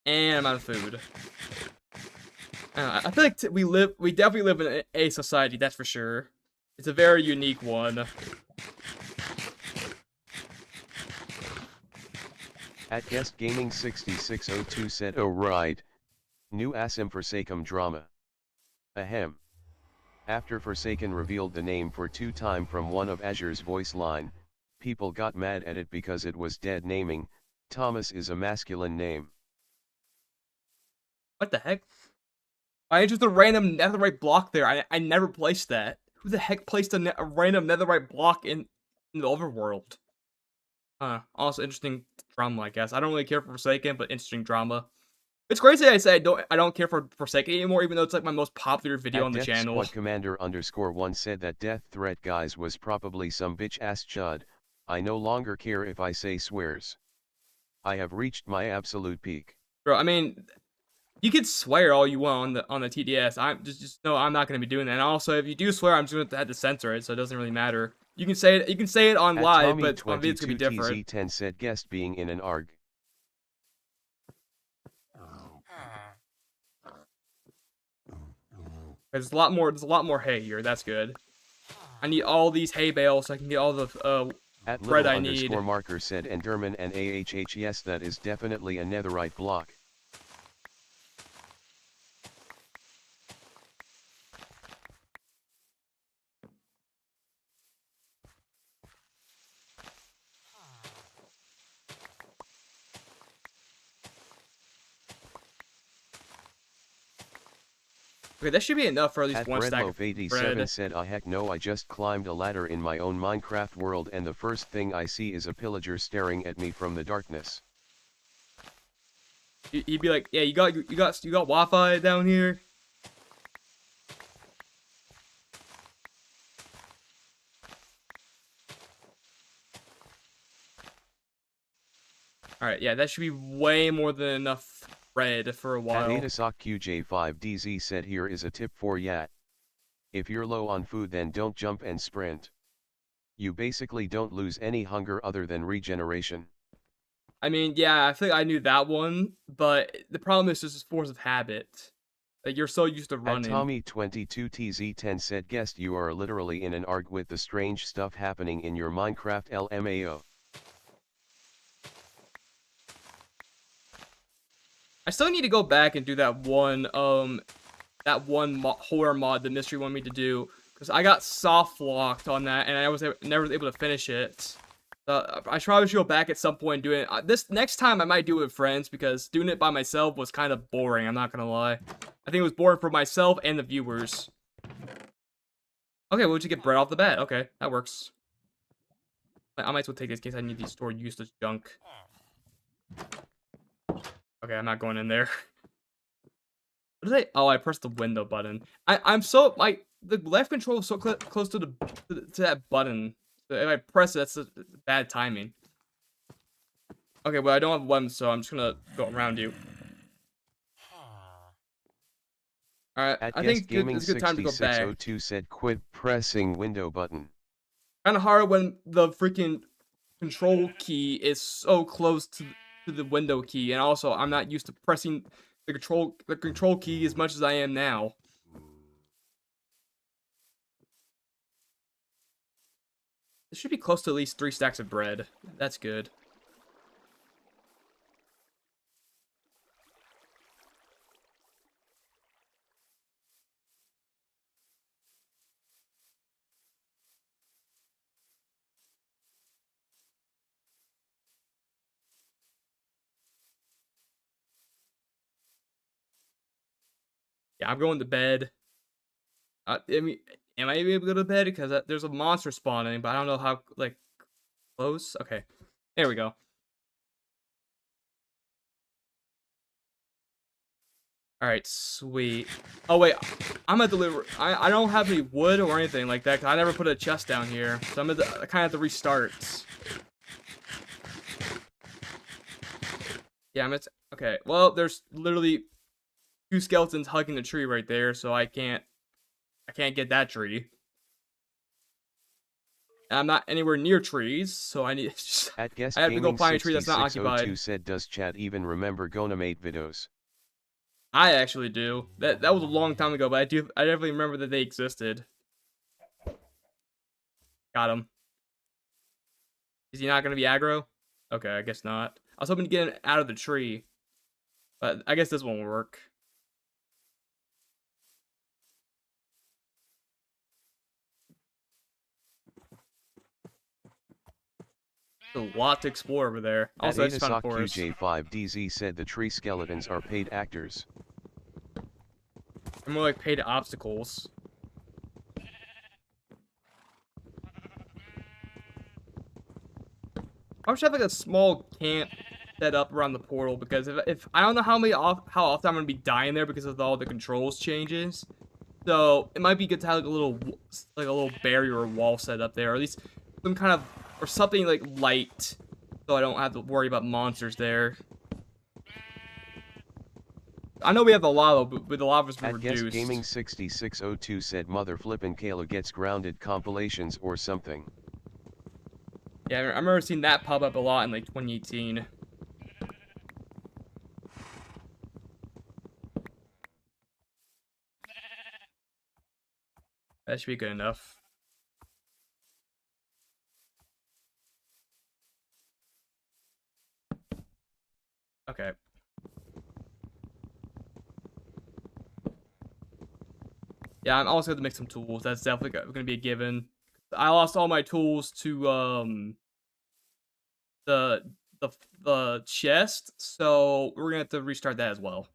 And I'm out of food. I feel like we definitely live in a society, that's for sure. It's a very unique one. At Guest Gaming 6602 said, oh right. New Asim Forsaken drama. Ahem. After Forsaken revealed the name for 2 time from one of Azure's voice line, people got mad at it because it was dead naming. Thomas is a masculine name. What the heck? I just a random netherite block there. I never placed that. Who the heck placed a random netherite block in the overworld? Also interesting drama, I guess. I don't really care for Forsaken, but interesting drama. It's crazy I say I don't care for Forsaken anymore, even though it's like my most popular video on the Death channel. Squad Commander _1 said that death threat guys was probably some bitch ass chud. I no longer care if I say swears. I have reached my absolute peak. Bro, I mean, you can swear all you want on the TDS. I'm just no, I'm not gonna be doing that. And also, if you do swear, I'm just gonna have to censor it, so it doesn't really matter. You can say it on live, but on video it's gonna be different. TZ10 said guest being in an ARG. There's a lot more hay here. That's good. I need all these hay bales so I can get all the bread I need. _marker said Enderman and AHH. Yes, that is definitely a netherite block. Okay, that should be enough for at least one stack of 87 bread. said, heck no, I just climbed a ladder in my own Minecraft world and the first thing I see is a pillager staring at me from the darkness. He'd be like, yeah, you got Wi-Fi down here? Alright, yeah, that should be way more than enough bread for a while. QJ5DZ said, here is a tip for Yat. If you're low on food, then don't jump and sprint. You basically don't lose any hunger other than regeneration. I mean, yeah, I think I knew that one, but the problem is just force of habit. Like, you're so used to running. Tommy22TZ10 said, guest, you are literally in an ARG with the strange stuff happening in your Minecraft LMAO. I still need to go back and do that one horror mod the mystery wanted me to do, because I got soft locked on that and I was never able to finish it. I probably should go back at some point and do it. This next time I might do it with friends, because doing it by myself was kind of boring, I'm not gonna lie. I think it was boring for myself and the viewers. Okay, we'll just get bread off the bat. Okay, that works. I might as well take this in case I need to store useless junk. Okay, I'm not going in there. What did I? Oh, I pressed the window button. The left control is so close to that button. So if I press it, that's bad timing. Okay, well I don't have weapons, so I'm just gonna go around you. Alright, I think it's a good time to go back. Said quit pressing window button. Kinda hard when the freaking control key is so close to the window key, and also I'm not used to pressing the control key as much as I am now. This should be close to at least 3 stacks of bread. That's good. Yeah, I'm going to bed. I mean, am I able to go to bed? Because there's a monster spawning, but I don't know how, like, close? Okay, there we go. Alright, sweet. Oh, wait, I'm gonna deliver. I don't have any wood or anything like that, because I never put a chest down here. So I'm gonna kind of have to restart. Yeah, okay, well, there's literally 2 skeletons hugging the tree right there, so I can't get that tree. And I'm not anywhere near trees, so I need I have to go find a tree that's not occupied. Said, does chat even remember Gonamate videos? I actually do. That was a long time ago, but I definitely remember that they existed. Got him. Is he not gonna be aggro? Okay, I guess not. I was hoping to get him out of the tree, but I guess this won't work. There's a lot to explore over there. Also, I just found a forest. QJ5DZ said the tree skeletons are paid actors. They're more like paid obstacles. I should have like a small camp set up around the portal because if I don't know how often I'm gonna be dying there because of all the controls changes. So it might be good to have like a little barrier or wall set up there, or at least some kind of or something like light, so I don't have to worry about monsters there. I know we have the lava, but with the lava's been At Guest reduced. Gaming 6602 said mother flippin' Kayla gets grounded compilations or something. Yeah, I remember seeing that pop up a lot in like 2018. That should be good enough. Okay. Yeah, I'm also going to make some tools. That's definitely going to be a given. I lost all my tools to the the chest, so we're gonna have to restart that as well.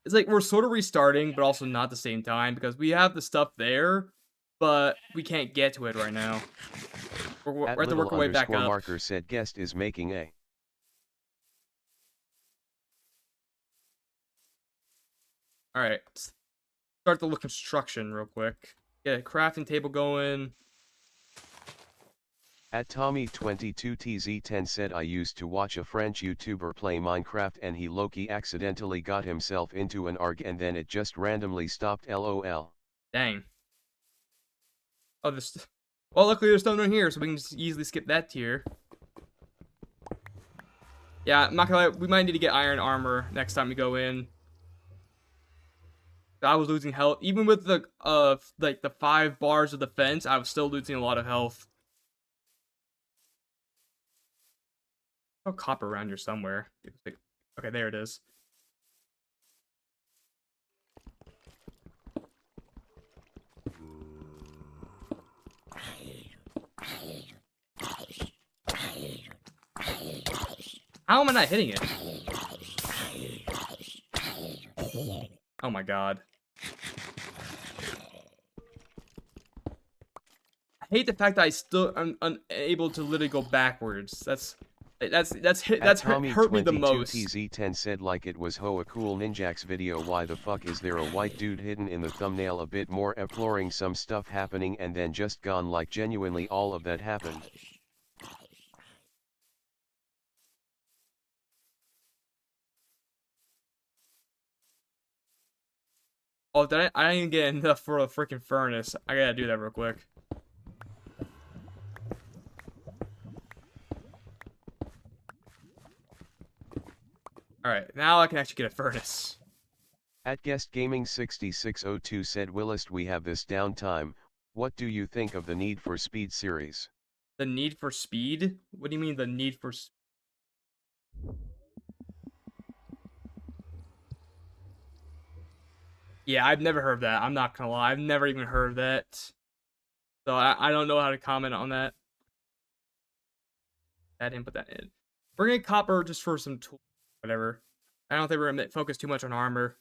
It's like we're sort of restarting, but also not at the same time because we have the stuff there, but we can't get to it right now. We're At have to work our way back up. marker said Guest is making a. All right, start the little construction real quick. Get a crafting table going. At Tommy22TZ10 said I used to watch a French YouTuber play Minecraft and he low-key accidentally got himself into an ARG and then it just randomly stopped LOL. Dang. Oh, this. Well, luckily there's stone right here, so we can just easily skip that tier. Yeah, I'm not gonna lie, we might need to get iron armor next time we go in. I was losing health. Even with the like the 5 bars of defense, I was still losing a lot of health. Oh, copper around here somewhere. Okay, there it is. How am I not hitting it? Oh my god. I hate the fact that I still am unable to literally go backwards. That's hurt me the most. TZ10 said like it was Hoa Cool Ninjax video. Why the fuck is there a white dude hidden in the thumbnail? A bit more exploring some stuff happening and then just gone, like genuinely all of that happened. Oh, I didn't get enough for a freaking furnace. I gotta do that real quick. Alright, now I can actually get a furnace. At Guest Gaming 6602 said Willist, we have this downtime, what do you think of the Need for Speed series? The Need for Speed? What do you mean the Need for Speed? Yeah, I've never heard of that. I'm not gonna lie. I've never even heard of that. So I don't know how to comment on that. I didn't put that in. Bring in copper just for some tools, whatever. I don't think we're gonna focus too much on armor.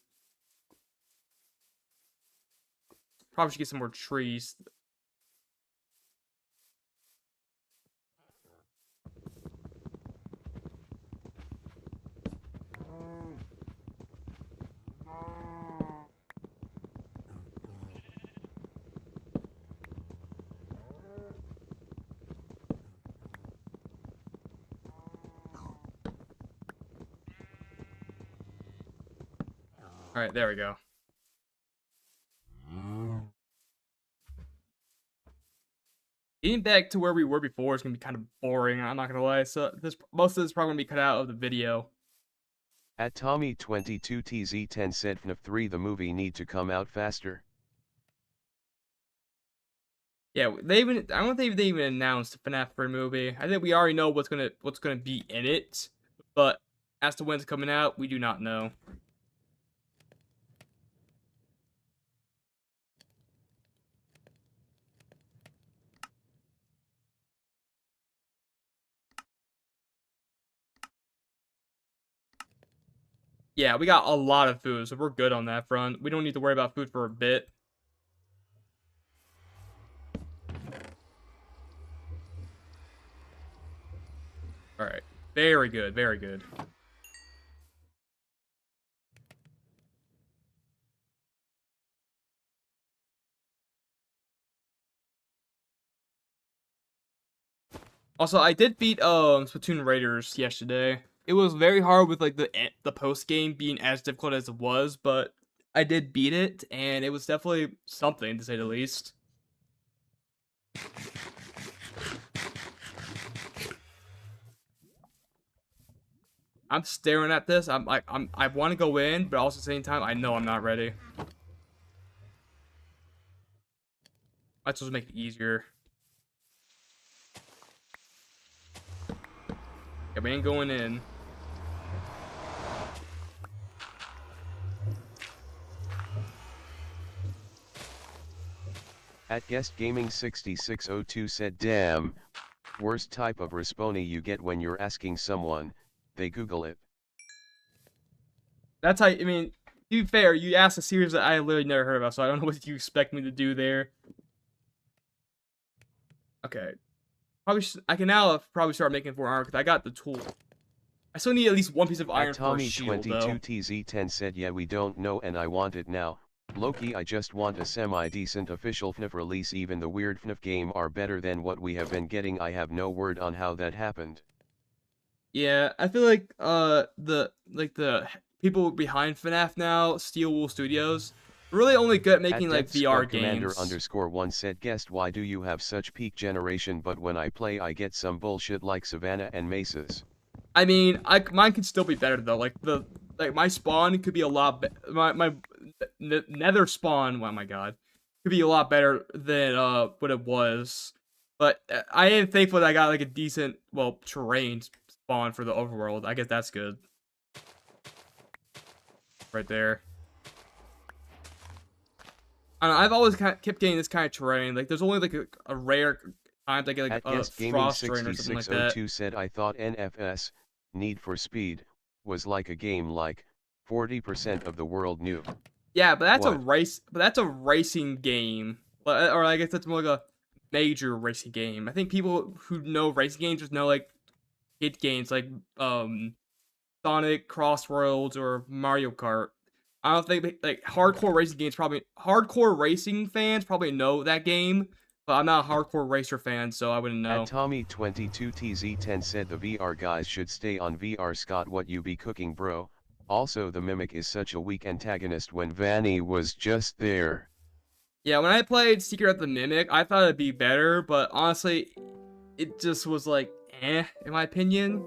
Probably should get some more trees. Alright, there we go. Getting back to where we were before is gonna be kind of boring, I'm not gonna lie. So most of this is probably gonna be cut out of the video. At Tommy22TZ10 said FNAF 3 the movie need to come out faster. Yeah, I don't think they even announced FNAF 3 movie. I think we already know what's gonna be in it, but as to when it's coming out, we do not know. Yeah, we got a lot of food, so we're good on that front. We don't need to worry about food for a bit. All right. Very good. Very good. Also, I did beat Splatoon Raiders yesterday. It was very hard with like the post game being as difficult as it was, but I did beat it, and it was definitely something to say the least. I'm staring at this. I want to go in, but also at the same time, I know I'm not ready. Might as well make it easier. Yeah, we ain't going in. At Guest Gaming 6602 said, damn, worst type of response you get when you're asking someone, they Google it. That's how, I mean, to be fair, you asked a series that I literally never heard about, so I don't know what you expect me to do there. Okay. I can now probably start making 4 armor, because I got the tool. I still need at least one piece of iron for a shield, though. Tommy22TZ10 said, yeah, we don't know and I want it now. Loki, I just want a semi-decent official FNAF release. Even the weird FNAF game are better than what we have been getting. I have no word on how that happened. Yeah, I feel like the people behind FNAF now, Steel Wool Studios, are really only good at making like VR games. Commander_1 said, guest, why do you have such peak generation, but when I play I get some bullshit like Savannah and Maces? I mean, mine could still be better though. Like my spawn could be a lot my nether spawn, oh my god, could be a lot better than what it was. But I am thankful that I got like a decent, well, terrain spawn for the overworld. I guess that's good. Right there. I don't know, I've always kept getting this kind of terrain. Like there's only like a rare time I get like a frost terrain or something like that. Said, I thought NFS, Need for Speed, was like a game like 40% of the world knew. Yeah, but that's a racing game. Or I guess that's more like a major racing game. I think people who know racing games just know like hit games like Sonic, Crossroads, or Mario Kart. I don't think like hardcore racing fans probably know that game, but I'm not a hardcore racer fan, so I wouldn't know. At Tommy22TZ10 said the VR guys should stay on VR. Scott, what you be cooking, bro? Also, the Mimic is such a weak antagonist when Vanny was just there. Yeah, when I played Secret of the Mimic, I thought it'd be better, but honestly, it just was like, in my opinion.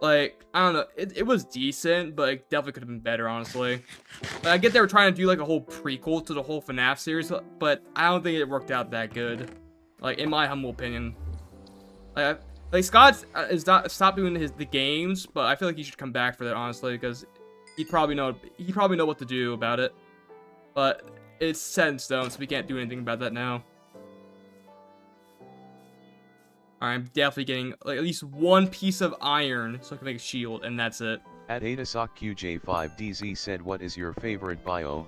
Like, I don't know, it was decent, but it definitely could have been better, honestly. Like, I get they were trying to do like a whole prequel to the whole FNAF series, but I don't think it worked out that good. Like, in my humble opinion. Like Scott is not stopped doing the games, but I feel like he should come back for that, honestly, because he'd probably know what to do about it. But it's set in stone, so we can't do anything about that now. I'm definitely getting like at least one piece of iron so I can make a shield, and that's it. At AdaSockQJ5DZ said, what is your favorite biome?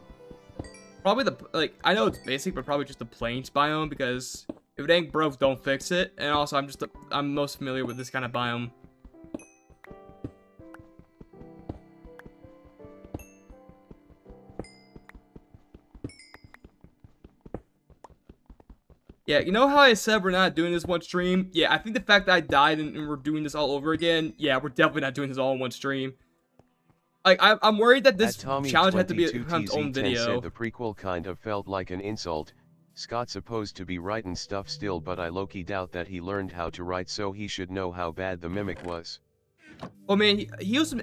Probably I know it's basic, but probably just the plains biome, because if it ain't broke, don't fix it. And also, I'm most familiar with this kind of biome. Yeah, you know how I said we're not doing this one stream? Yeah, I think the fact that I died and we're doing this all over again, yeah, we're definitely not doing this all in one stream. Like, I'm worried that this challenge had to be its own video. Said the prequel kind of felt like an insult. Scott's supposed to be writing stuff still, but I low-key doubt that he learned how to write, so he should know how bad the Mimic was. Well, man, he was...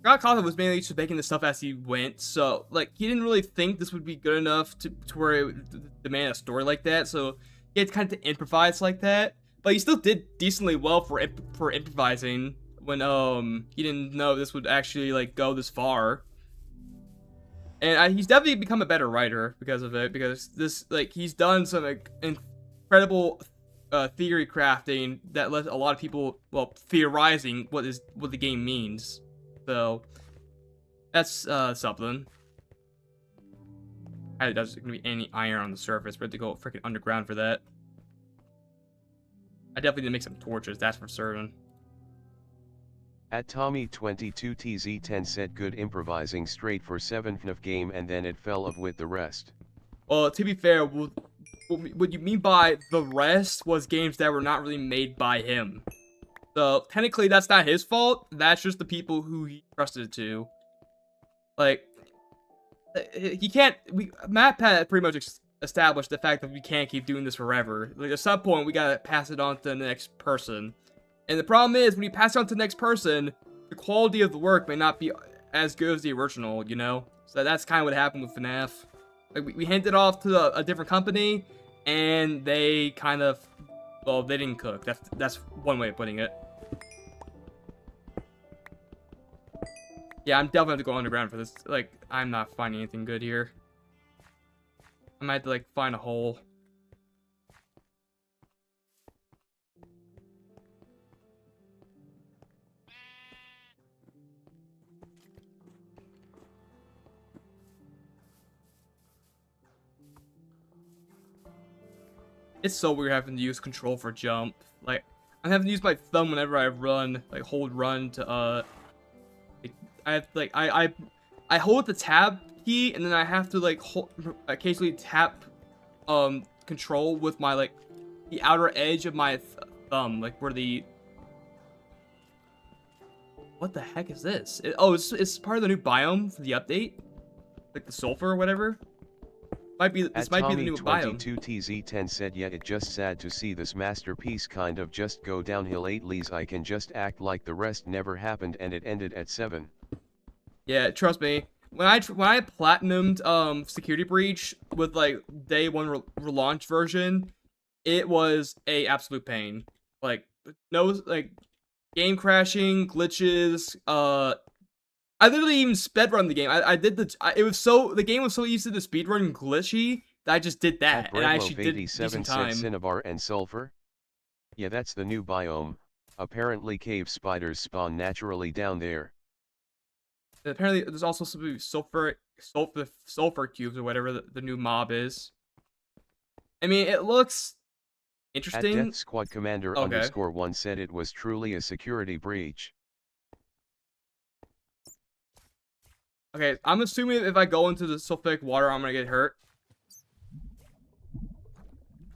Scott Cawthon was mainly just making the stuff as he went, so, like, he didn't really think this would be good enough to where it would demand a story like that, so he had kind of to improvise like that. But he still did decently well for improvising when, he didn't know this would actually, like, go this far. And he's definitely become a better writer because of it, because this, like, he's done some, like, incredible theory crafting that lets a lot of people, well, theorizing what the game means. So, that's something. I doubt there's gonna be any iron on the surface, but to go freaking underground for that. I definitely need to make some torches, that's for certain. At Tommy22TZ10 said good improvising straight for 7th FNAF game and then it fell off with the rest. Well, to be fair, what you mean by the rest was games that were not really made by him. So, technically, that's not his fault. That's just the people who he trusted to. Like, he can't... MatPat pretty much established the fact that we can't keep doing this forever. Like, at some point, we gotta pass it on to the next person. And the problem is, when you pass it on to the next person, the quality of the work may not be as good as the original, you know? So that's kind of what happened with FNAF. Like, we handed it off to a different company, and they kind of... Well, they didn't cook. That's one way of putting it. Yeah, I'm definitely have to go underground for this. Like, I'm not finding anything good here. I might have to, like, find a hole. It's so weird having to use control for jump. Like, I'm having to use my thumb whenever I run. Like, hold run to, I hold the tab key, and then I have to, like, occasionally tap, control with my, like, the outer edge of my thumb. Like, where the... What the heck is this? It's part of the new biome for the update? Like, the sulfur or whatever? This might be the new biome. Tommy22TZ10 said, yeah, it just sad to see this masterpiece kind of just go downhill. 8 leads. I can just act like the rest never happened and it ended at 7. Yeah, trust me. When I platinumed Security Breach with like day 1 relaunch version, it was a absolute pain. Like game crashing, glitches, I literally even speedrun the game. The game was so easy to speedrun and glitchy that I just did that, and I actually did decent time. Cinnabar and sulfur? Yeah, that's the new biome. Apparently cave spiders spawn naturally down there. And apparently there's also some sulfur cubes or whatever the new mob is. I mean, it looks interesting. At Death Squad Commander _1 said it was truly a security breach. Okay, I'm assuming if I go into the sulfuric water, I'm gonna get hurt.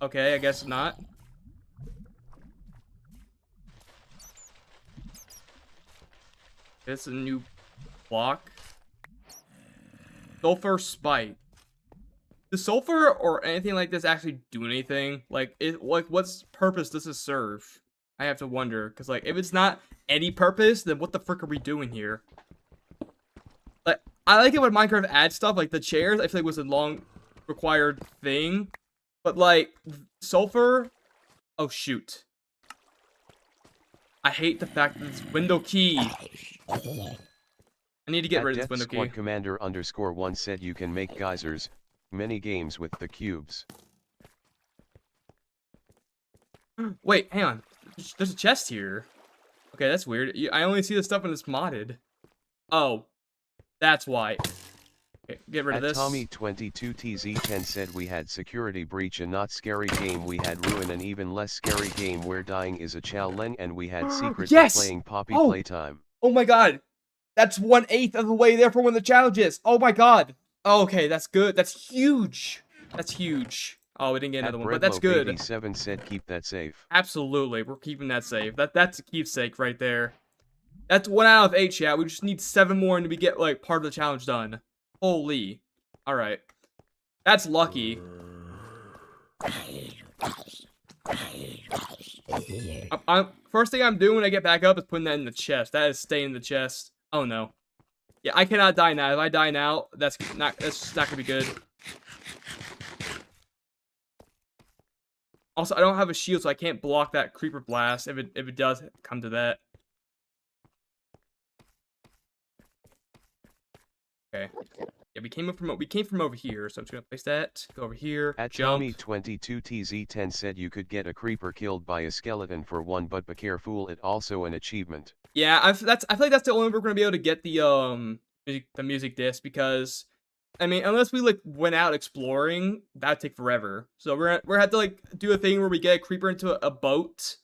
Okay, I guess not. It's a new block. Sulfur spike. Does sulfur or anything like this actually do anything? Like, what's purpose does this serve? I have to wonder, because, like, if it's not any purpose, then what the frick are we doing here? Like, I like it when Minecraft adds stuff, like the chairs, I feel like was a long required thing. But, like, sulfur? Oh, shoot. I hate the fact that this window key. I need to get rid of this window key. Squad Commander _1 said you can make geysers, mini games with the cubes. Wait, hang on. There's a chest here. Okay, that's weird. I only see the stuff when it's modded. Oh. That's why. Okay, get rid of this. Tommy22TZ10 said we had security breach, a not scary game. We had ruin, an even less scary game where dying is a challenge, and we had secrets of playing Poppy Playtime. Oh my god. That's 1/8 of the way there for when the challenge is. Oh my god. Oh, okay, that's good. That's huge. That's huge. Oh, we didn't get another one, but that's good. 87 said keep that safe. Absolutely, we're keeping that safe. That's a keepsake right there. That's 1 out of 8, chat. We just need 7 more and we get, like, part of the challenge done. Holy. Alright. That's lucky. First thing I'm doing when I get back up is putting that in the chest. That is staying in the chest. Oh, no. Yeah, I cannot die now. If I die now, that's not gonna be good. Also, I don't have a shield, so I can't block that creeper blast if it does come to that. Okay. Yeah, we came from over here, so I'm just gonna place that. Go over here. At jump. Tommy22TZ10 said you could get a creeper killed by a skeleton for 1, but be careful, it also an achievement. Yeah, I feel like that's the only way we're gonna be able to get the music disc, because I mean, unless we like went out exploring, that'd take forever. So we're gonna have to like do a thing where we get a creeper into a boat,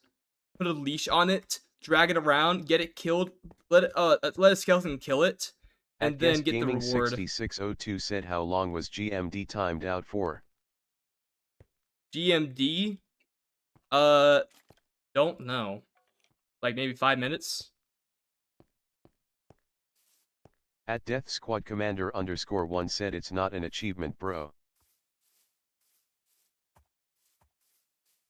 put a leash on it, drag it around, get it killed, let a skeleton kill it, and At then Guest get the Gaming reward. 6602 said how long was GMD timed out for? GMD? Don't know. Like maybe 5 minutes? At Death Squad Commander _1 said it's not an achievement, bro.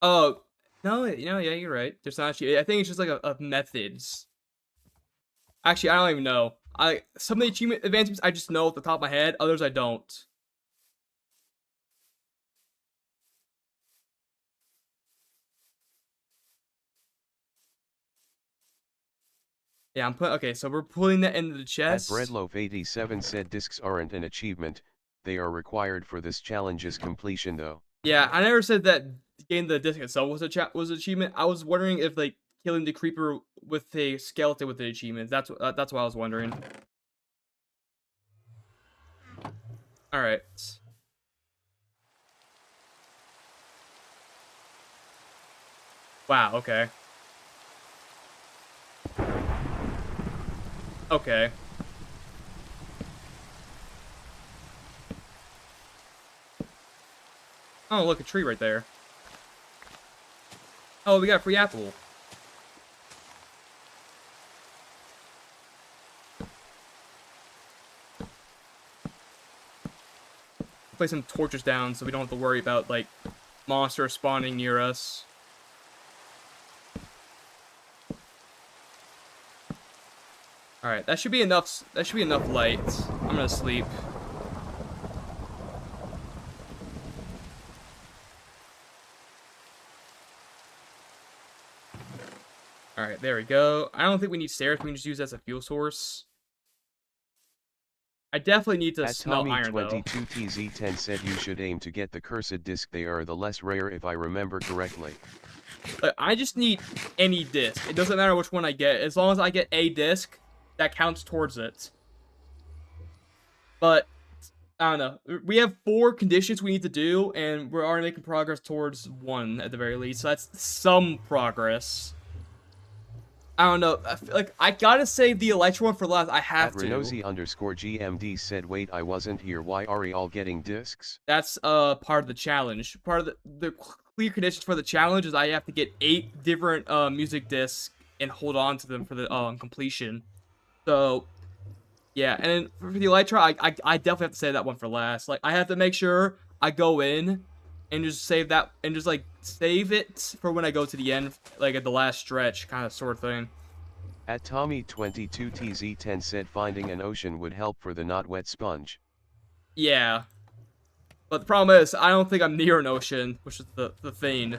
Oh, no, yeah, you're right. There's not actually, I think it's just like a methods. Actually, I don't even know. Some of the achievement advancements I just know off the top of my head, others I don't. Yeah, okay, so we're pulling that into the At chest. Breadloaf87 said discs aren't an achievement, they are required for this challenge's completion though. Yeah, I never said that getting the disc itself was an achievement. I was wondering if like killing the creeper with a skeleton with the achievement. That's what I was wondering. All right. Wow. Okay. Okay. Oh, look, a tree right there. Oh, we got a free apple. Place some torches down so we don't have to worry about like monsters spawning near us. All right, that should be enough. That should be enough light. I'm gonna sleep. All right, there we go. I don't think we need stairs. We can just use that as a fuel source. I definitely need to At smelt iron though. Tommy22TZ10 said you should aim to get the cursed disc. They are the less rare if I remember correctly. I just need any disc. It doesn't matter which one I get. As long as I get a disc, that counts towards it. But I don't know. We have 4 conditions we need to do, and we're already making progress towards 1 at the very least. So that's some progress. I don't know. I feel like I gotta save the Elytra one for last. I have At to. Renosi_GMD said, wait, I wasn't here. Why are we all getting discs? That's part of the challenge. Part of the clear conditions for the challenge is I have to get 8 different music discs and hold on to them for the completion. So yeah, and then for the Elytra, I definitely have to save that one for last. Like I have to make sure I go in and just save that and just like save it for when I go to the end, like at the last stretch, kind of sort of thing. At Tommy22TZ10 said finding an ocean would help for the not wet sponge. Yeah, but the problem is I don't think I'm near an ocean, which is the thing.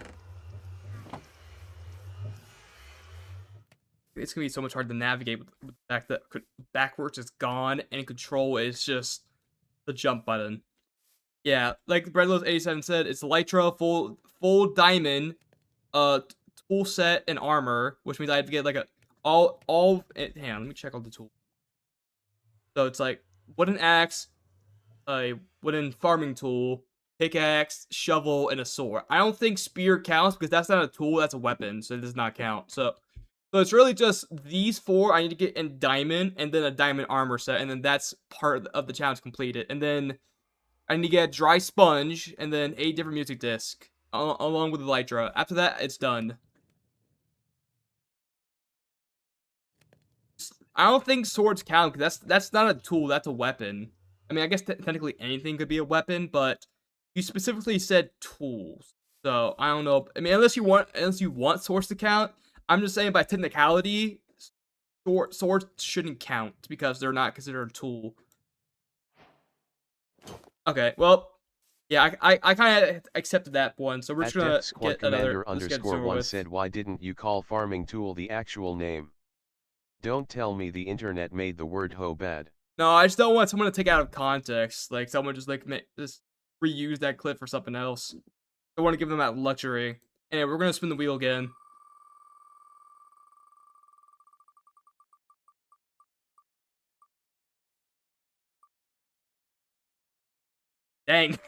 It's gonna be so much hard to navigate with the fact that backwards is gone and control is just the jump button. Yeah, like Breadloaf87 said, it's Elytra, full diamond, tool set and armor, which means I have to get like a hang on, let me check all the tools. So it's like wooden axe, a wooden farming tool, pickaxe, shovel, and a sword. I don't think spear counts because that's not a tool, that's a weapon, so it does not count. So it's really just these 4 I need to get in diamond, and then a diamond armor set, and then that's part of the challenge completed. And then I need to get a dry sponge, and then 8 different music discs, along with the Elytra. After that, it's done. I don't think swords count, because that's not a tool, that's a weapon. I mean, I guess technically anything could be a weapon, but you specifically said tools. So, I don't know. I mean, unless you want swords to count, I'm just saying by technicality, swords shouldn't count, because they're not considered a tool. Okay, well, yeah, I kind of accepted that one, so we're just gonna get another. @DeathSquadCommander_1 said, why didn't you call farming tool the actual name? Don't tell me the internet made the word hoe bad. No, I just don't want someone to take it out of context. Like someone just like just reuse that clip for something else. I want to give them that luxury. Anyway, we're gonna spin the wheel again. Dang.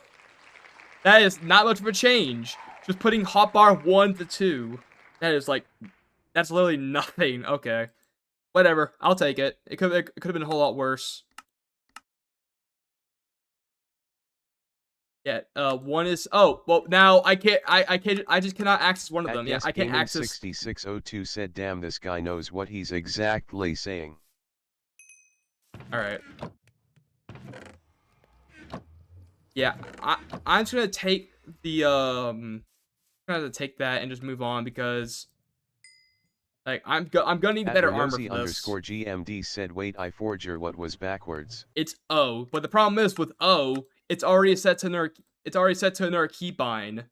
That is not much of a change. Just putting hotbar 1 to 2. That is like That's literally nothing. Okay. Whatever. I'll take it. It could have been a whole lot worse. Yeah, one is, oh, well, now I can't, I just cannot access one of them. Yeah, I can't access. 6602 said, damn, this guy knows what he's exactly saying. Alright. Yeah, I'm just gonna take the, gonna take that and just move on because, like, I'm gonna need better armor for this. underscore GMD said, wait, I forger what was backwards. It's O, but the problem is with O, it's already set to another keybind.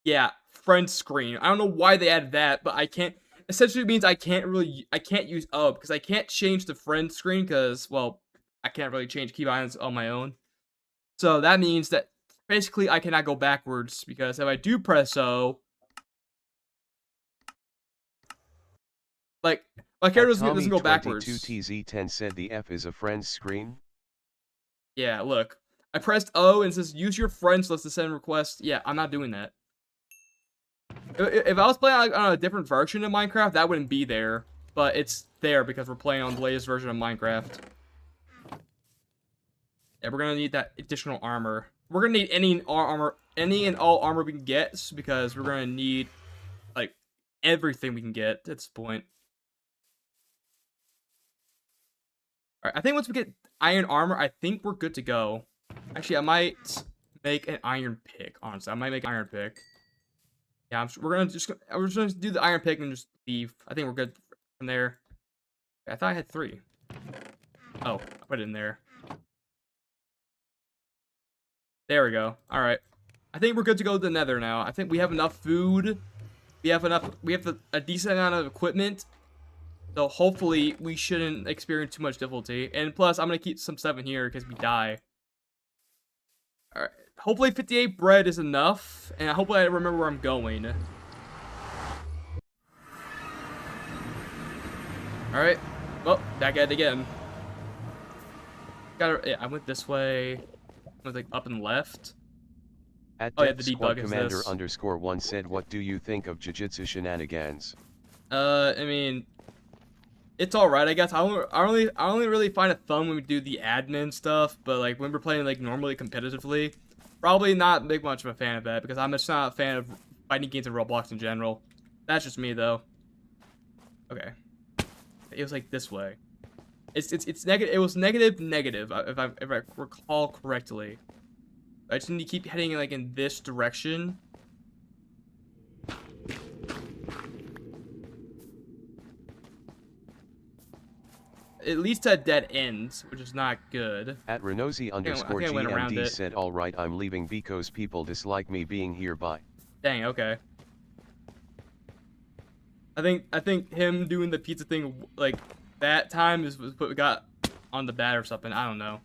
Yeah, friend screen. I don't know why they added that, but I can't. Essentially means I can't use O because I can't change the friend screen because, well, I can't really change keybinds on my own. So that means that basically I cannot go backwards because if I do press O, like, my character doesn't go backwards. 22TZ10 said the F is a friend's screen. Yeah, look. I pressed O and it says use your friends list to send requests. Yeah, I'm not doing that. If I was playing like on a different version of Minecraft, that wouldn't be there. But it's there because we're playing on the latest version of Minecraft. Yeah, we're gonna need that additional armor. We're gonna need any and all armor we can get because we're gonna need like everything we can get at this point. Alright, I think once we get iron armor, I think we're good to go. Actually, I might make an iron pick, honestly. I might make an iron pick. Yeah, we're just gonna do the iron pick and just leave. I think we're good from there. I thought I had 3. Oh, I put it in there. There we go. Alright. I think we're good to go to the nether now. I think we have enough food. We have a decent amount of equipment. So hopefully we shouldn't experience too much difficulty. And plus, I'm gonna keep some stuff in here in case we die. Alright. Hopefully 58 bread is enough. And hopefully I remember where I'm going. Alright. Well, back at it again. Yeah, I went this way. I went like up and left. At oh yeah, the Squad debug is Commander this. underscore 1 said, what do you think of Jujutsu shenanigans? I mean, it's alright, I guess. I only really find it fun when we do the admin stuff, but like when we're playing like normally competitively, probably not big much of a fan of that because I'm just not a fan of fighting games in Roblox in general. That's just me though. Okay, it was like this way. It's negative. It was negative if I recall correctly. I just need to keep heading like in this direction. It leads to a dead end, which is not good. At Renosi underscore GMD said, alright, I'm leaving because people dislike me being here, bye. Dang, okay. I think him doing the pizza thing like that time was what we got on the bat or something. I don't know.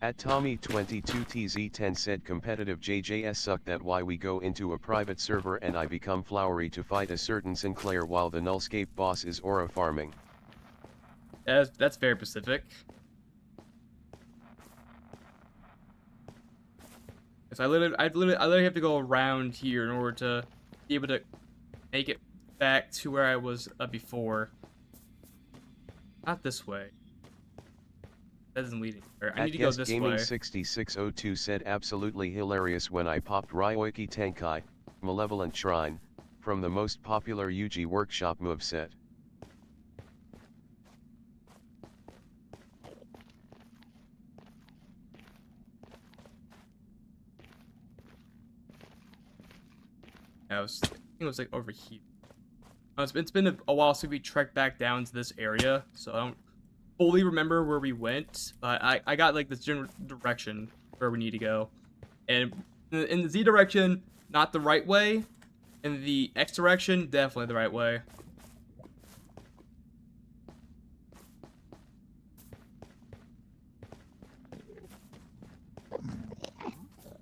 At Tommy22TZ10 said competitive JJS suck, that why we go into a private server and I become flowery to fight a certain Sinclair while the Nullscape boss is aura farming. That's very specific. Because I literally have to go around here in order to be able to make it back to where I was before. Not this way. That isn't leading. I need to go this way. Gaming 6602 said, absolutely hilarious when I popped Ryoiki Tenkai, Malevolent Shrine, from the most popular Yuji Workshop moveset. I think it was like over here. It's been a while since we trekked back down to this area, so I don't fully remember where we went, but I got like this general direction where we need to go. And in the Z direction, not the right way. In the X direction, definitely the right way.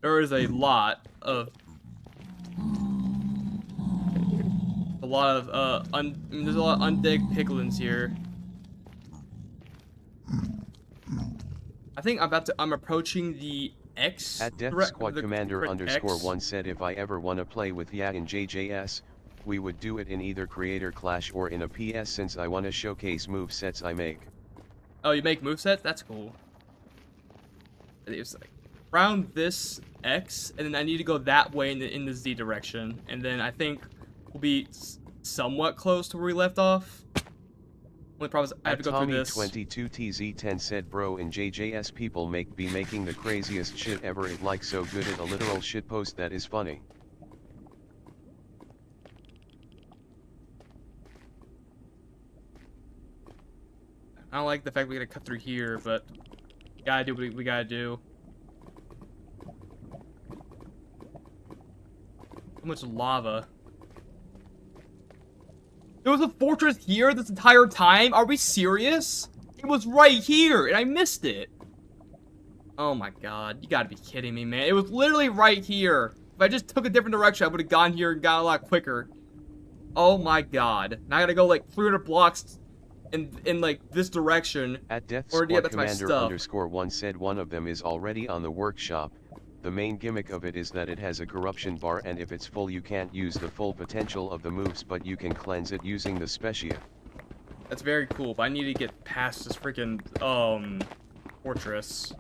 There is a lot of lot of there's a lot of undead piglins here. I think I'm approaching the X. At Death Squad Commander _1 said if I ever wanna play with Ya in JJS, we would do it in either Creator Clash or in a PS since I wanna showcase movesets I make. Oh, you make movesets? That's cool. It's like around this X, and then I need to go that way in the Z direction, and then I think we'll be somewhat close to where we left off. Only problem is I have to go through this. Tommy22TZ10 said bro in JJS people be making the craziest shit ever, it like so good at a literal shitpost that is funny. I don't like the fact we gotta cut through here, but we gotta do what we gotta do. So much lava. There was a fortress here this entire time? Are we serious? It was right here, and I missed it. Oh my god, you gotta be kidding me, man. It was literally right here. If I just took a different direction, I would've gone here and got a lot quicker. Oh my god. Now I gotta go like 300 blocks in like this direction. At Death Squad Commander _1 said one of them is already on the workshop. The main gimmick of it is that it has a corruption bar, and if it's full you can't use the full potential of the moves, but you can cleanse it using the Specia. That's very cool, but I need to get past this freaking fortress.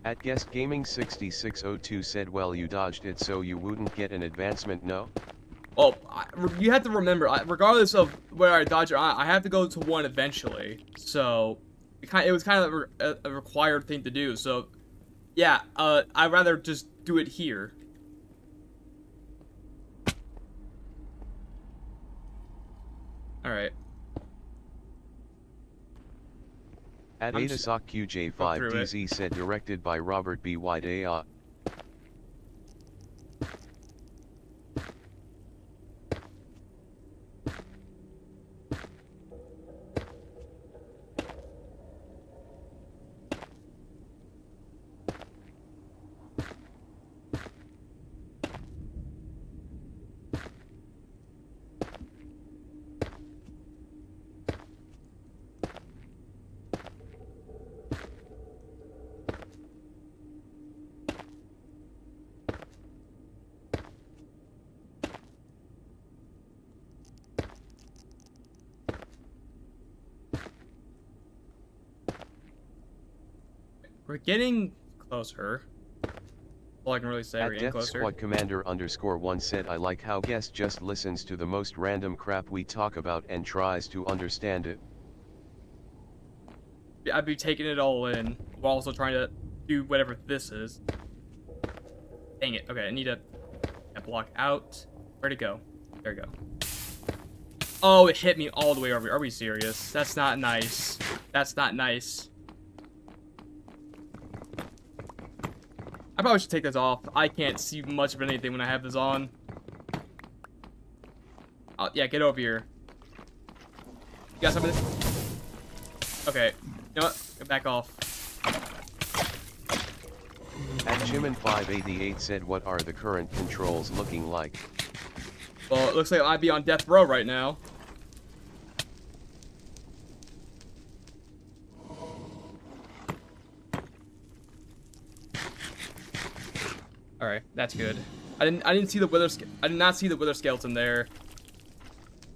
At Guest Gaming 6602 said well you dodged it so you wouldn't get an advancement, no? Well, you have to remember, regardless of where I dodge or not, I have to go to one eventually. So, it was kind of a required thing to do. So, yeah, I'd rather just do it here. Alright. At Adasoc QJ5DZ said directed by Robert B. Wydea. We're getting closer. All I can really say, we're getting closer. Death Squad Commander _1 said I like how guest just listens to the most random crap we talk about and tries to understand it. I'd be taking it all in, while also trying to do whatever this is. Dang it. Okay, I need to block out. Where'd it go? There we go. Oh, it hit me all the way over. Are we serious? That's not nice. That's not nice. I probably should take this off. I can't see much of anything when I have this on. Oh, yeah, get over here. You got some of this? Okay. You know what? Get back off. At Jimin588 said what are the current controls looking like? Well, it looks like I'd be on death row right now. Alright, that's good. I didn't see the wither I did not see the wither skeleton there.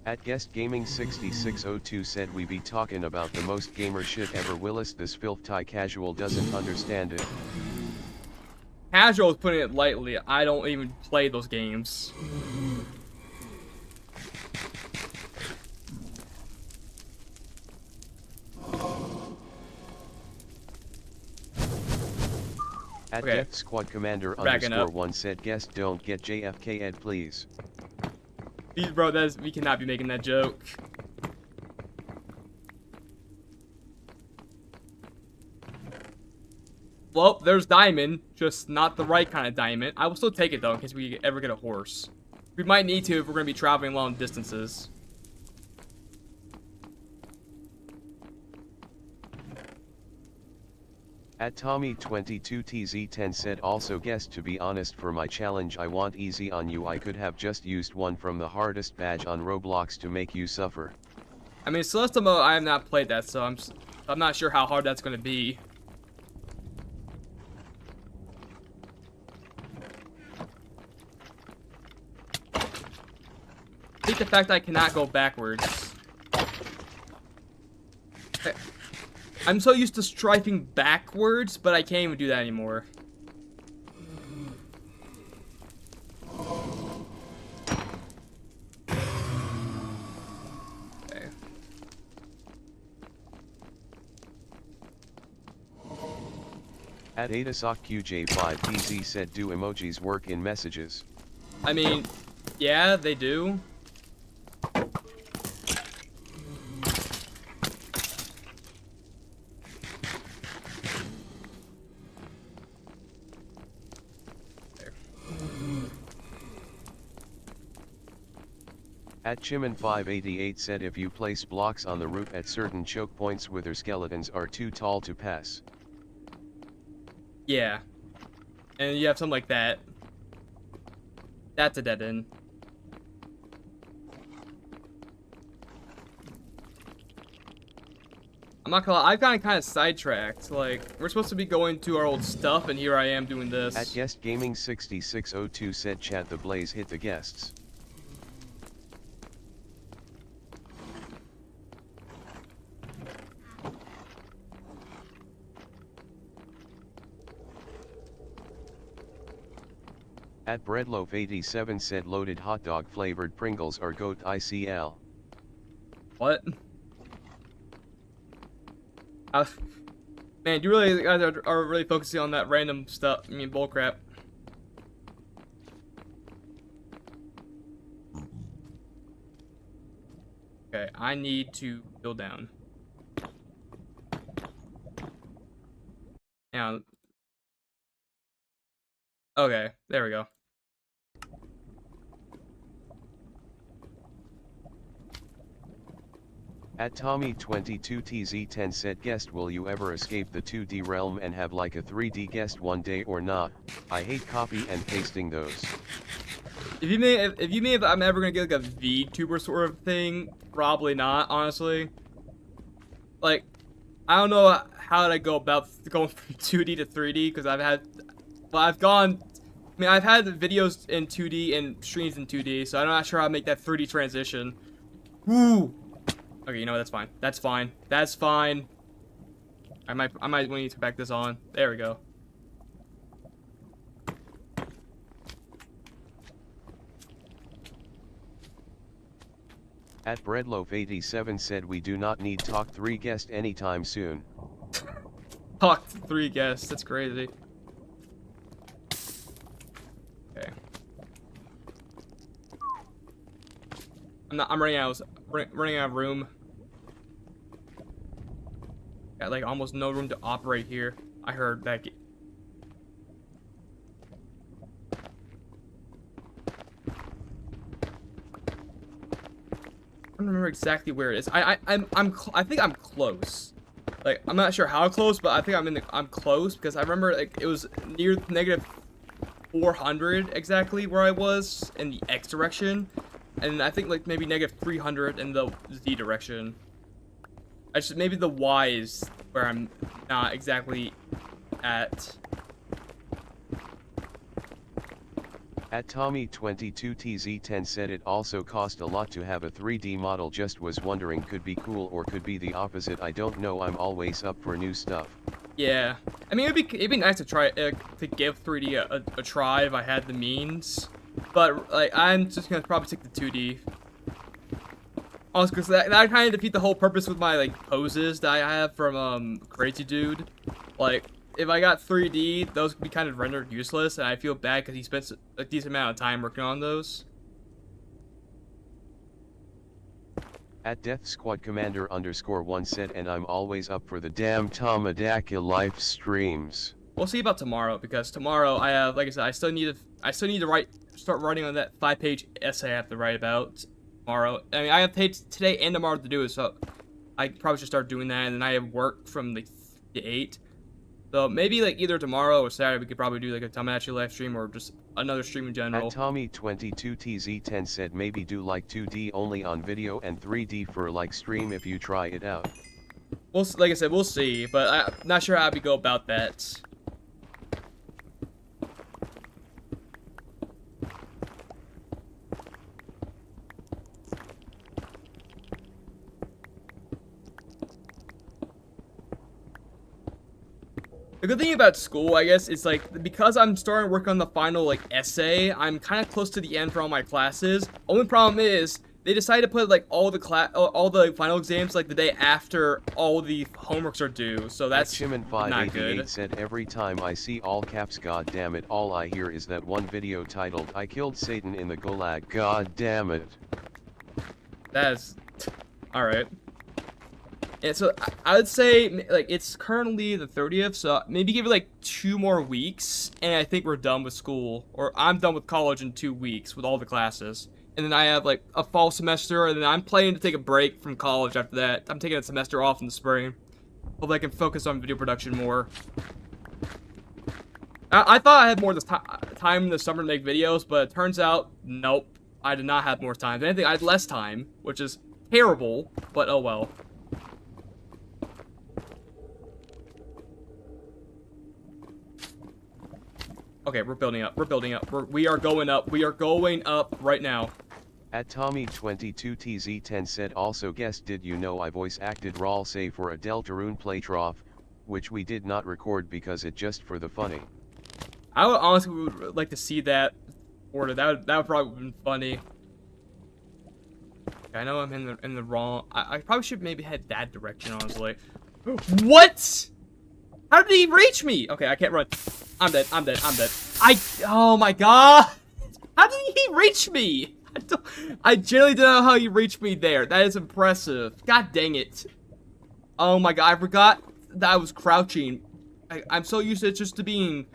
At Guest Gaming 6602 said we be talking about the most gamer shit ever. Willis this filth tie casual doesn't understand it. Casual is putting it lightly. I don't even play those games. At Okay. Death Squad Commander _1 said guest don't get JFK Ed please. Bro, we cannot be making that joke. Well, there's diamond, just not the right kind of diamond. I will still take it though, in case we ever get a horse. We might need to if we're going to be traveling long distances. At Tommy22TZ10 said also guessed, to be honest, for my challenge I want easy on you, I could have just used one from the hardest badge on Roblox to make you suffer. I mean, Celestial mode, I have not played that, so I'm not sure how hard that's gonna be. I hate the fact that I cannot go backwards. I'm so used to striping backwards, but I can't even do that anymore. Okay. At AdaSockQJ5TZ said, do emojis work in messages? I mean, yeah, they do. At Chimin588 said, if you place blocks on the roof at certain choke points, wither skeletons are too tall to pass. Yeah. And you have something like that. That's a dead end. I'm not gonna lie, I've gotten kind of sidetracked. Like, we're supposed to be going to our old stuff, and here I am doing this. At Guest Gaming 6602 said, chat the blaze hit the guests. At Breadloaf87 said, loaded hot dog flavored Pringles are GOAT ICL. What? Man, you really guys are really focusing on that random stuff. I mean, bullcrap. Okay, I need to go down. Now. Okay, there we go. At Tommy22TZ10 said, guest, will you ever escape the 2D realm and have like a 3D guest one day or not? I hate copy and pasting those. If you mean if I'm ever gonna get like a VTuber sort of thing, probably not, honestly. Like, I don't know how to go about going from 2D to 3D, because I've had videos in 2D and streams in 2D, so I'm not sure how to make that 3D transition. Woo! Okay, you know what, that's fine. That's fine. That's fine. I might need to back this on. There we go. At Breadloaf87 said, we do not need Talk 3 guest anytime soon. Talk 3 guests, that's crazy. Okay. I'm running out of room. Got like almost no room to operate here. I heard that. I don't remember exactly where it is. I think I'm close. Like, I'm not sure how close, but I think I'm close, because I remember like it was near negative 400 exactly where I was in the X direction, and I think like maybe negative 300 in the Z direction. Maybe the Y is where I'm not exactly at. At Tommy22TZ10 said, it also cost a lot to have a 3D model, just was wondering, could be cool or could be the opposite, I don't know, I'm always up for new stuff. Yeah, I mean it'd be nice to try to give 3D a try if I had the means, but like I'm just gonna probably take the 2D. Also, because that kind of defeat the whole purpose with my like poses that I have from Crazy Dude. Like, if I got 3D, those would be kind of rendered useless, and I feel bad because he spent a decent amount of time working on those. At Death Squad Commander _1 said, and I'm always up for the damn Tomadaka live streams. We'll see about tomorrow, because tomorrow I have, like I said, I still need to start writing on that 5-page essay I have to write about tomorrow. I mean, I have today and tomorrow to do it, so I probably should start doing that, and then I have work from the 8. So maybe like either tomorrow or Saturday we could probably do like a Tomodachi live stream or just another stream in At general. Tommy22TZ10 said maybe do like 2D only on video and 3D for like stream if you try it out. Like I said, we'll see, but I'm not sure how we go about that. The good thing about school, I guess, is like because I'm starting to work on the final like essay, I'm kind of close to the end for all my classes. Only problem is they decided to put like all the final exams like the day after all the homeworks are due, so that's not good. Said every time I see all caps, god damn it, all I hear is that one video titled I killed Satan in the Gulag. God damn it. That's all right. And so I would say like it's currently the 30th, so maybe give it like 2 more weeks, and I think we're done with school, or I'm done with college in 2 weeks with all the classes. And then I have like a fall semester, and then I'm planning to take a break from college after that. I'm taking a semester off in the spring. Hopefully I can focus on video production more. I thought I had more time in the summer to make videos, but it turns out, nope. I did not have more time. If anything, I had less time, which is terrible, but oh well. Okay, we're building up. We're building up. We are going up. We are going up right now. At Tommy22TZ10 said also guest, did you know I voice acted Raul say for a Deltarune Playtrough, which we did not record because it just for the funny. I would honestly would like to see that order. That would probably have been funny. Okay, I know I'm in the wrong. I probably should maybe head that direction, honestly. What? How did he reach me? Okay, I can't run. I'm dead. I'm dead. I'm dead. Oh my god. How did he reach me? I genuinely don't know how he reached me there. That is impressive. God dang it. Oh my god, I forgot that I was crouching. I'm so used to it just to being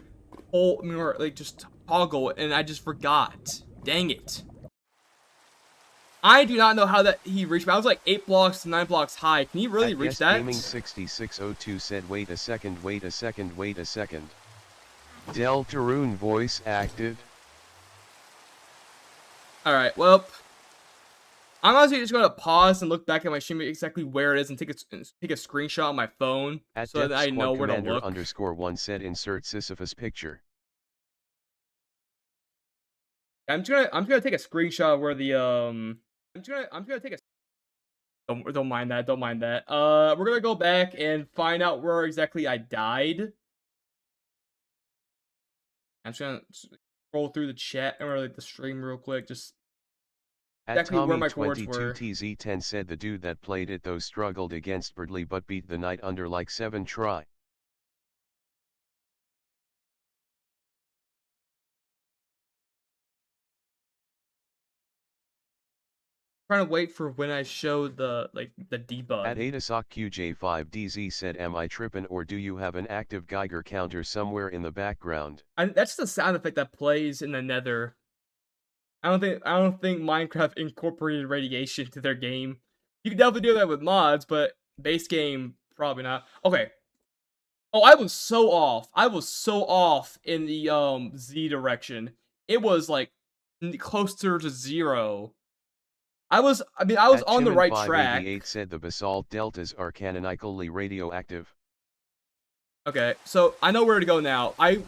like just toggle, and I just forgot. Dang it. I do not know how that he reached me. I was like 8 blocks to 9 blocks high. Can he really reach that? Gaming 6602 said wait a second, wait a second, wait a second. Deltarune voice acted. Alright, well, I'm honestly just going to pause and look back at my stream exactly where it is and take a screenshot on my phone so that I know where to look. _1 said insert Sisyphus picture. I'm just gonna take a screenshot of where the I'm gonna take a don't mind that, don't mind that. We're gonna go back and find out where exactly I died. I'm just gonna scroll through the chat or like the stream real quick, just exactly where my chords were. Tommy22TZ10 said the dude that played it though struggled against Birdly but beat the knight under like 7 try. Trying to wait for when I show the debug. At AdaSockQJ5DZ said am I trippin' or do you have an active Geiger counter somewhere in the background? That's the sound effect that plays in the Nether. I don't think Minecraft incorporated radiation to their game. You can definitely do that with mods, but base game probably not. Okay. Oh, I was so off. I was so off in the Z direction. It was like closer to 0. I was on the right track. Said the basalt deltas are canonically radioactive. Okay, so I know where to go now. I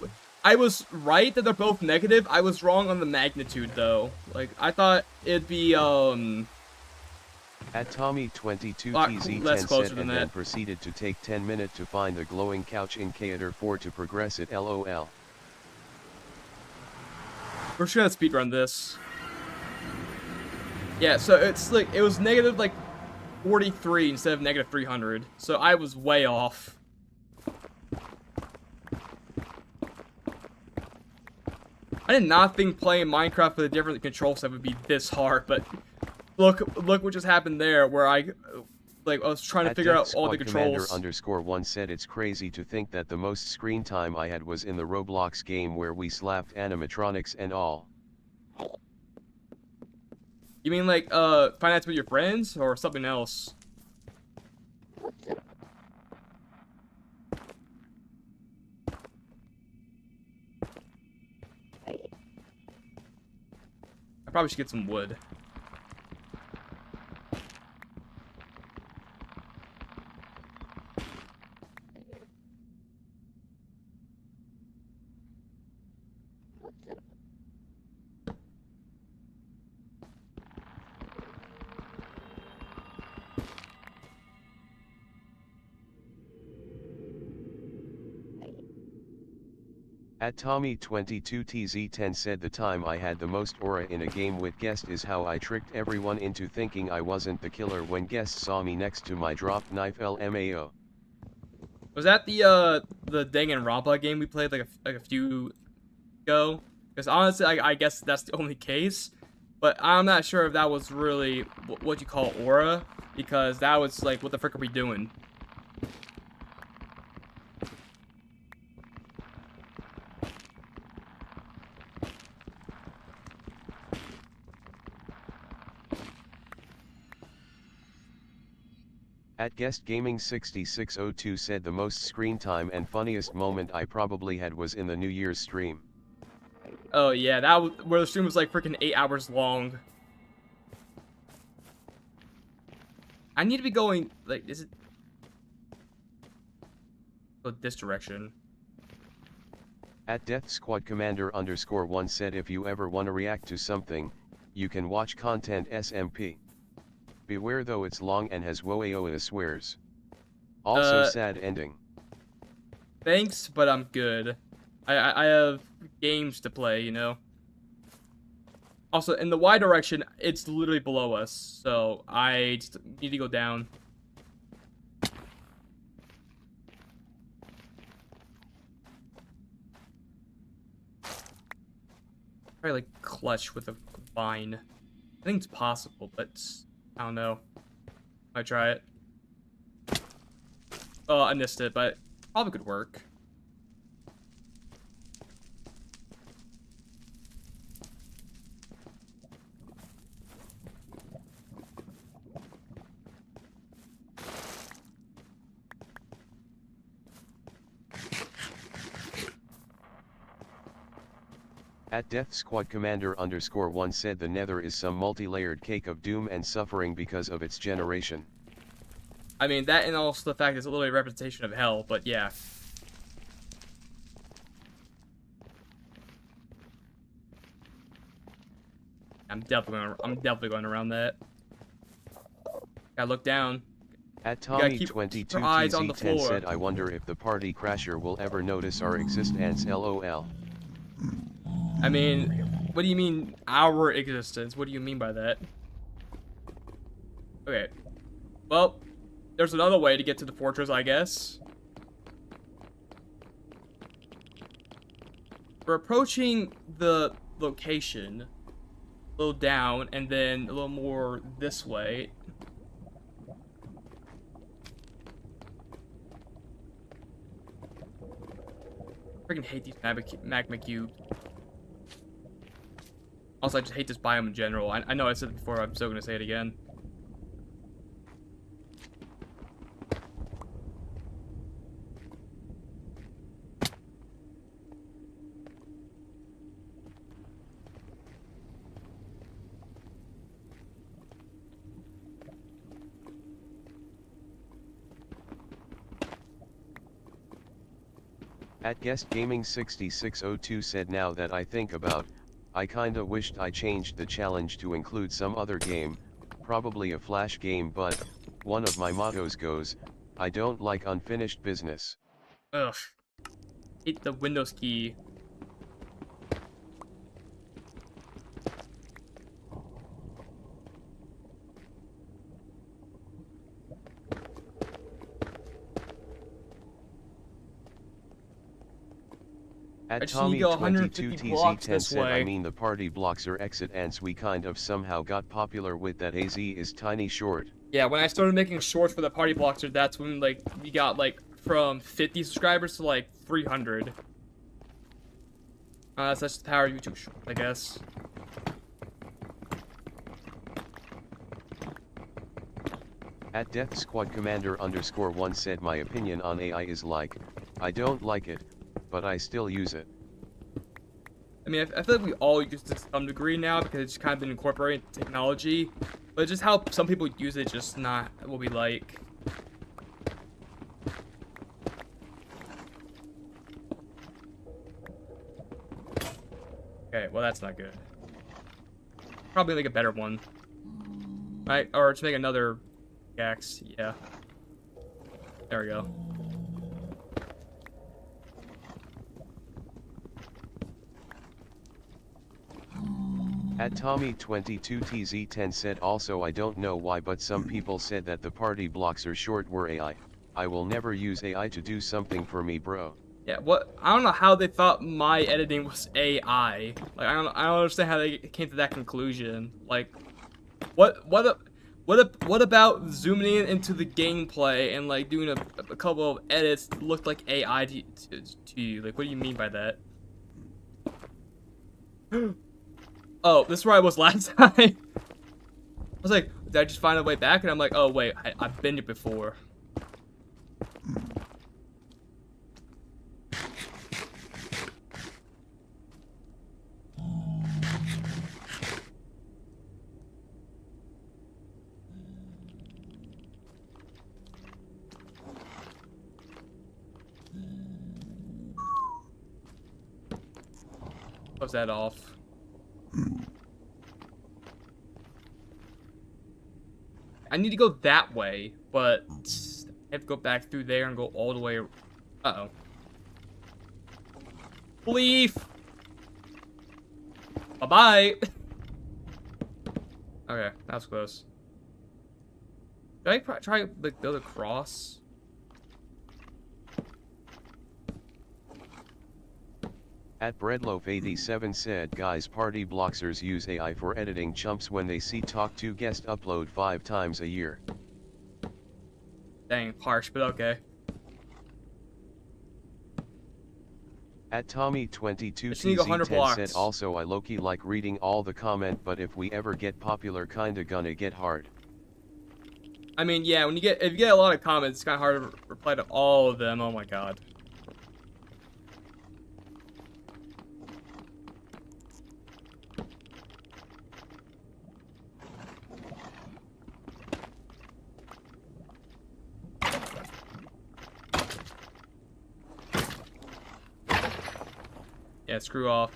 was right that they're both negative. I was wrong on the magnitude though. Like I thought it'd be At Tommy22TZ10 said and then proceeded to take 10 minutes to find the glowing couch in Cater 4 to progress it. LOL. We're just gonna speedrun this. Yeah, so it's like, it was negative like 43 instead of negative 300. So I was way off. I did not think playing Minecraft with a different control set would be this hard, but look what just happened there, where I was trying to figure out all the controls. _1 said it's crazy to think that the most screen time I had was in the Roblox game where we slapped animatronics and all. You mean like finance with your friends or something else? I probably should get some wood. At Tommy22TZ10 said the time I had the most aura in a game with Guest is how I tricked everyone into thinking I wasn't the killer when Guest saw me next to my drop knife LMAO. Was that the Danganronpa game we played like a few ago? Because honestly, I guess that's the only case. But I'm not sure if that was really what you call aura, because that was like, what the frick are we doing? At Guest Gaming 6602 said the most screen time and funniest moment I probably had was in the New Year's stream. Oh yeah, that was where the stream was like freaking 8 hours long. I need to be going like, is it? Oh, this direction. At Death Squad Commander _1 said if you ever wanna react to something, you can watch content SMP. Beware though it's long and has woaoa swears. Also sad ending. Thanks, but I'm good. I have games to play, you know. Also, in the Y direction, it's literally below us, so I just need to go down. Probably like clutch with a vine. I think it's possible, but I don't know. Might try it. Oh, I missed it, but probably could work. At Death Squad Commander _1 said the Nether is some multi-layered cake of doom and suffering because of its generation. I mean, that and also the fact it's a little representation of hell, but yeah. I'm definitely going around that. Gotta look down. At Tommy22TZ10 said I wonder if the party crasher will ever notice our existence LOL. I mean, what do you mean, our existence? What do you mean by that? Okay. Well, there's another way to get to the fortress, I guess. We're approaching the location a little down, and then a little more this way. Freaking hate these magma cubes. Also, I just hate this biome in general. I know I said it before, I'm still gonna say it again. At Guest Gaming 6602 said now that I think about, I kinda wished I changed the challenge to include some other game, probably a flash game, but one of my mottos goes, I don't like unfinished business. Ugh. Hate the Windows key. At just need to go 150 blocks Tommy22TZ10 this said I way. mean the party blocks are exit ants we kind of somehow got popular with that AZ is tiny short. Yeah, when I started making shorts for the party blockster, that's when, like, we got, like, from 50 subscribers to, like, 300. So that's the power of YouTube shorts, I guess. At Death Squad Commander _1 said my opinion on AI is like, I don't like it, but I still use it. I mean, I feel like we all use it to some degree now because it's kind of been incorporated into technology. But just how some people use it, just not what we like. Okay, well that's not good. Probably make a better one. Right? Or to make another axe, yeah. There we go. At Tommy22TZ10 said also I don't know why but some people said that the party blocks are short were AI. I will never use AI to do something for me bro. Yeah, what? I don't know how they thought my editing was AI. Like, I don't understand how they came to that conclusion. Like, what about zooming in into the gameplay and like doing a couple of edits that looked like AI to you? Like, what do you mean by that? Oh, this is where I was last time. I was like, did I just find a way back? And I'm like, oh wait, I've been here before. Close that off. I need to go that way, but I have to go back through there and go all the way. Uh-oh. Leaf! Bye-bye! Okay, that was close. Should I try to like, build a cross? At Breadloaf87 said guys party blockers use AI for editing chumps when they see talk to guest upload 5 times a year. Dang, harsh, but okay. At Tommy22TZ10 said also I low-key like reading all the comment but if we ever get popular kinda gonna get hard. I mean, yeah, if you get a lot of comments, it's kinda hard to reply to all of them, oh my god. Yeah, screw off.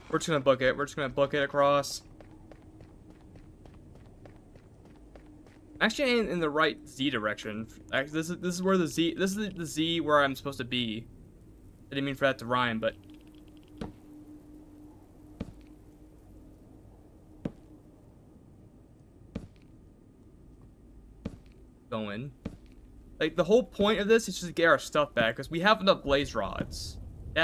We're just gonna book it. We're just gonna book it across. Actually, in the right Z direction. Actually, this is where the Z. This is the Z where I'm supposed to be. I didn't mean for that to rhyme, but. Going. Like, the whole point of this is just to get our stuff back, because we have enough blaze rods. We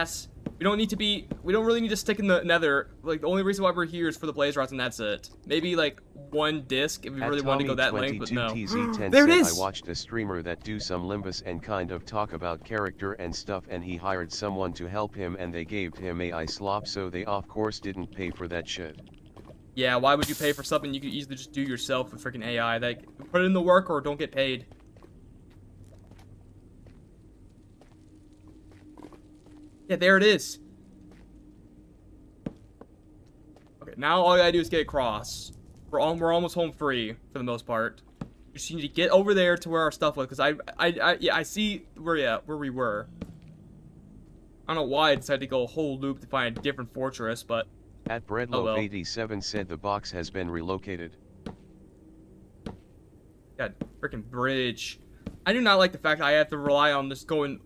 don't really need to stick in the nether. Like, the only reason why we're here is for the blaze rods, and that's it. Maybe, like, one disc if we really want to go that length, but no. There it is! I watched a streamer that do some Limbus and kind of talk about character and stuff and he hired someone to help him and they gave him AI slop so they of course didn't pay for that shit. Yeah, why would you pay for something you could easily just do yourself with freaking AI? Like, put in the work or don't get paid. Yeah, there it is. Okay, now all I gotta do is get across. We're almost home free for the most part. We just need to get over there to where our stuff was, because I see where we were. I don't know why I decided to go a whole loop to find a different fortress, but At Breadloaf87 said the box has been relocated. God, freaking bridge. I do not like the fact that I have to rely on this going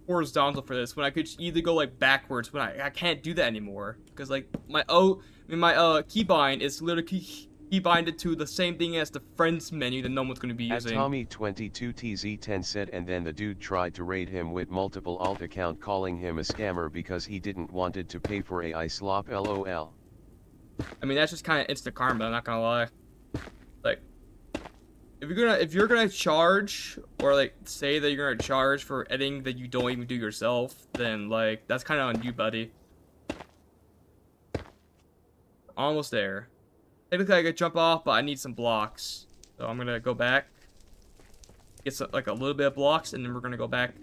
horizontal for this when I could either go like backwards, but I can't do that anymore because like my keybind is literally keybinded to the same thing as the friends menu that no one's going to be using. At Tommy22TZ10 said and then the dude tried to raid him with multiple alt account calling him a scammer because he didn't wanted to pay for AI slop lol. I mean that's just kind of instant karma, I'm not gonna lie. Like if you're gonna charge or like say that you're gonna charge for editing that you don't even do yourself, then like that's kind of on you, buddy. almost there. Technically, I could jump off, but I need some blocks. So I'm gonna go back. Get some, like a little bit of blocks, and then we're gonna go back.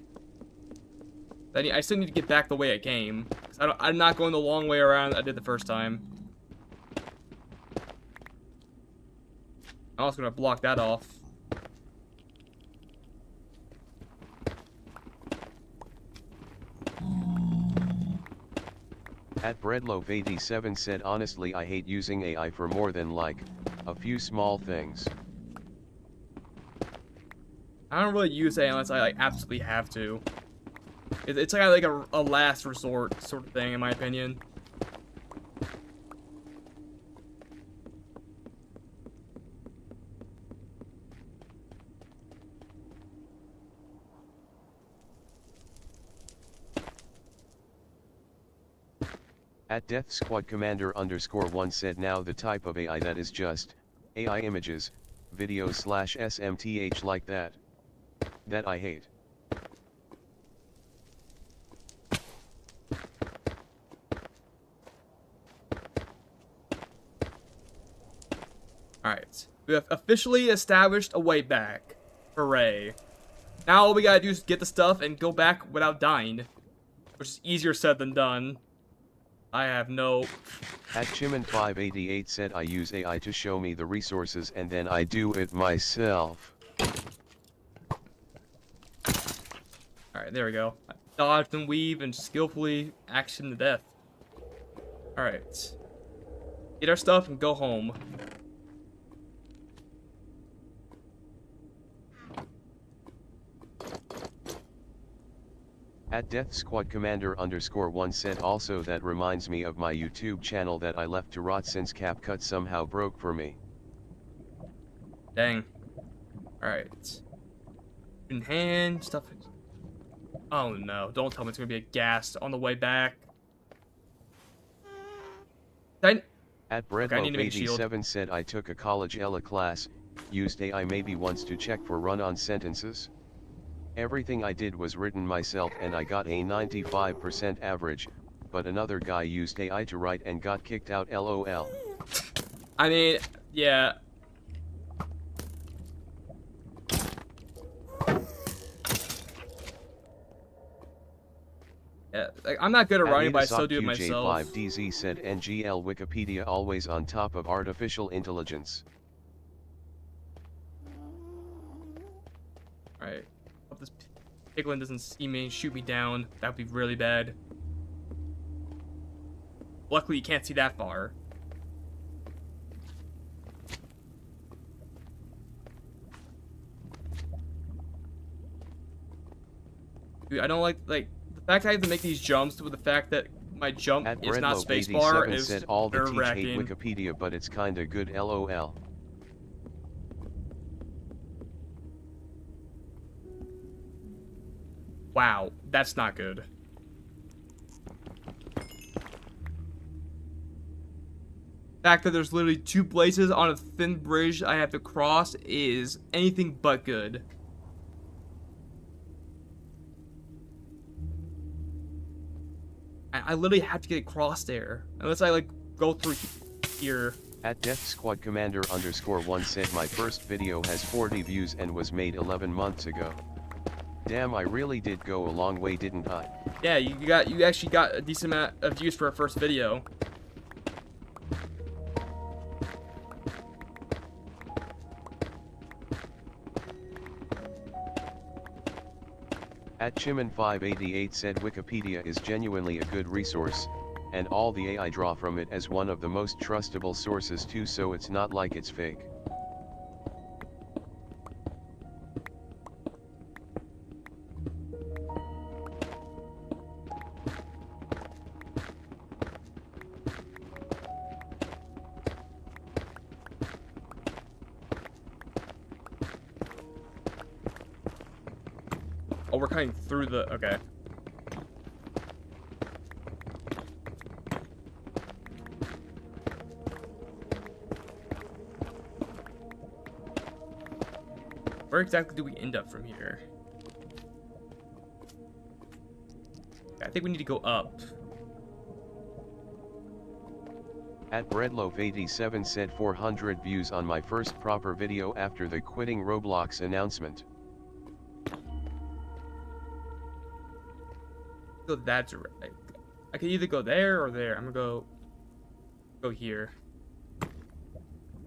I still need to get back the way I came. I'm not going the long way around I did the first time. I'm also gonna block that off. At Breadloaf87 said, honestly, I hate using AI for more than like a few small things. I don't really use AI unless I like absolutely have to. It's like a last resort sort of thing, in my opinion. At Death Squad Commander _1 said, now the type of AI that is just AI images, videos / SMTH like that I hate. Alright. We have officially established a way back. Hooray. Now all we gotta do is get the stuff and go back without dying. Which is easier said than done. I have no... At Chiman588 said, I use AI to show me the resources and then I do it myself. Alright, there we go. I dodged and weave and skillfully axe him to death. Alright. Get our stuff and go home. At Death Squad Commander _1 said, also that reminds me of my YouTube channel that I left to rot since CapCut somehow broke for me. Dang. Alright. In hand, stuff. Oh no, don't tell me it's gonna be a ghast on the way back. At Breadloaf87 said, I took a college ELA class, used AI maybe once to check for run-on sentences. Everything I did was written myself and I got a 95% average, but another guy used AI to write and got kicked out, LOL. I mean, yeah. Yeah, like, I'm not good at writing, but I still do it myself. 5DZ said, NGL Wikipedia always on top of artificial intelligence. Alright. Hope this piglin doesn't see me and shoot me down. That would be really bad. Luckily, you can't see that far. Dude, I don't like the fact I have to make these jumps with the fact that my jump At is not spacebar is said, all the teach hate nerve-wracking. Wikipedia, but it's kinda good, LOL. Wow, that's not good. The fact that there's literally 2 places on a thin bridge I have to cross is anything but good. I literally have to get across there. Unless I, like, go through here. At Death Squad Commander _1 said, my first video has 40 views and was made 11 months ago. Damn, I really did go a long way, didn't I? Yeah, you actually got a decent amount of views for a first video. At Chiman588 said, Wikipedia is genuinely a good resource, and all the AI draw from it as one of the most trustable sources too, so it's not like it's fake. Oh, we're cutting through the... Okay. Where exactly do we end up from here? I think we need to go up. At Breadloaf87 said 400 views on my first proper video after the quitting Roblox announcement. So that's right. I could either go there or there. I'm gonna go here. I'm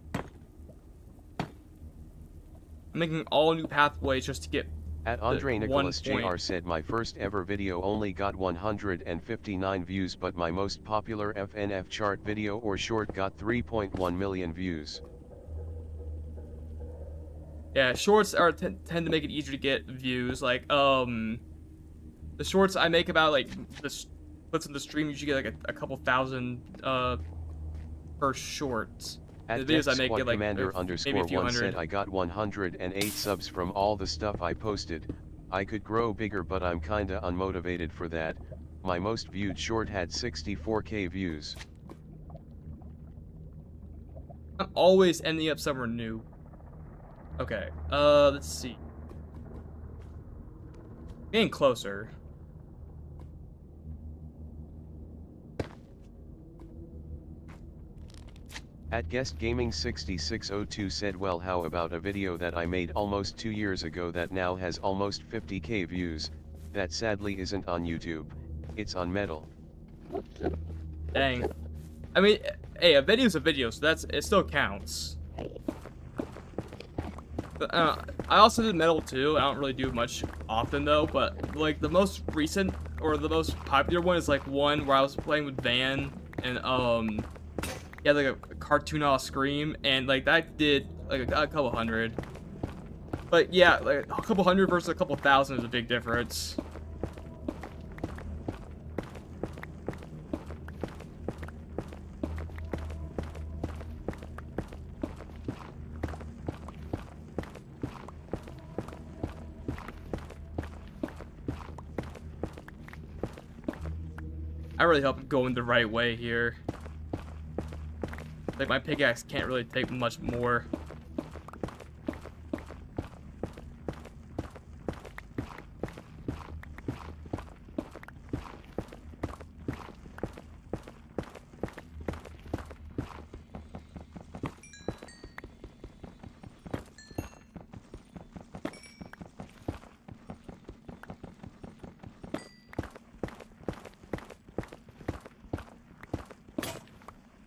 making all new pathways just to get At Andre the Nicholas 1 point. Jr. said my first ever video only got 159 views, but my most popular FNF chart video or short got 3.1 million views. Yeah, shorts are tend to make it easier to get views. Like the shorts I make about like the clips in the stream usually get like a couple thousand per short. At The videos Death I make Squad get like Commander maybe a _ few 1 hundred. said I got 108 subs from all the stuff I posted. I could grow bigger, but I'm kinda unmotivated for that. My most viewed short had 64k views. I'm always ending up somewhere new. Okay, let's see. Getting closer. At Guest Gaming 6602 said, well, how about a video that I made almost 2 years ago that now has almost 50k views, that sadly isn't on YouTube, it's on Metal. Dang. I mean, hey, a video's a video, so it still counts. But, I also did Metal too. I don't really do much often though, but like the most recent or the most popular one is like one where I was playing with Van and he had like a cartoon off Scream, and like that did like a couple hundred. But yeah, like a couple hundred versus a couple thousand is a big difference. I really hope I'm going the right way here. Like my pickaxe can't really take much more.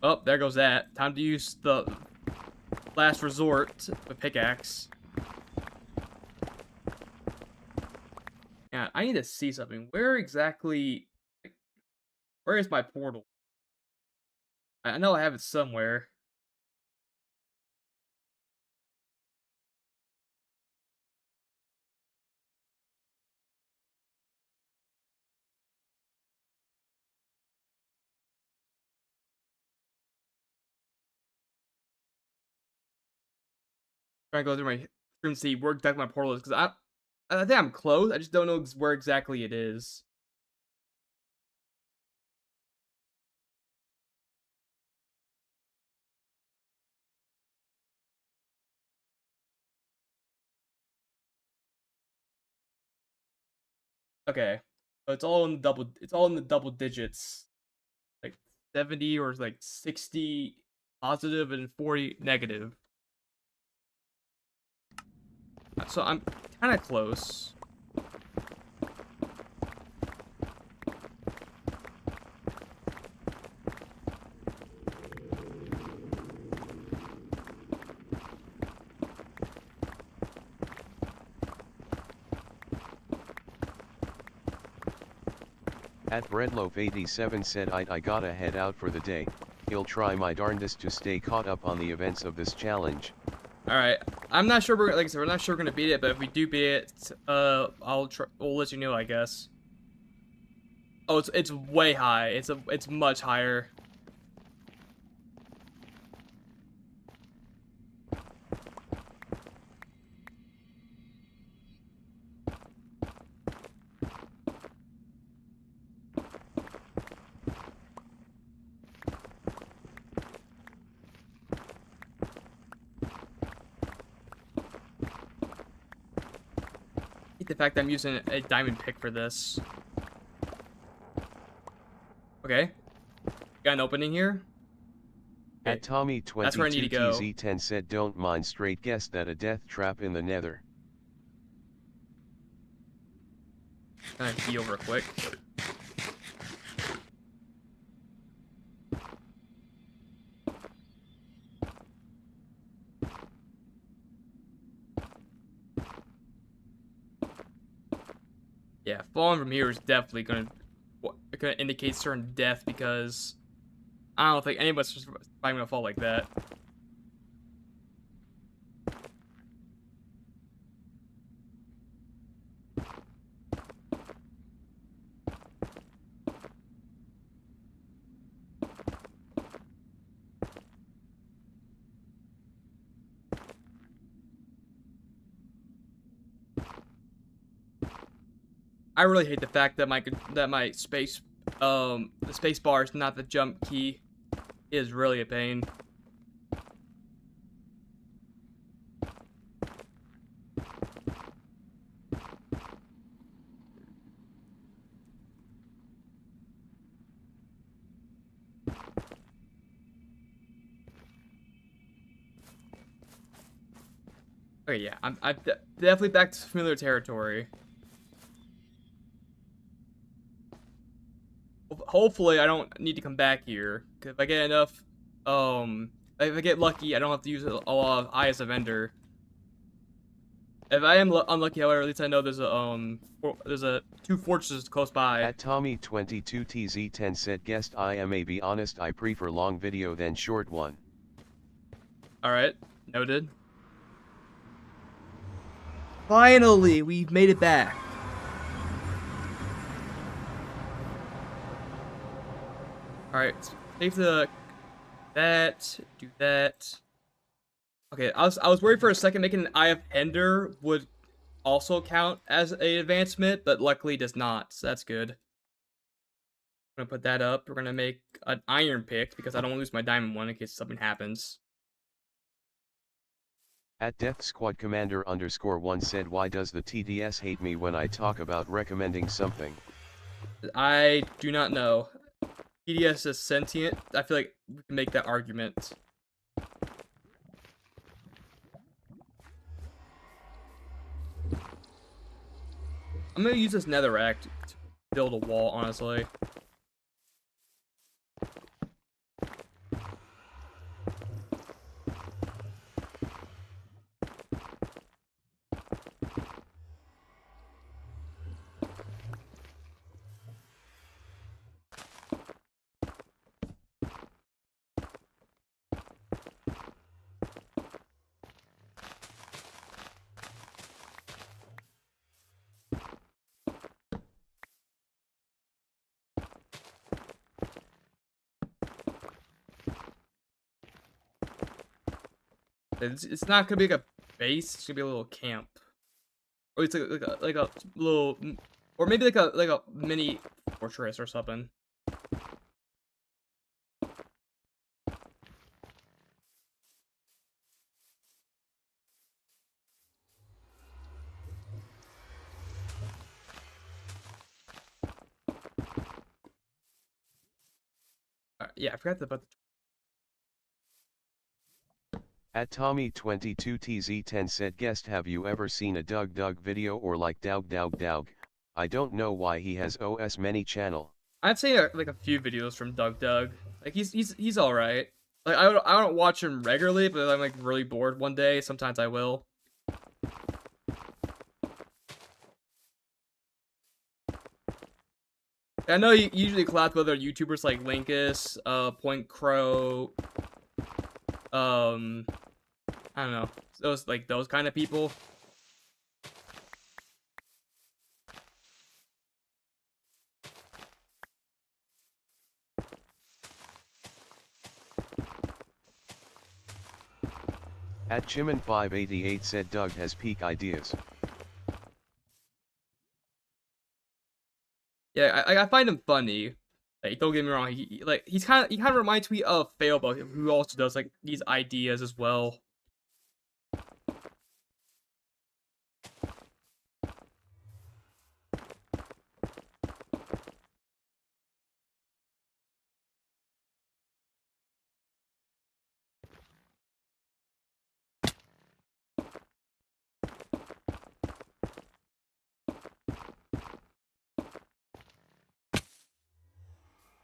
Oh, there goes that. Time to use the last resort, the pickaxe. Yeah, I need to see something. Where exactly... Where is my portal? I know I have it somewhere. Trying to go through my stream and see where exactly my portal is, because I think I'm close. I just don't know where exactly it is. Okay, so it's all in the double. It's all in the double digits, like 70 or like 60 positive and 40 negative. So I'm kind of close. At Breadloaf87 said, I gotta head out for the day. He'll try my darndest to stay caught up on the events of this challenge. All right, I'm not sure like I said, we're not sure we're gonna beat it, but if we do beat it, we'll let you know, I guess. Oh, it's way high. It's much higher. The fact that I'm using a diamond pick for this. Okay. Got an opening here. At Tommy That's where I need to 22 go. TZ10 said don't mind straight guessed that a death trap in the nether. Gonna heal real quick. Yeah, falling from here is definitely gonna indicate certain death because I don't think anybody's surviving gonna fall like that. I really hate the fact that my space the space bar is not the jump key. It is really a pain. Okay, yeah, I'm definitely back to familiar territory. Hopefully, I don't need to come back here. 'Cause if I get enough, if I get lucky, I don't have to use a lot of Eye as a vendor. If I am unlucky, however, at least I know there's a two fortresses close by. At Tommy 22 TZ10 said guessed I may be honest I prefer long video than short one. All right, noted. Finally, we've made it back. All right, save the do that. Okay, I was worried for a second making an Eye of Ender would also count as an advancement, but luckily does not, so that's good. I'm gonna put that up. We're gonna make an iron pick because I don't want to lose my diamond one in case something happens. At Death Squad Commander _1 said why does the TDS hate me when I talk about recommending something? I do not know. TDS is sentient. I feel like we can make that argument. I'm gonna use this netherrack to build a wall, honestly. It's not gonna be like a base. It's gonna be a little camp, or it's like a little, or maybe like a mini fortress or something. Yeah, I forgot about. At Tommy 22 TZ10 said guest have you ever seen a Doug video or like Doug? I don't know why he has OS many channel. I'd say like a few videos from Doug. Like he's all right. Like I don't watch him regularly, but if I'm like really bored one day, sometimes I will. I know you usually collab with other YouTubers like Linkus, Point Crow, I don't know, those kind of people. At Chiman588 said Doug has peak ideas. Yeah, I find him funny. Like, don't get me wrong, he kind of reminds me of Failbug, who also does like these ideas as well.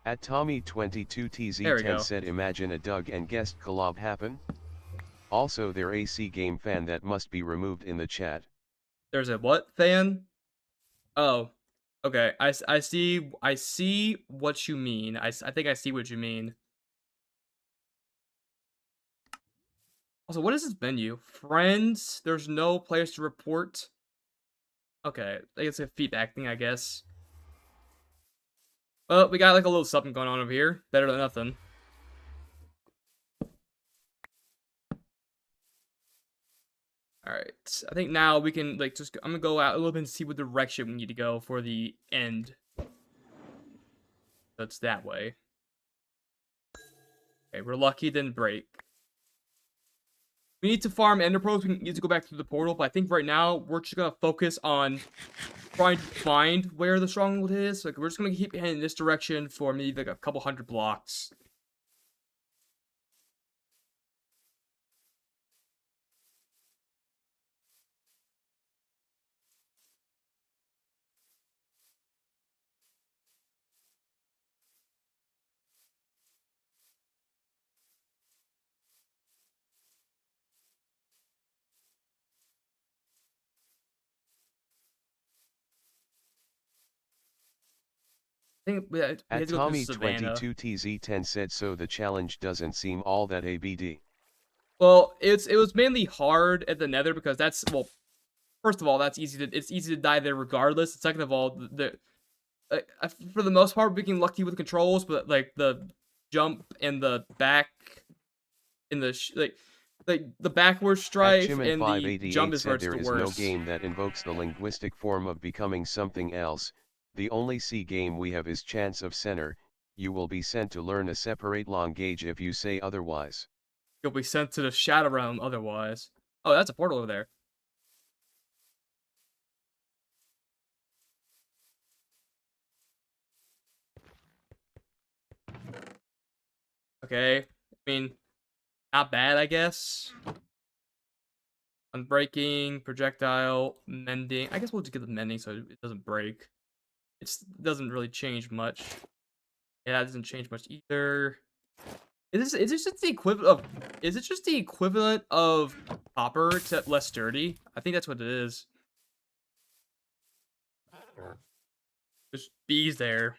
At There we Tommy22TZ10 go. said imagine a Doug and guest collab happen. Also their AC game fan that must be removed in the chat. There's a what fan? Oh, okay. I see what you mean. I think I see what you mean. Also, what is this menu? Friends. There's no players to report. Okay, I guess a feedback thing, I guess. Well, we got like a little something going on over here. Better than nothing. Alright, I think now we can, like, just, I'm gonna go out a little bit and see what direction we need to go for the end. That's that way. Okay, we're lucky it didn't break. We need to farm ender pearls, we need to go back through the portal, but I think right now, we're just gonna focus on trying to find where the stronghold is. Like, we're just gonna keep heading in this direction for maybe, like, a couple hundred blocks. I think we had At to go through Savannah. Tommy22TZ10 said so the challenge doesn't seem all that ABD. Well, it was mainly hard at the Nether because that's, well, first of all, it's easy to die there regardless. And second of all, for the most part, we're getting lucky with controls, but like the jump and the back and the like the backward At strife and the Chiman588 jump is where said it's the there is no worst. game that invokes the linguistic form of becoming something else. The only C game we have is Chance of Center. You will be sent to learn a separate language if you say otherwise. You'll be sent to the Shadow Realm otherwise. Oh, that's a portal over there. Okay, I mean, not bad, I guess. Unbreaking, projectile, mending. I guess we'll just get the mending so it doesn't break. It doesn't really change much. Yeah, that doesn't change much either. Is this just the equivalent of, is it just the equivalent of copper except less sturdy? I think that's what it is. There's bees there.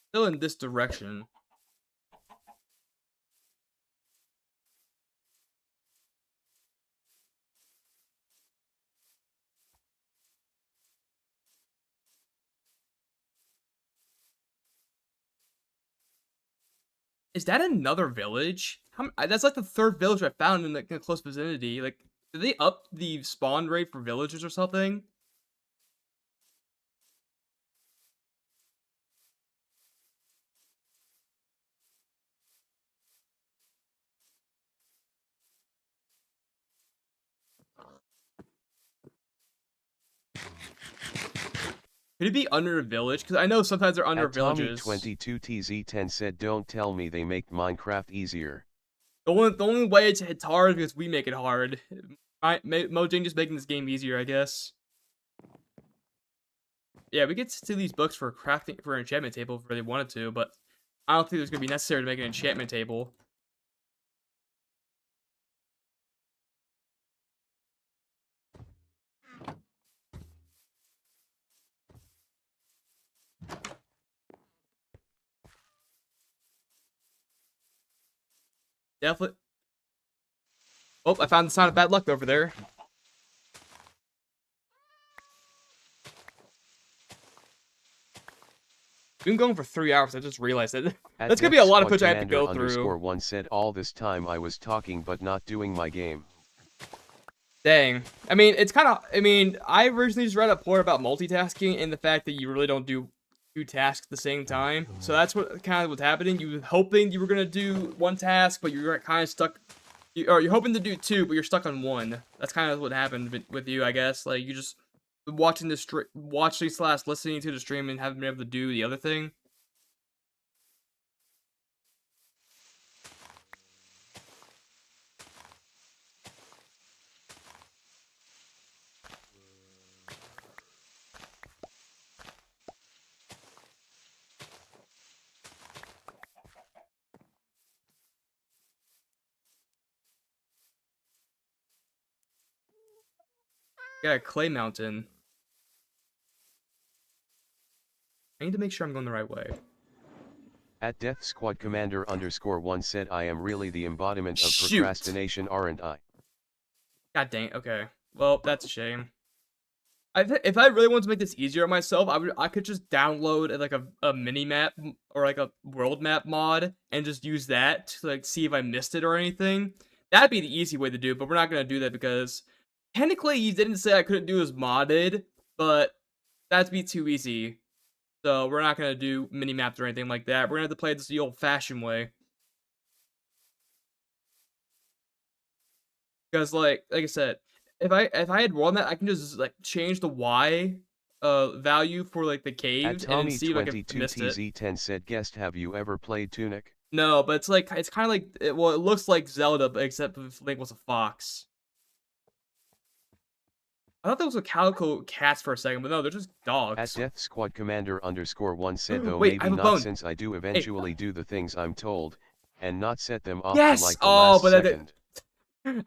Still in this direction. Is that another village? That's like the third village I found in the close vicinity. Like, did they up the spawn rate for villagers or something? Could it be under a village? Because I know sometimes they're under At villages. Tommy22TZ10 said don't tell me they make Minecraft easier. The only way it's hard is because we make it hard. Mojang just making this game easier, I guess. Yeah, we could steal these books for crafting, for an enchantment table if we really wanted to, but I don't think it's gonna be necessary to make an enchantment table. Definitely. Oh, I found the sign of bad luck over there. We've been going for 3 hours. I just realized it. That's gonna be a lot of footage I have to go through. One said all this time I was talking but not doing my game. Dang. I mean, it's kind of. I mean, I originally just read a report about multitasking and the fact that you really don't do 2 tasks at the same time. So that's what kind of what's happening. You were hoping you were gonna do 1 task, but you're kind of stuck. Or you're hoping to do 2, but you're stuck on 1. That's kind of what happened with you, I guess. Like, you just watching / listening to the stream and haven't been able to do the other thing. Got a clay mountain. I need to make sure I'm going the right way. At Death Squad Commander _1 said I am really the embodiment of Shoot. procrastination, aren't I? God dang. Okay. Well, that's a shame. If I really wanted to make this easier on myself, I could just download like a mini map or like a world map mod and just use that to like see if I missed it or anything. That'd be the easy way to do it, but we're not gonna do that because technically you didn't say I couldn't do this modded, but that'd be too easy. So we're not gonna do mini maps or anything like that. We're gonna have to play this the old-fashioned way. Because like I said, if I had run that, I can just like change the Y value for like the At caves and then see if I can missed it. Tommy22TZ10 said, guest, have you ever played Tunic? No, but it's like it's kind of like it looks like Zelda, but except if Link was a fox. I thought that was a calico cats for a second, but no, they're just dogs. At Death Squad Commander _1 said, though Wait, I maybe have a not bone. since I do eventually do the things I'm told, and not set them off Yes! to like the last second.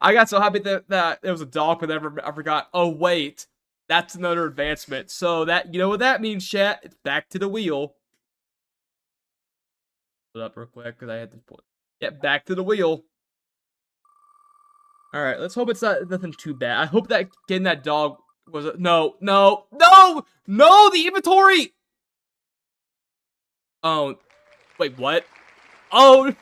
I got so happy that it was a dog, but I forgot. Oh wait, that's another advancement. So that you know what that means, chat? It's back to the wheel. Put up real quick because I had to put. Yeah, back to the wheel. All right, let's hope it's nothing too bad. I hope that getting that dog was no. The inventory. Oh, wait, what? Oh.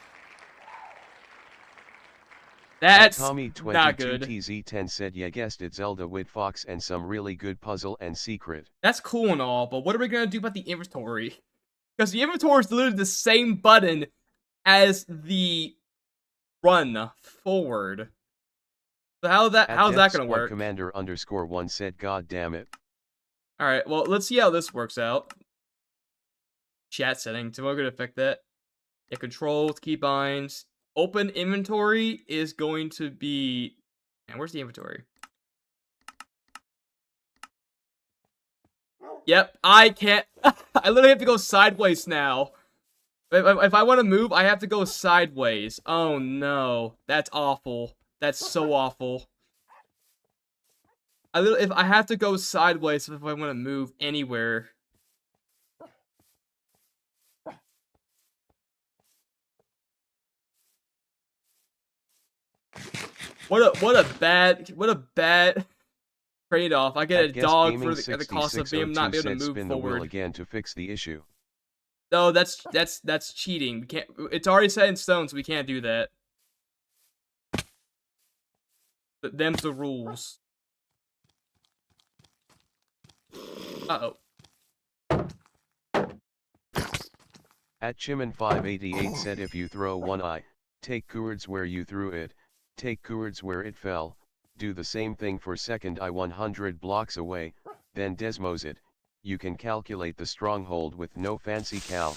That's not good. Tommy22TZ10 said, yeah, guessed it, Zelda with Fox and some really good puzzle and secret. That's cool and all, but what are we gonna do about the inventory? Because the inventory is literally the same button as the run forward. So how's that gonna work? Commander _1 said, God damn it. Alright, well, let's see how this works out. Chat settings, we're gonna affect that. Yeah, controls, keybinds. Open inventory is going to be... Man, where's the inventory? Yep, I can't... I literally have to go sideways now. If I want to move, I have to go sideways. Oh no, that's awful. That's so awful. If I have to go sideways if I want to move anywhere. What a bad trade-off. I get a dog for the cost of being not being able to move spin forward. The wheel again to fix the issue. No, that's cheating. We can't. It's already set in stone, so we can't do that. But them's the rules. Uh-oh. At Chimin588 said, if you throw one eye, take Coords where you threw it, take Coords where it fell, do the same thing for second eye 100 blocks away, then Desmos it, you can calculate the stronghold with no fancy cal.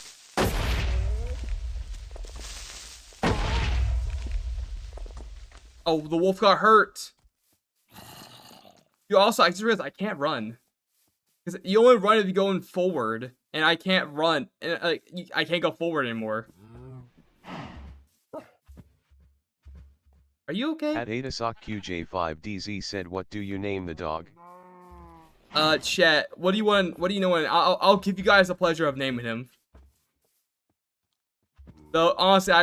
Oh, the wolf got hurt. You also, I just realized I can't run. Because you only run if you're going forward, and I can't run, and I can't go forward anymore. Are you okay? At AdaSockQJ5DZ said, what do you name the dog? Chat, what do you want? What do you know? I'll give you guys the pleasure of naming him. Though honestly, I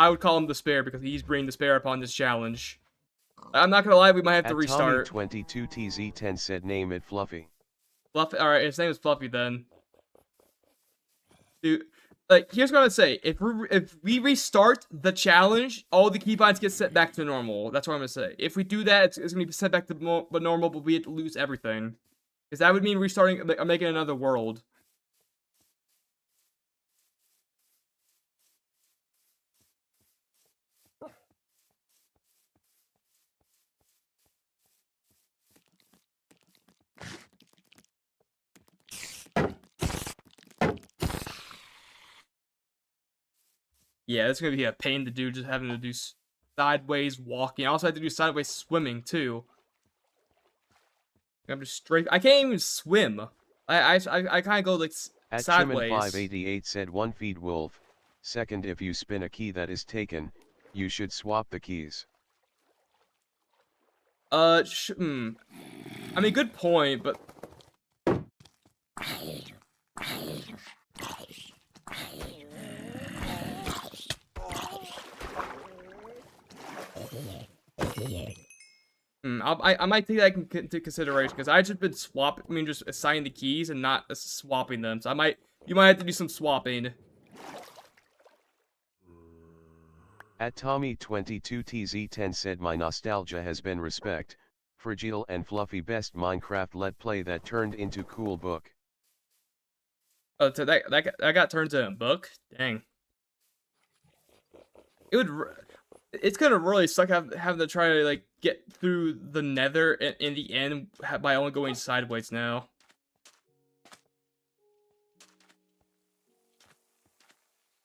would call him Despair because he's bringing despair upon this challenge. I'm not gonna lie, we might have to restart. Tommy22TZ10 said, name it Fluffy. Fluffy. All right, his name is Fluffy then. Dude, like here's what I'm gonna say: if we restart the challenge, all the keybinds get set back to normal. That's what I'm gonna say. If we do that, it's gonna be set back to normal, but we have to lose everything, because that would mean restarting, making another world. Yeah, it's gonna be a pain to do, just having to do sideways walking. I also have to do sideways swimming too. I'm just straight. I can't even swim. I kind of go like sideways. At Chimin588 said, one feed wolf. Second, if you spin a key that is taken, you should swap the keys. I mean, good point, but I might take that into consideration because I just been swapping. I mean, just assigning the keys and not swapping them. So you might have to do some swapping. At Tommy22TZ10 said my nostalgia has been respect, fragile and fluffy best Minecraft Let's Play that turned into cool book. Oh, so that got turned into a book. Dang. It's gonna really suck having to try to like get through the Nether in the end by only going sideways now.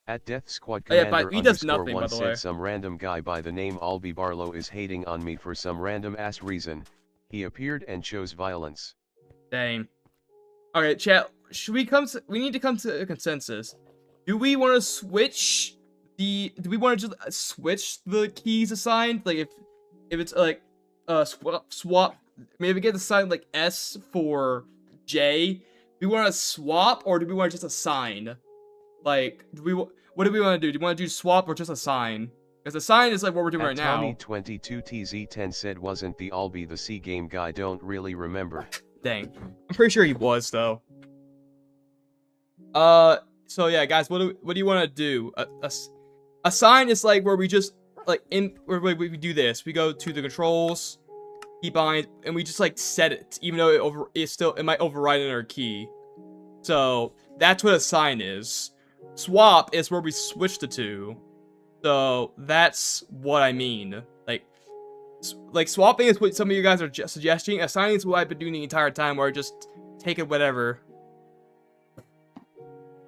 At Death Squad Oh, yeah, Commander but he does underscore nothing, one by the way. said some random guy by the name Albi Barlow is hating on me for some random ass reason. He appeared and chose violence. Dang. Okay, chat. Should we we need to come to a consensus. Do we want to switch do we want to just switch the keys assigned? Like if it's like swap maybe get assigned like S for J. Do we want to swap or do we want to just assign? Like what do we want to do? Do you want to do swap or just assign? Because assign is like what we're doing right now. Tommy22TZ10 said wasn't the Albi the C game guy, don't really remember. Dang. I'm pretty sure he was though. So yeah, guys, what do you want to do? A sign is like where we just like where we do this. We go to the controls, keybind, and we just like set it, even though it might override another key. So that's what a sign is. Swap is where we switch the two. So that's what I mean. Like swapping is what some of you guys are just suggesting. Assigning is what I've been doing the entire time, where I just take it whatever.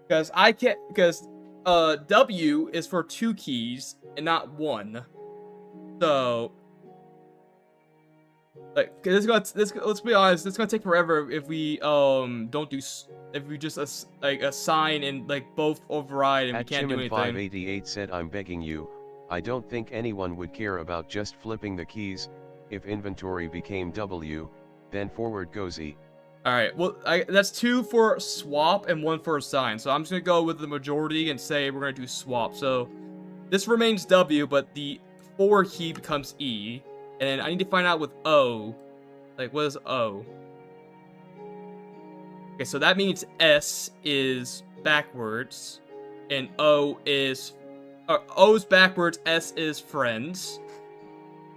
Because W is for 2 keys and not 1. So like let's be honest, it's gonna take forever if we if we just assign and like both override and we can't do anything. 588 said I'm begging you, I don't think anyone would care about just flipping the keys. If inventory became W, then forward goes E. Alright, well, that's 2 for swap and 1 for assign. So I'm just gonna go with the majority and say we're gonna do swap. So this remains W, but the 4 key becomes E. And then I need to find out with O. Like, what is O? Okay, so that means S is backwards. And O is backwards, S is friends.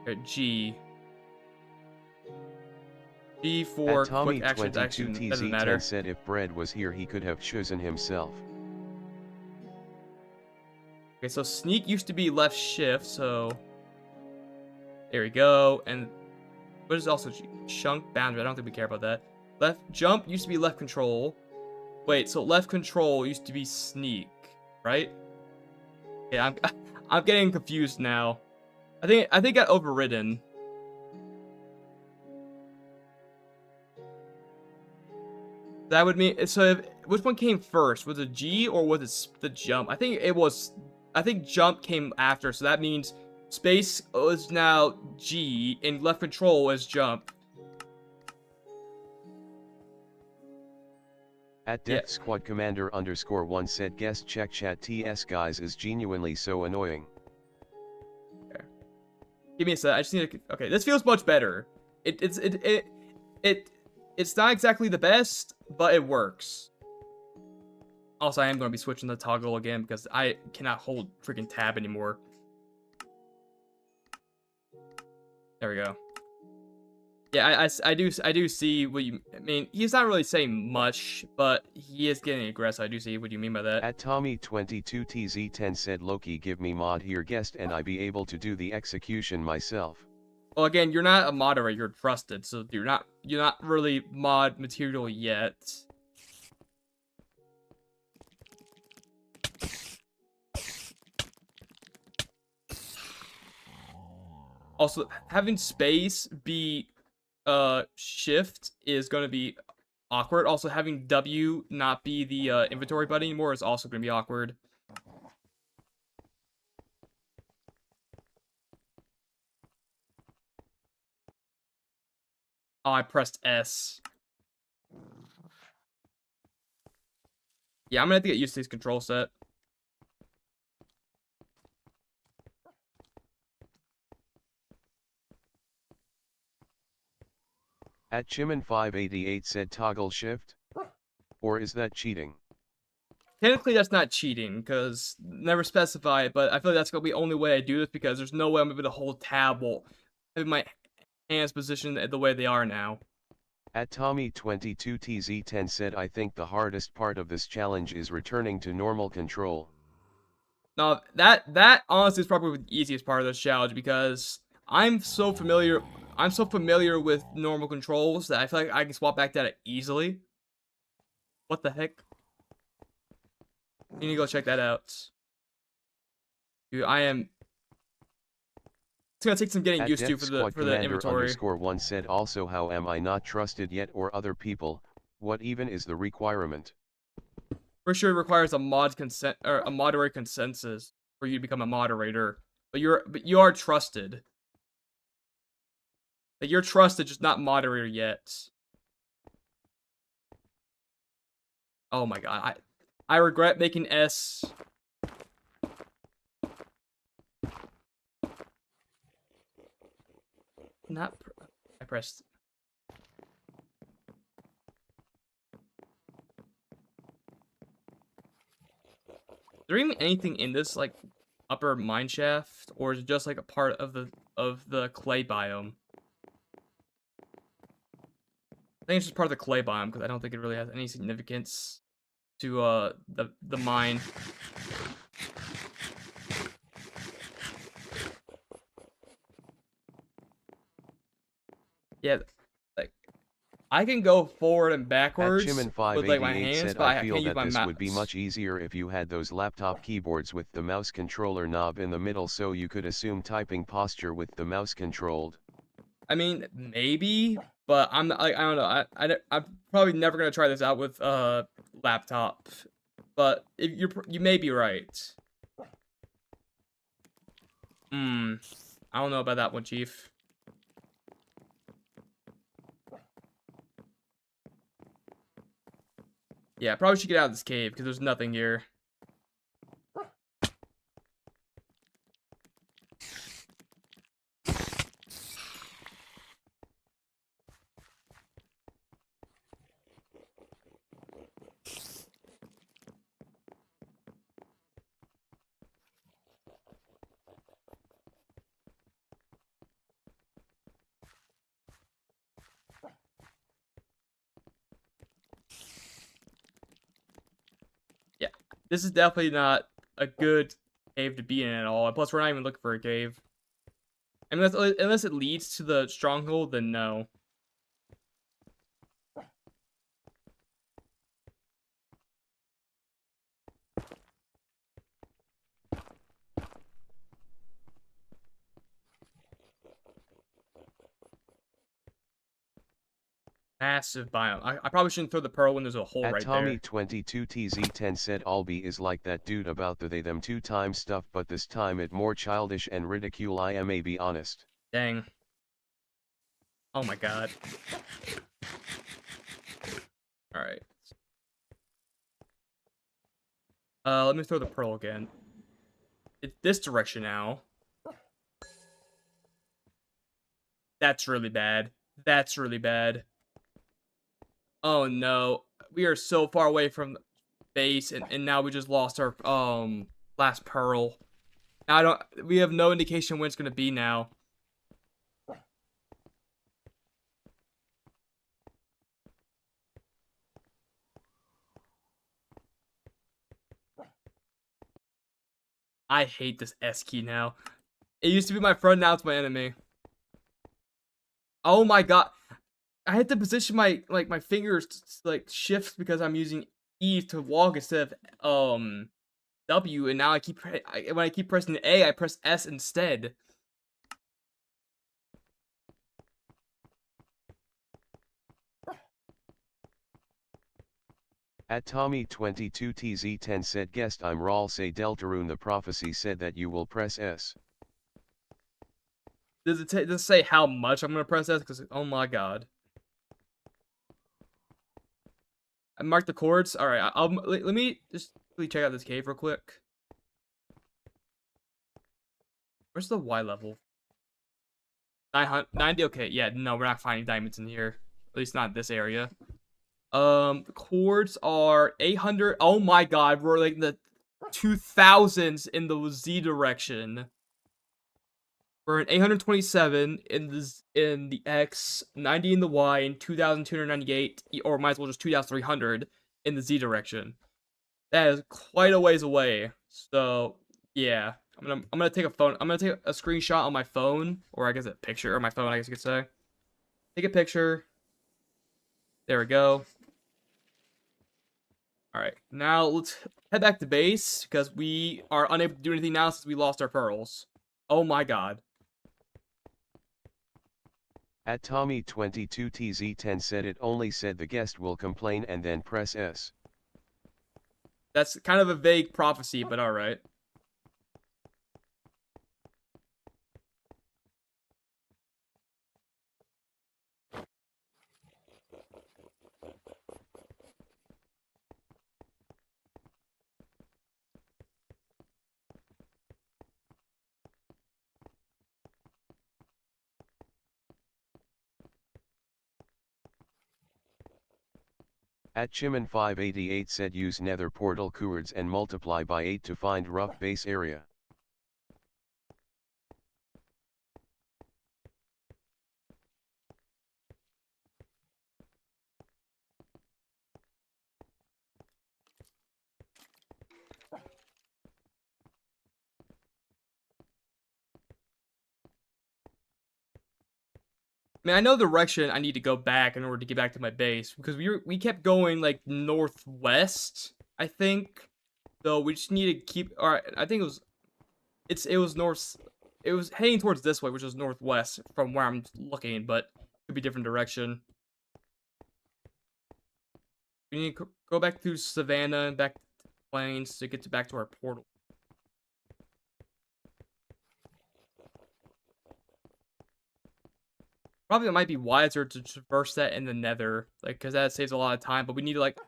Okay, G. G for quick actions, action, doesn't matter. Said if Bread was here he could have chosen himself. Okay, so sneak used to be left shift, so there we go. And what is also chunk boundary? I don't think we care about that. Left jump used to be left control. Wait, so left control used to be sneak, right? Yeah, I'm getting confused now. I think I got overridden. That would mean so. Which one came first? Was it G or was it the jump? I think jump came after. So that means space is now G and left control is jump. At Death Squad Commander underscore 1 said guest check chat TS guys is genuinely so annoying. Okay. Give me a sec. I just need to. Okay, this feels much better. It's not exactly the best, but it works. Also, I am going to be switching the toggle again because I cannot hold freaking tab anymore. There we go. Yeah, I do see what you mean. He's not really saying much, but he is getting aggressive. I do see what you mean by that. At Tommy22TZ10 said Loki give me mod here guest and I be able to do the execution myself. Well, again, you're not a moderator, you're trusted, so you're not really mod material yet. Also, having space be shift is going to be awkward. Also, having W not be the inventory button anymore is also going to be awkward. Oh, I pressed S. Yeah, I'm gonna have to get used to this control set. At Chimin588 said toggle shift? Or is that cheating? Technically, that's not cheating, because never specify it, but I feel like that's gonna be the only way I do this, because there's no way I'm able to hold tab while having my hands positioned the way they are now. At Tommy22TZ10 said I think the hardest part of this challenge is returning to normal control. Now, that honestly is probably the easiest part of this challenge, because I'm so familiar with normal controls that I feel like I can swap back to that easily. What the heck? You need to go check that out. Dude, it's gonna take some getting At used to Death Squad for the Commander inventory. _1 said also how am I not trusted yet or other people, what even is the requirement? For sure, it requires a moderator consensus for you to become a moderator. But you are trusted. Like, you're trusted, just not moderator yet. Oh my god, I regret making S. I pressed. Is there even anything in this, like, upper mine shaft, or is it just like a part of the clay biome? I think it's just part of the clay biome, because I don't think it really has any significance to the mine. Yeah, like, I can go forward and backwards with like my Chimin588 hands, said but I I feel can't use that my this mouse. would be much easier if you had those laptop keyboards with the mouse controller knob in the middle so you could assume typing posture with the mouse controlled. I mean, maybe, but I'm not, like, I don't know. I'm probably never gonna try this out with laptop. But if you may be right. I don't know about that one, Chief. Yeah, I probably should get out of this cave because there's nothing here. Yeah, this is definitely not a good cave to be in at all. And plus, we're not even looking for a cave. Unless it leads to the stronghold, then no. Massive biome. I probably shouldn't throw the pearl when there's a hole At right there. Tommy22TZ10 said Albi is like that dude about the they them two times stuff but this time it more childish and ridicule I am be honest. Dang. Oh my god. Alright. Let me throw the pearl again. It's this direction now. That's really bad. That's really bad. Oh no. We are so far away from the base, and now we just lost our last pearl. Now we have no indication when it's gonna be now. I hate this S key now. It used to be my friend, now it's my enemy. Oh my god. I had to position my fingers to, shift because I'm using E to walk instead of W, and now when I keep pressing A, I press S instead. At Tommy22TZ10 said guest I'm Raul say Deltarune the prophecy said that you will press S. Does it say how much I'm gonna press S? Because oh my god. I marked the chords. All right, let me just quickly check out this cave real quick. Where's the Y level? 990. Okay, yeah, no, we're not finding diamonds in here. At least not in this area. The chords are 800. Oh my god, we're like in the 2000s in the Z direction. We're in 827 in the X, 90 in the Y, and 2298, or might as well just 2300 in the Z direction. That is quite a ways away. So yeah, I'm gonna take a screenshot on my phone, or I guess a picture on my phone, I guess you could say. Take a picture. There we go. Alright, now let's head back to base, because we are unable to do anything now since we lost our pearls. Oh my god. At Tommy22TZ10 said it only said the guest will complain and then press S. That's kind of a vague prophecy, but alright. At Chiman588 said use nether portal keywords and multiply by 8 to find rough base area. I mean, I know the direction I need to go back in order to get back to my base, because we kept going like northwest, I think. So we just need to keep. All right, I think it was north. It was heading towards this way, which is northwest from where I'm looking, but it could be different direction. We need to go back through Savannah and back to Plains to get back to our portal. Probably it might be wiser to traverse that in the Nether, like, because that saves a lot of time. But we need like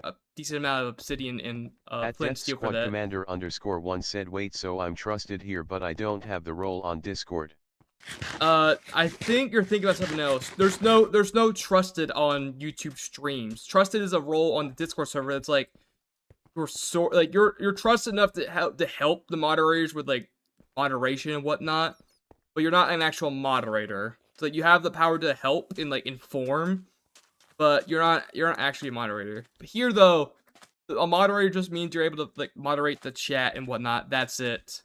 a decent amount of obsidian and At flint Death steel for Squad that. Commander _1 said wait, so I'm trusted here but I don't have the role on Discord. I think you're thinking about something else. There's no trusted on YouTube streams. Trusted is a role on the Discord server that's like you're trusted enough to help the moderators with like moderation and whatnot, but you're not an actual moderator. So you have the power to help and like inform, but you're not actually a moderator. But here though, a moderator just means you're able to like moderate the chat and whatnot. That's it.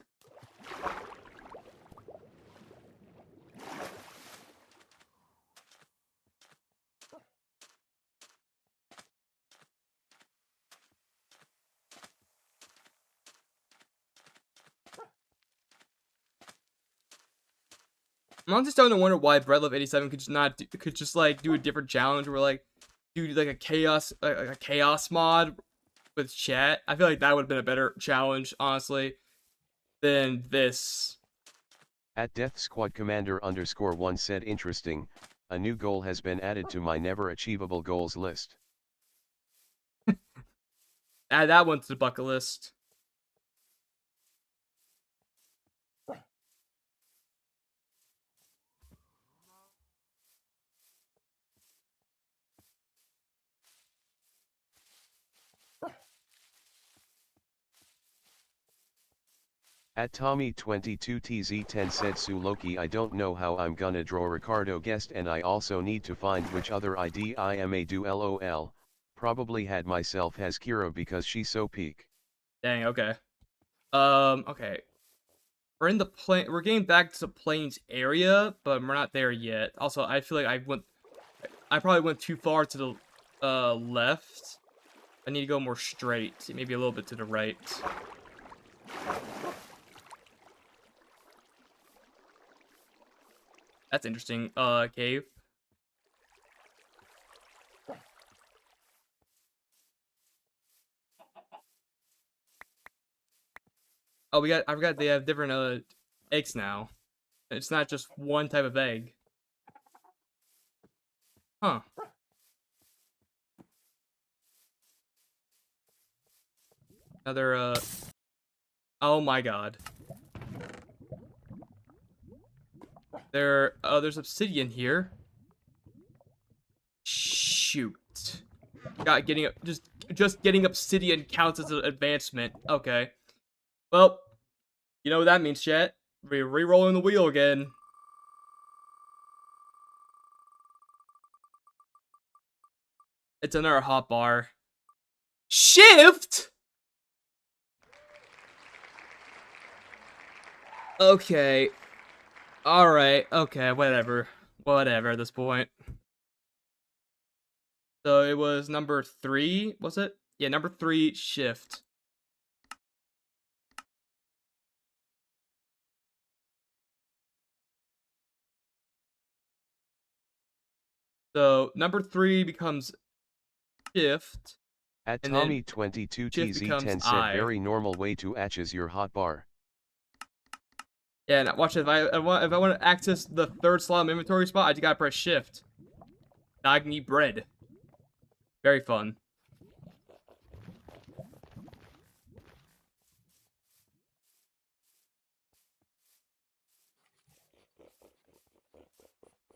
I'm just starting to wonder why Breadlove87 could just like do a different challenge where like do like a chaos mod with chat. I feel like that would have been a better challenge, honestly, than this. At Death Squad Commander _1 said interesting, a new goal has been added to my never achievable goals list. Add that one to the bucket list. At Tommy22TZ10 said Loki, I don't know how I'm gonna draw Ricardo guest and I also need to find which other ID I am a do lol, probably had myself as Kira because she's so peak. Dang, okay. Okay. We're getting back to the Plains area, but we're not there yet. Also, I feel like I probably went too far to the left. I need to go more straight, maybe a little bit to the right. That's interesting. Cave. Oh, I forgot they have different eggs now. It's not just one type of egg. Huh. Another, oh my god. There's obsidian here. Shoot. God, just getting obsidian counts as an advancement. Okay. Well, you know what that means, chat. We're re-rolling the wheel again. It's another hot bar. Shift? Okay. Alright, okay, whatever. Whatever at this point. So it was number 3, was it? Yeah, number 3, shift. So number 3 becomes shift. At And then Tommy22TZ10 said I. very normal way to access your hotbar. Yeah, now watch it. If I want to access the 3rd slot inventory spot, I just gotta press shift. Now I can eat bread. Very fun.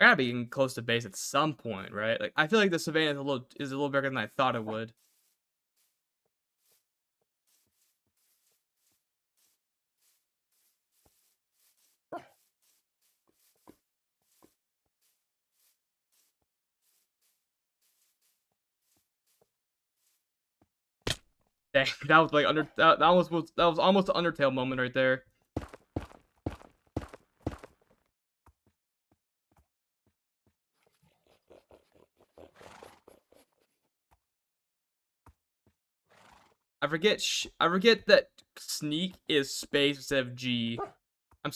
I gotta be getting close to base at some point, right? Like I feel like the savannah is a little bigger than I thought it would. Dang, that was like that was almost an Undertale moment right there. I forget that sneak is space instead of G. I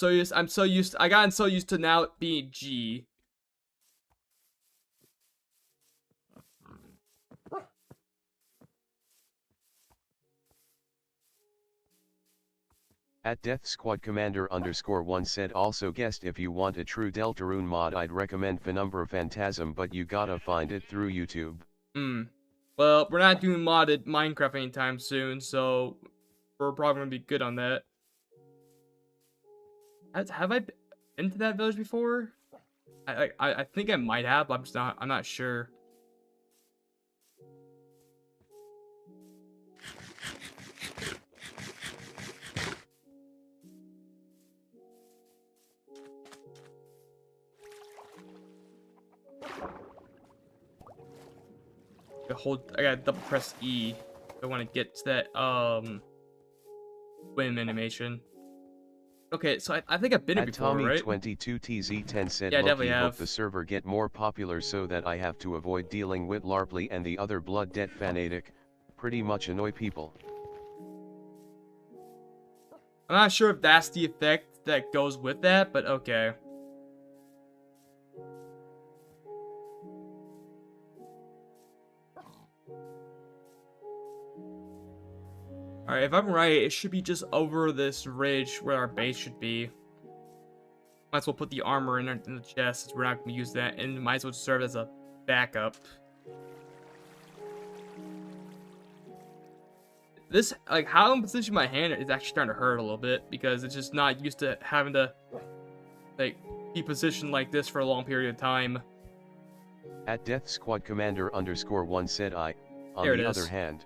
gotten so used to now it being G. At Death Squad Commander _1 said also guessed if you want a true Deltarune mod I'd recommend Penumbra Phantasm but you gotta find it through YouTube. Well, we're not doing modded Minecraft anytime soon, so we're probably gonna be good on that. Have I been to that village before? I think I might have, but I'm not sure. I gotta double press E if I want to get to that win animation. Okay, so I think I've been here before, right? Tommy22TZ10 said Yeah, I Loki definitely hope have. the server get more popular so that I have to avoid dealing with Larpley and the other Blood Debt fanatic, pretty much annoy people. I'm not sure if that's the effect that goes with that, but okay. Alright, if I'm right, it should be just over this ridge where our base should be. Might as well put the armor in the chest since we're not going to use that, and might as well serve as a backup. This, like, how I'm positioning my hand is actually starting to hurt a little bit because it's just not used to having to, like, be positioned like this for a long period of time. At Death Squad Commander _1 said on the other hand,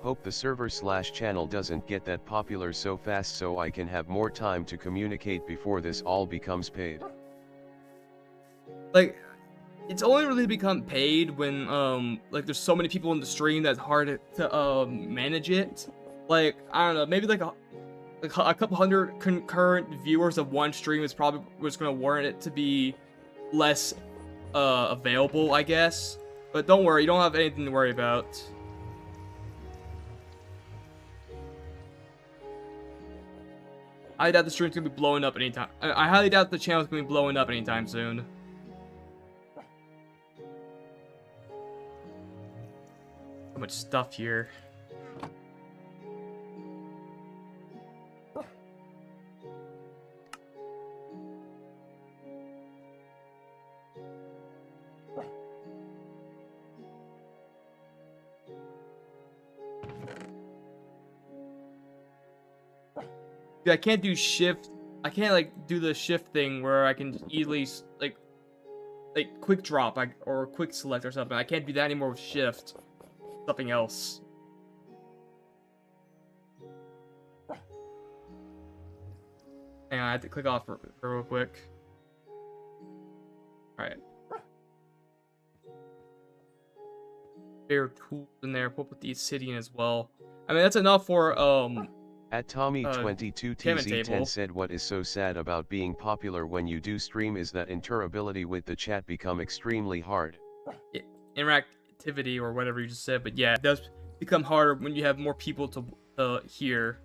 hope the server/channel doesn't get that popular so fast so I can have more time to communicate before this all becomes paid. Like, it's only really become paid when, like, there's so many people in the stream that's hard to, manage it. Like, I don't know, maybe like a couple hundred concurrent viewers of one stream is probably what's gonna warrant it to be less, available, I guess. But don't worry, you don't have anything to worry about. I doubt the stream's gonna be blowing up anytime. I highly doubt the channel's gonna be blowing up anytime soon. So much stuff here. I can't do shift. I can't like do the shift thing where I can just easily like quick drop or quick select or something. I can't do that anymore with shift. Something else. Hang on, I have to click off real quick. Alright. There are tools in there. We'll put the obsidian as well. I mean, that's enough for, At Tommy22TZ10 table. said what is so sad about being popular when you do stream is that interactability with the chat become extremely hard. Interactivity or whatever you just said, but yeah, it does become harder when you have more people to hear,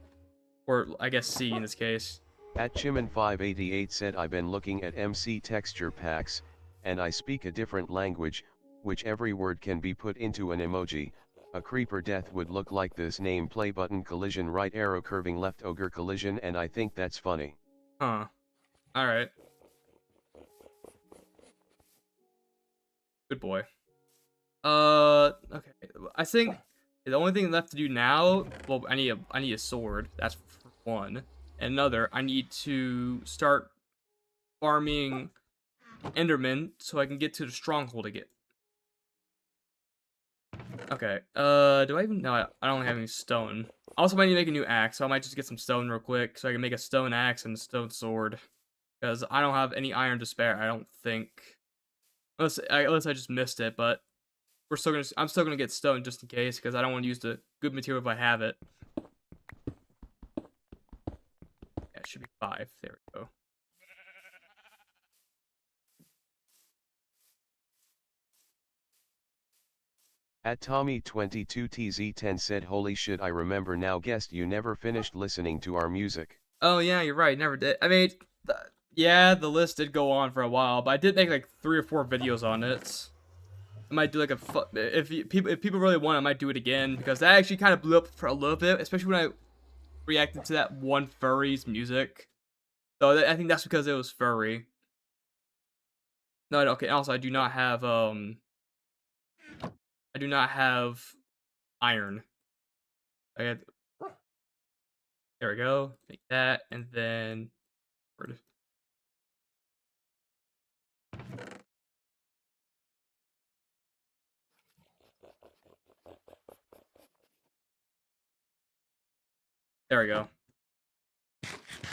or I guess see in this case. At Chiman588 said I've been looking at MC texture packs, and I speak a different language, which every word can be put into an emoji. A creeper death would look like this: name, play button, collision, right arrow, curving left, ogre, collision, and I think that's funny. Huh. Alright. Good boy. Okay. I think the only thing left to do now, well, I need a sword. That's for one. And another, I need to start farming Enderman so I can get to the stronghold again. Okay. Do I even? No, I don't have any stone. Also, might need to make a new axe, so I might just get some stone real quick so I can make a stone axe and a stone sword. Because I don't have any iron to spare, I don't think. Unless I just missed it, but I'm still gonna get stone just in case, because I don't want to use the good material if I have it. Yeah, it should be 5. There we go. At Tommy22TZ10 said holy shit, I remember now, guessed you never finished listening to our music. Oh yeah, you're right, never did. I mean, yeah, the list did go on for a while, but I did make like 3 or 4 videos on it. I might do like if people really want, I might do it again, because that actually kind of blew up for a little bit, especially when I reacted to that one furry's music. So I think that's because it was furry. No, okay. Also, I do not have iron. There we go. Make that, and then there we go.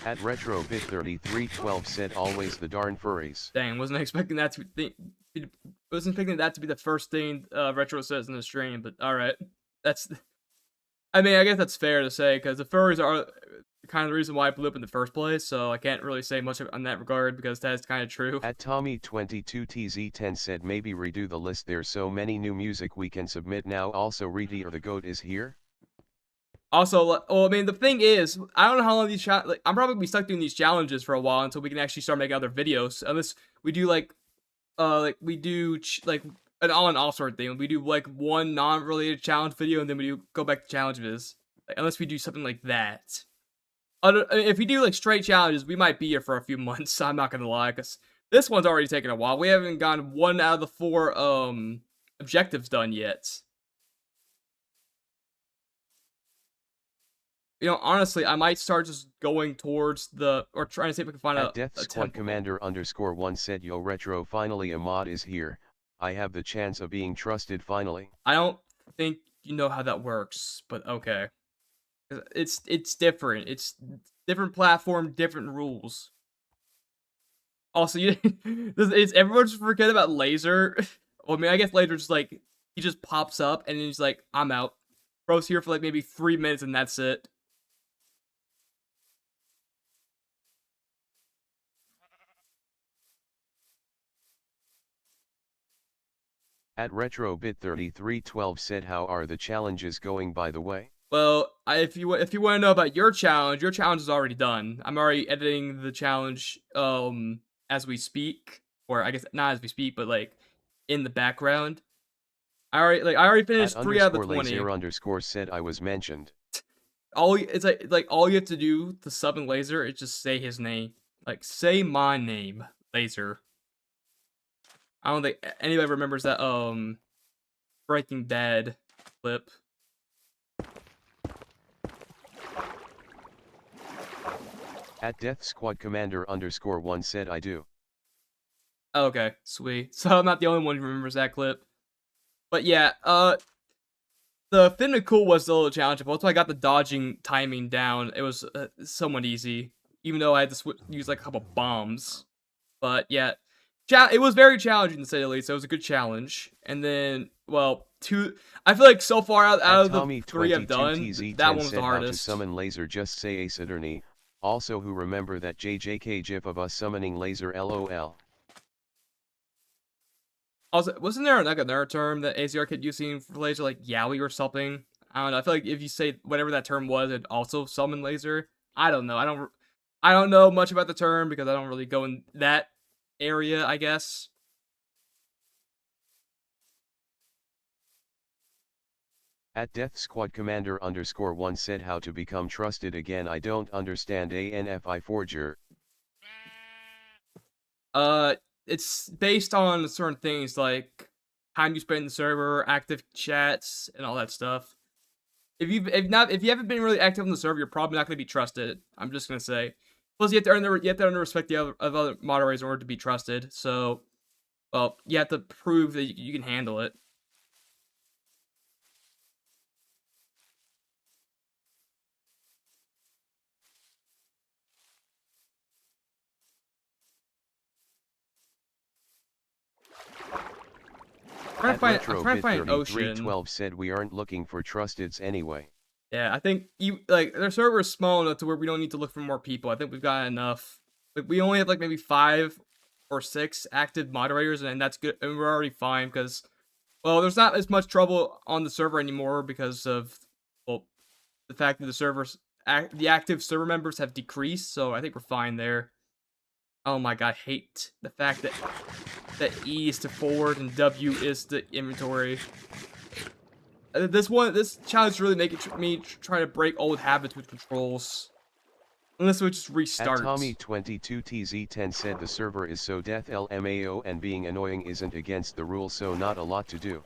At RetroBit3312 said always the darn furries. Dang, wasn't expecting that to be the first thing Retro says in the stream, but alright. I mean, I guess that's fair to say, because the furries are kind of the reason why I blew up in the first place, so I can't really say much on that regard, because that's kind of true. At Tommy22TZ10 said maybe redo the list, there's so many new music we can submit now. Also, Reedy or the Goat is here. Also, well, I mean, the thing is, I don't know how long these I'm probably gonna be stuck doing these challenges for a while until we can actually start making other videos. Unless we do like we do like an on and off sort of thing. We do like one non-related challenge video and then we go back to challenges. Like, unless we do something like that. I mean, if we do like straight challenges, we might be here for a few months. I'm not gonna lie, because this one's already taken a while. We haven't gotten 1 out of the 4 objectives done yet. You know, honestly, I might start just going towards or trying to see if we can find a Death Squad Commander _1 said, yo Retro, finally a mod is here. I have the chance of being trusted finally. I don't think you know how that works, but okay. It's different. It's different platform, different rules. Also, is everyone just forget about Laser? Well, I mean, I guess Laser just like, he just pops up and he's like, I'm out. Bro's here for like maybe 3 minutes and that's it. At RetroBit3312 said, how are the challenges going, by the way? Well, if you want to know about your challenge is already done. I'm already editing the challenge as we speak, or I guess not as we speak, but like in the background. I already finished 3 out of the 20. Laser_ said I was mentioned. It's like all you have to do to summon Laser is just say his name. Like, say my name, Laser. I don't think anybody remembers that Breaking Bad clip. At Death Squad Commander _1 said I do. Okay, sweet. So I'm not the only one who remembers that clip. But yeah, the Finna was still a challenge. Once I got the dodging timing down, it was somewhat easy. Even though I had to use like a couple bombs. But yeah, it was very challenging to say the least. So it was a good challenge. And then, well, I feel like so far out of the 3 I've done, that one was the hardest. How to summon laser, just say Ace Attorney. Also, who remember that JJK gif of us summoning laser, lol. Also, wasn't there like another term that ACR kept using for laser, like Yowie or something? I don't know. I feel like if you say whatever that term was, it also summon laser. I don't know. I don't know much about the term because I don't really go in that area, I guess. At Death Squad Commander _1 said how to become trusted again. I don't understand ANFI Forger. It's based on certain things like time you spend in the server, active chats, and all that stuff. If you haven't been really active on the server, you're probably not going to be trusted. I'm just gonna say. Plus, you have to earn the respect of other moderators in order to be trusted. So, well, you have to prove that you can handle it. I'm trying to find an ocean. 12 said we aren't looking for trusteds anyway. Yeah, I think their server is small enough to where we don't need to look for more people. I think we've got enough. Like, we only have like maybe 5 or 6 active moderators, and that's good. And we're already fine because, well, there's not as much trouble on the server anymore because of, well, the fact that the active server members have decreased. So I think we're fine there. Oh my god, I hate the fact that E is to forward and W is to inventory. This challenge really making me try to break old habits with controls. Unless we just restart. At Tommy22TZ10 said the server is so death LMAO and being annoying isn't against the rules, so not a lot to do.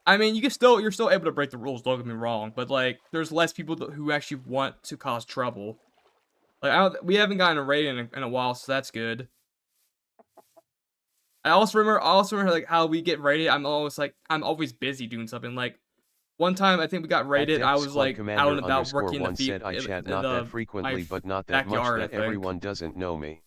I mean, you're still able to break the rules, don't get me wrong, but like there's less people who actually want to cause trouble. Like we haven't gotten a raid in a while, so that's good. I also remember like how we get raided. I'm always busy doing something. Like one time I think we got raided. I was like out and about working in the field. I chat not that frequently, but not that much that everyone doesn't know me.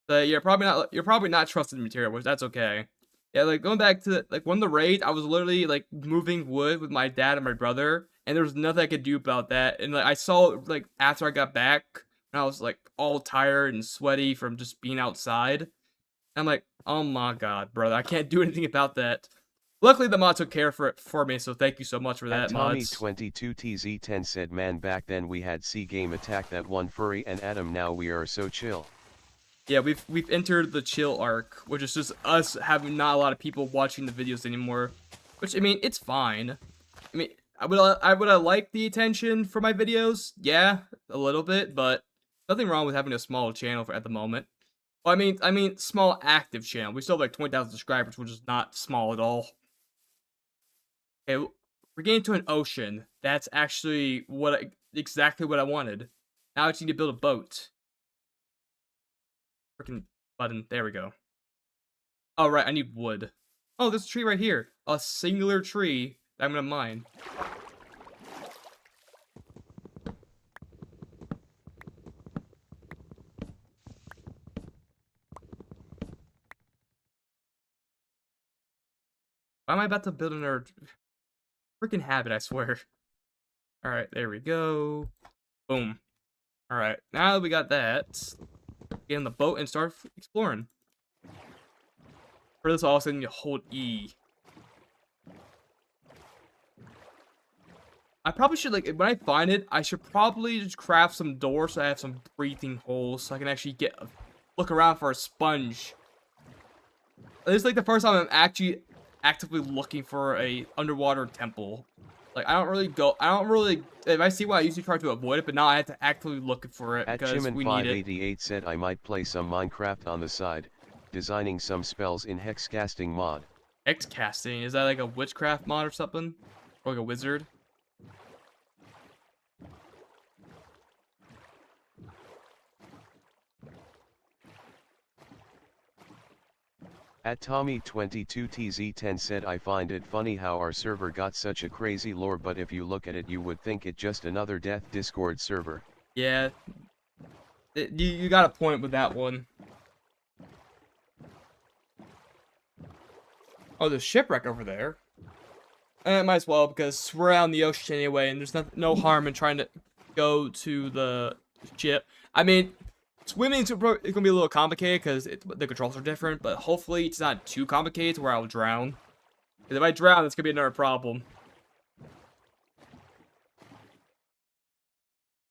So you're probably not trusted material, which that's okay. Yeah, like going back to like one of the raids, I was literally like moving wood with my dad and my brother, and there was nothing I could do about that. And like I saw like after I got back, and I was like all tired and sweaty from just being outside. I'm like, oh my god, brother, I can't do anything about that. Luckily, the mod took care of it for me, so thank you so much for that, mods. Tommy22TZ10 said, man, back then we had C-Game attack that one furry and Adam, now we are so chill. Yeah, we've entered the chill arc, which is just us having not a lot of people watching the videos anymore. Which, I mean, it's fine. I mean, would I like the attention for my videos? Yeah, a little bit, but nothing wrong with having a small channel at the moment. Well, I mean, small active channel. We still have like 20,000 subscribers, which is not small at all. Okay, we're getting to an ocean. That's actually exactly what I wanted. Now I just need to build a boat. Freaking button. There we go. Oh, right, I need wood. Oh, there's a tree right here. A singular tree that I'm gonna mine. Why am I about to build another freaking habit, I swear. Alright, there we go. Boom. Alright, now that we got that, get in the boat and start exploring. For this, I also need to hold E. I probably should, like, when I find it, I should probably just craft some doors so I have some breathing holes so I can actually look around for a sponge. This is like the first time I'm actually actively looking for a underwater temple. Like, I don't really, if I see one, I usually try to avoid it, but now I have to actively look for it because we need it. At said I might play some Minecraft on the side, designing some spells in Hexcasting mod. Hexcasting? Is that like a witchcraft mod or something? Or like a wizard? At Tommy22TZ10 said, I find it funny how our server got such a crazy lore, but if you look at it you would think it just another death Discord server. Yeah, you got a point with that one. Oh, there's shipwreck over there. Might as well, because we're out in the ocean anyway, and there's no harm in trying to go to the ship. I mean, swimming's gonna be a little complicated because the controls are different, but hopefully it's not too complicated to where I'll drown. Because if I drown, that's gonna be another problem.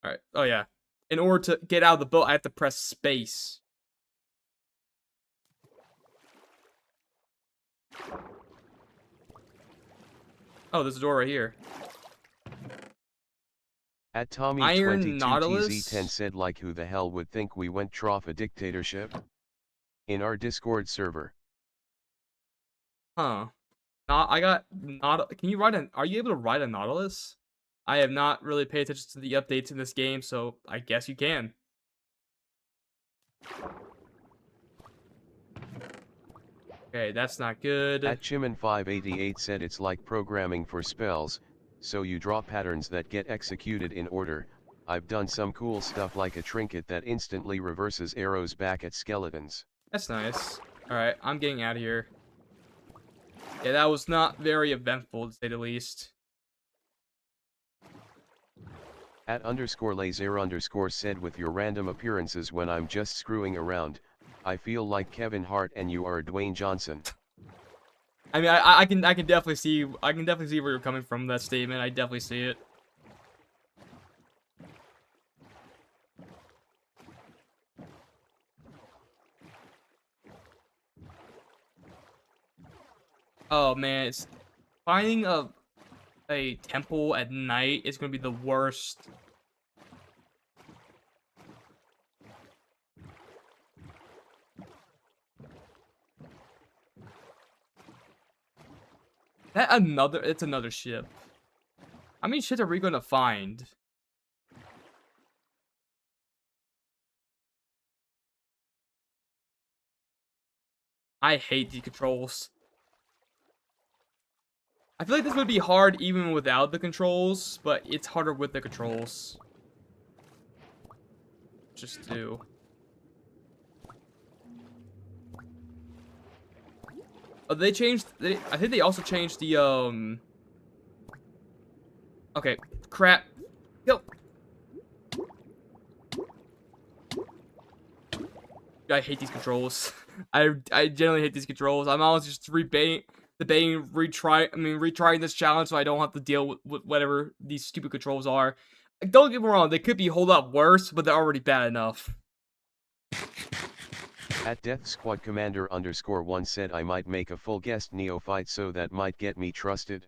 Alright, oh yeah. In order to get out of the boat, I have to press space. Oh, there's a door right here. At Tommy22TZ10 said, like, who the hell would think we went trough a dictatorship? In our Discord server. Huh. I got not. Can you ride an? Are you able to ride a Nautilus? I have not really paid attention to the updates in this game, so I guess you can. Okay, that's not good. At Chimin588 said, it's like programming for spells, so you draw patterns that get executed in order. I've done some cool stuff like a trinket that instantly reverses arrows back at skeletons. That's nice. Alright, I'm getting out of here. Yeah, that was not very eventful, to say the least. At _laser_ said, with your random appearances when I'm just screwing around, I feel like Kevin Hart and you are Dwayne Johnson. I mean, I can definitely see where you're coming from with that statement. I definitely see it. Oh man, finding a temple at night is gonna be the worst. It's another ship. How many ships are we gonna find? I hate these controls. I feel like this would be hard even without the controls, but it's harder with the controls. Just do. Oh, they changed. I think they also changed the Okay, crap. Yo. I hate these controls. I generally hate these controls. I'm always just retrying this challenge so I don't have to deal with whatever these stupid controls are. Like, don't get me wrong, they could be a whole lot worse, but they're already bad enough. At Death Squad Commander _1 said, I might make a full guest neophyte, so that might get me trusted.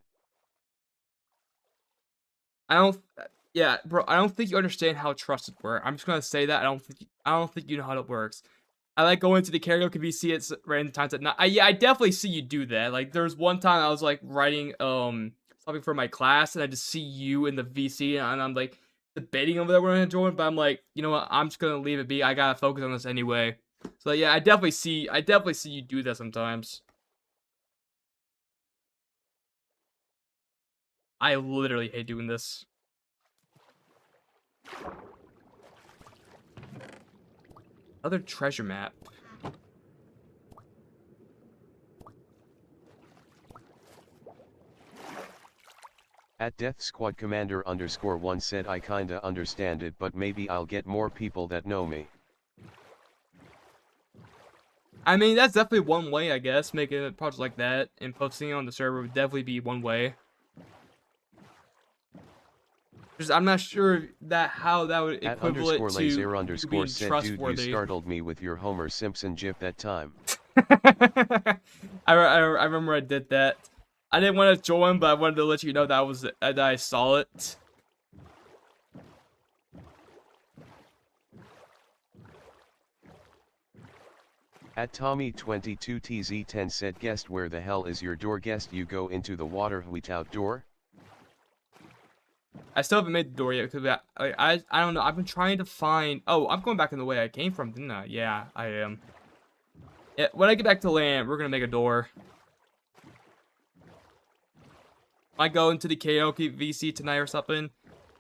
Yeah, bro, I don't think you understand how trusted works. I'm just gonna say that I don't think you know how it works. I like going to the karaoke VC at random times at night. Yeah, I definitely see you do that. Like, there's one time I was like writing something for my class, and I just see you in the VC, and I'm like debating over that we're gonna join, but I'm like, you know what? I'm just gonna leave it be. I gotta focus on this anyway. So yeah, I definitely see you do that sometimes. I literally hate doing this. Other treasure map. At Death Squad Commander _1 said, I kinda understand it, but maybe I'll get more people that know me. I mean, that's definitely one way, I guess. Making a project like that and posting it on the server would definitely be one way. Just, I'm not sure how that would equivalent to being said, trustworthy. dude, you startled me with your Homer Simpson gif that time. I remember I did that. I didn't want to join, but I wanted to let you know that I saw it. At Tommy22TZ10 said, guest, where the hell is your door? Guest, you go into the water without door? I still haven't made the door yet because I don't know. I've been trying to find. Oh, I'm going back in the way I came from, didn't I? Yeah, I am. Yeah, when I get back to land, we're gonna make a door. Might go into the karaoke VC tonight or something.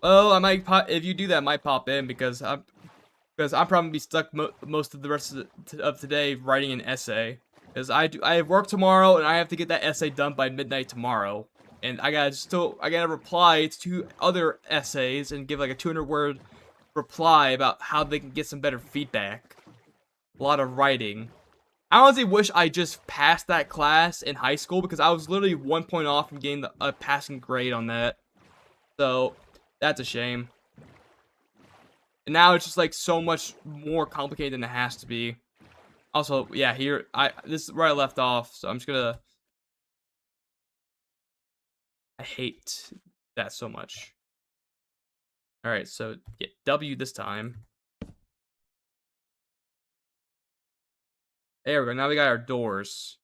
Oh, I might pop, if you do that, I might pop in because I'm probably be stuck most of the rest of today writing an essay. Because I have work tomorrow and I have to get that essay done by midnight tomorrow. And I gotta reply to 2 other essays and give like a 200-word reply about how they can get some better feedback. A lot of writing. I honestly wish I just passed that class in high school because I was literally 1 point off from getting a passing grade on that. So, that's a shame. And now it's just like so much more complicated than it has to be. Also, yeah, this is where I left off, so I'm just gonna... I hate that so much. Alright, so yeah, W this time. There we go, now we got our doors.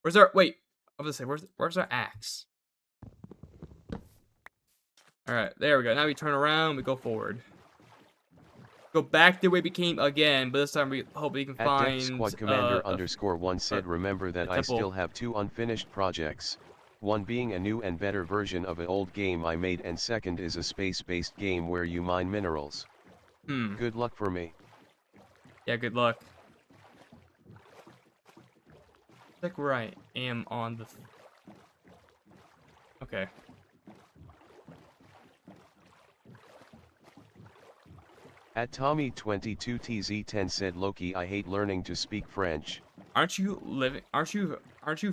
Where's our... Wait, I was gonna say, where's our axe? Alright, there we go. Now we turn around, we go forward. Go back the way we came again, but this time we hope we can At find... Death Squad Commander _1 said remember that I temple. still have 2 unfinished projects. One being a new and better version of an old game I made, and second is a space-based game where you mine minerals. Good luck for me. Yeah, good luck. Check where I am on the... Okay. At Tommy22TZ10 said Loki, I hate learning to speak French. Aren't you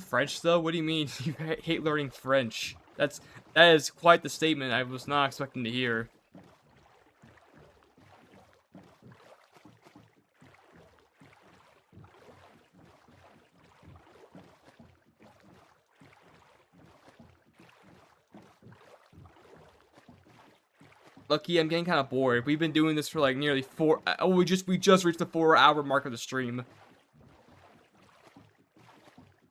French though? What do you mean you hate learning French? That is quite the statement I was not expecting to hear. Lucky, I'm getting kind of bored. We've been doing this for like nearly 4. Oh, we just reached the 4-hour mark of the stream.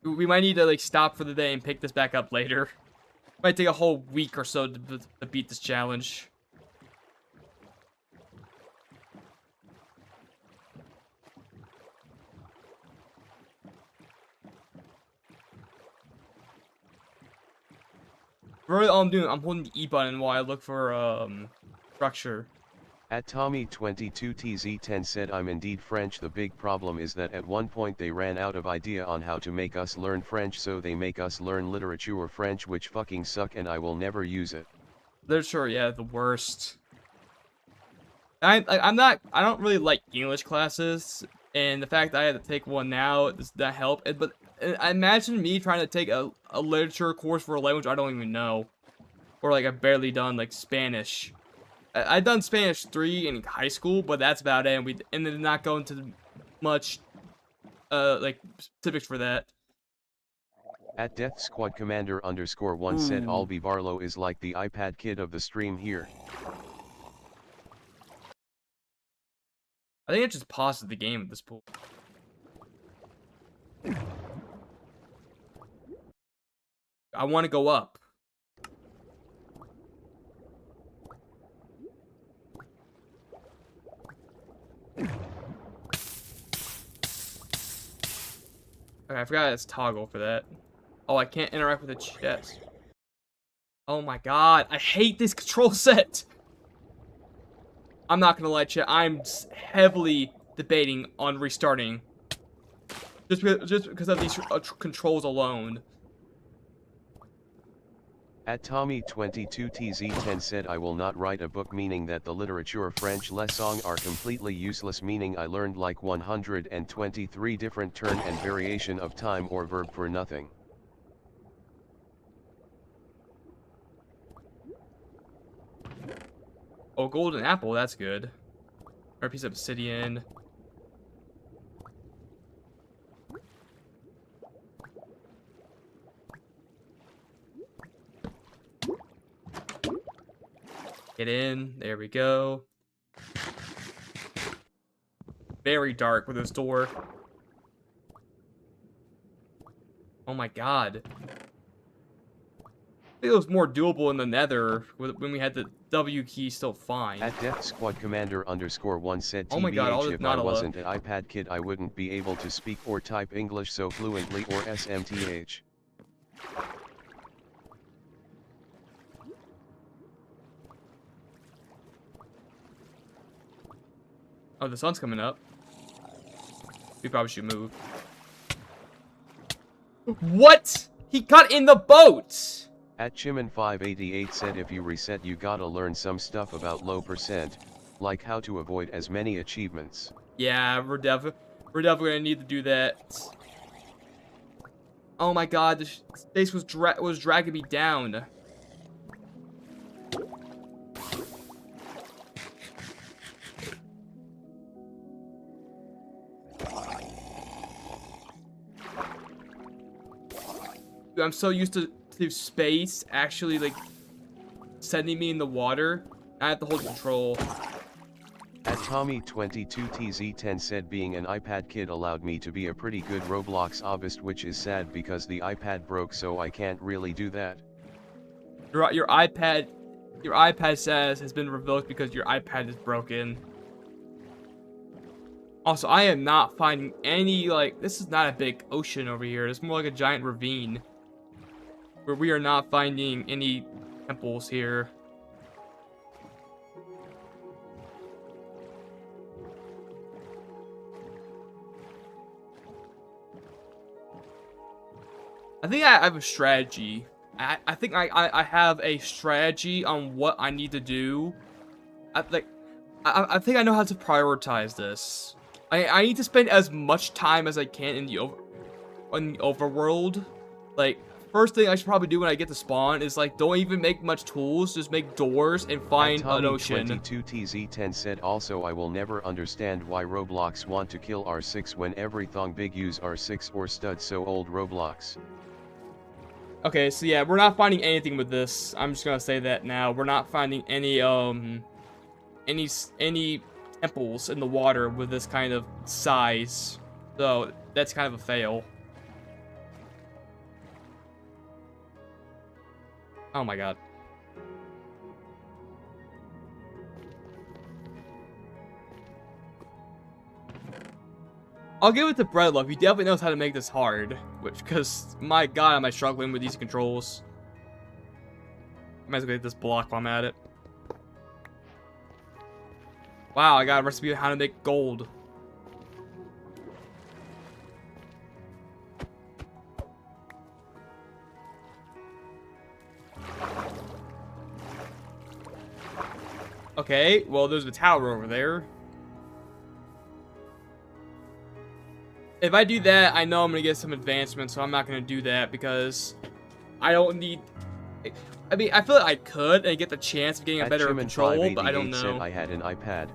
We might need to like stop for the day and pick this back up later. Might take a whole week or so to beat this challenge. Really, all I'm doing, I'm holding the E button while I look for structure. At Tommy22TZ10 said I'm indeed French. The big problem is that at one point they ran out of idea on how to make us learn French, so they make us learn literature French, which fucking suck, and I will never use it. Literature, yeah, the worst. I don't really like English classes, and the fact that I had to take one now does not help. But I imagine me trying to take a literature course for a language I don't even know, or like I've barely done, like Spanish. I've done Spanish 3 in high school, but that's about it. And did not go into much like specifics for that. At Death Squad Commander _1 said Albi Barlow is like the iPad kid of the stream here. I think it just pauses the game at this point. I want to go up. Okay, I forgot it's toggle for that. Oh, I can't interact with the chest. Oh my god, I hate this control set! I'm not gonna lie, chat, I'm heavily debating on restarting. Just because of these controls alone. At Tommy22TZ10 said I will not write a book, meaning that the literature French leçons are completely useless, meaning I learned like 123 different turn and variation of time or verb for nothing. Oh, golden apple, that's good. Or a piece of obsidian. Get in. There we go. Very dark with this door. Oh my god. think it was more doable in the Nether when we had the W key still fine. At Death Squad Commander _1 said Oh my god, all TBH this if I Nautilus. wasn't an iPad kid I wouldn't be able to speak or type English so fluently or SMTH. Oh, the sun's coming up. We probably should move. What? He got in the boat! At Chiman588 said if you reset you gotta learn some stuff about low percent, like how to avoid as many achievements. Yeah, we're definitely gonna need to do that. Oh my god, this space was dragging me down. Dude, I'm so used to space actually like sending me in the water. I have to hold control. At Tommy22TZ10 said being an iPad kid allowed me to be a pretty good Roblox obist, which is sad because the iPad broke so I can't really do that. Your iPad says has been revoked because your iPad is broken. Also, I am not finding any, like, this is not a big ocean over here. It's more like a giant ravine. Where we are not finding any temples here. I think I have a strategy. I think I have a strategy on what I need to do. I think I know how to prioritize this. I need to spend as much time as I can in the overworld. Like, first thing I should probably do when I get to spawn is like don't even make much tools, just make doors and find an ocean. Tommy22TZ10 said also I will never understand why Roblox want to kill R6 when everything big use R6 or stud so old Roblox. Okay, so yeah, we're not finding anything with this. I'm just gonna say that now. We're not finding any temples in the water with this kind of size. So that's kind of a fail. Oh my god. I'll give it to Breadlove. He definitely knows how to make this hard. Because, my god, am I struggling with these controls. I might as well get this block while I'm at it. Wow, I got a recipe on how to make gold. Okay, well, there's a tower over there. If I do that, I know I'm going to get some advancement, so I'm not going to do that because I don't need... I mean, I feel like I could and get the chance of getting a better control, but I don't know. Said I had an iPad,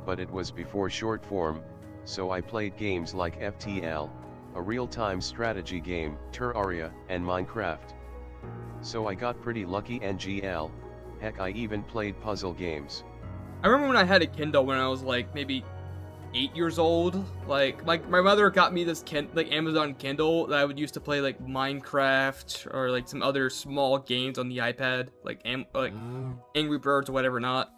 but it was before short form, so I played games like FTL, a real-time strategy game, Terraria, and Minecraft. So I got pretty lucky and GL, heck I even played puzzle games. I remember when I had a Kindle when I was like maybe 8 years old. Like my mother got me this Amazon Kindle that I would use to play like Minecraft or like some other small games on the iPad, like Angry Birds or whatever not.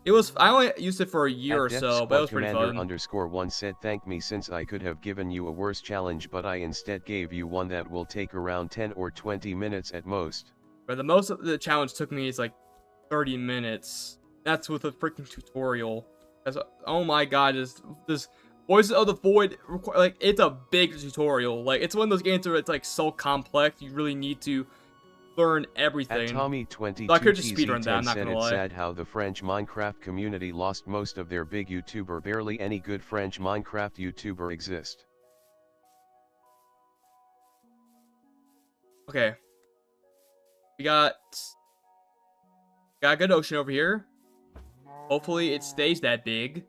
It was I only used it for a year or so, but it was pretty fun. _1 said thank me since I could have given you a worse challenge, but I instead gave you one that will take around 10 or 20 minutes at most. But the most of the challenge took me is like 30 minutes. That's with a freaking tutorial. That's, oh my god, this Voices of the Void, like, it's a big tutorial. Like, it's one of those games where it's like so complex, you really need to learn everything. At Tommy22 so I could just speedrun that, I'm not said gonna it's lie. sad how the French Minecraft community lost most of their big YouTuber. Barely any good French Minecraft YouTuber exist. Okay. We got a good ocean over here. Hopefully it stays that big.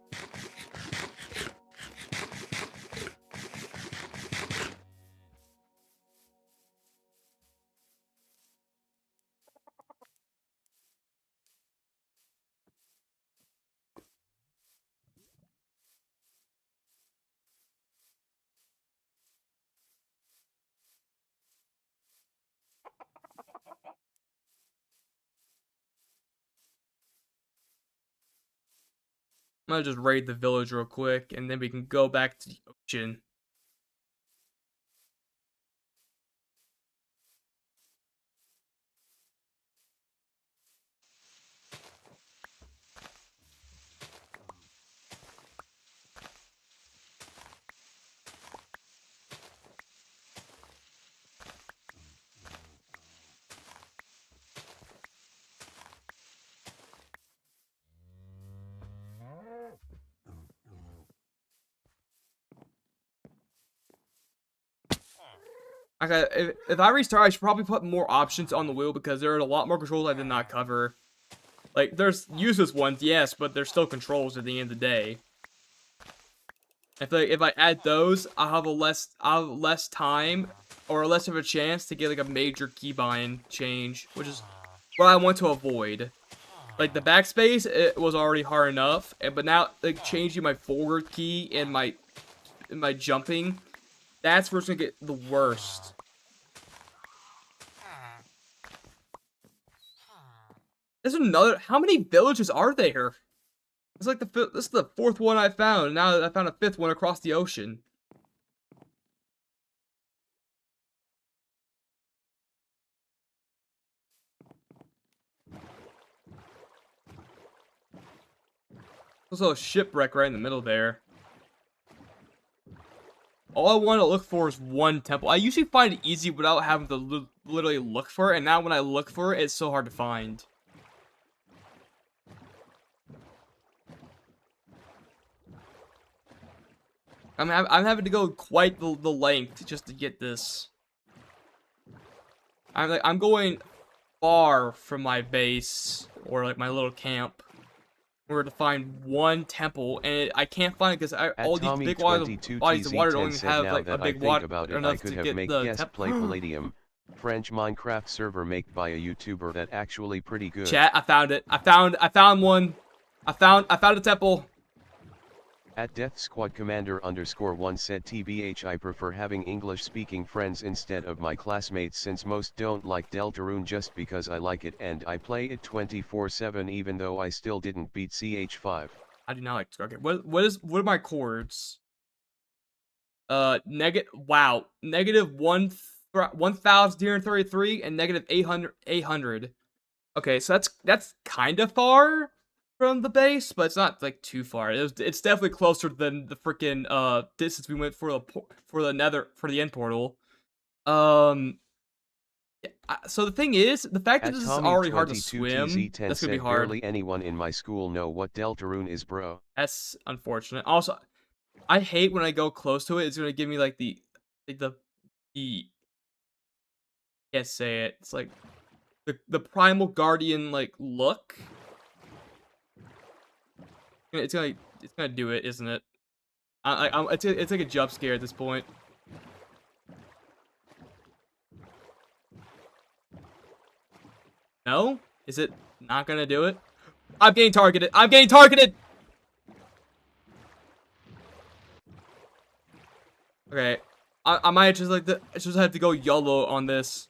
I'm gonna just raid the village real quick, and then we can go back to the ocean. Okay, if I restart, I should probably put more options on the wheel because there are a lot more controls I did not cover. Like, there's useless ones, yes, but there's still controls at the end of the day. I feel like if I add those, I'll have less time or less of a chance to get like a major keybind change, which is what I want to avoid. Like the backspace, it was already hard enough, but now like changing my forward key and my jumping, that's where it's gonna get the worst. There's another. How many villages are there? It's like this is the 4th one I found. Now I found a 5th one across the ocean. There's a little shipwreck right in the middle there. All I want to look for is one temple. I usually find it easy without having to literally look for it, and now when I look for it, it's so hard to find. I'm having to go quite the length just to get this. I'm going far from my base or like my little camp in order to find one temple, and I can't find it because all these big bodies of water don't even have like a big water enough to get the temple. Play Palladium, French Minecraft server made by a YouTuber that actually pretty good. Chat, I found it. I found one. I found a temple. At Death Squad Commander _1 said TBH I prefer having English speaking friends instead of my classmates since most don't like Deltarune just because I like it and I play it 24/7 even though I still didn't beat CH5. I do not like to. Okay, what are my chords? Negative 1,033 and negative 800. Okay, so that's kind of far from the base, but it's not like too far. It's definitely closer than the freaking distance we went for the end portal. So the thing is, the fact that this is already hard to swim, that's gonna be hard. Barely anyone in my school know what Deltarune is, bro. That's unfortunate. Also, I hate when I go close to it. It's gonna give me like the can't say it. It's like the primal guardian like look. It's gonna do it, isn't it? It's like a jump scare at this point. No? Is it not gonna do it? I'm getting targeted. I'm getting targeted. Okay, I might just have to go YOLO on this.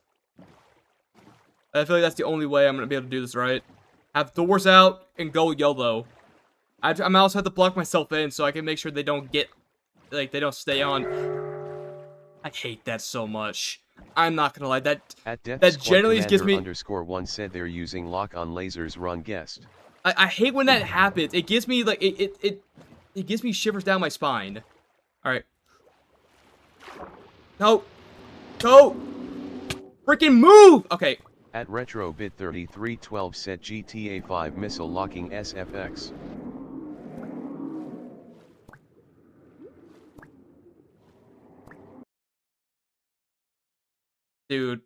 I feel like that's the only way I'm gonna be able to do this right. Have doors out and go YOLO. I also have to block myself in so I can make sure they don't stay on. I hate that so much. I'm not gonna lie, that generally gives me _1 said they're using lock-on lasers run guest. I hate when that happens. It gives me like it gives me shivers down my spine. Alright. No. Go! Freaking move! Okay. At RetroBit3312 said GTA 5 missile locking SFX. Dude,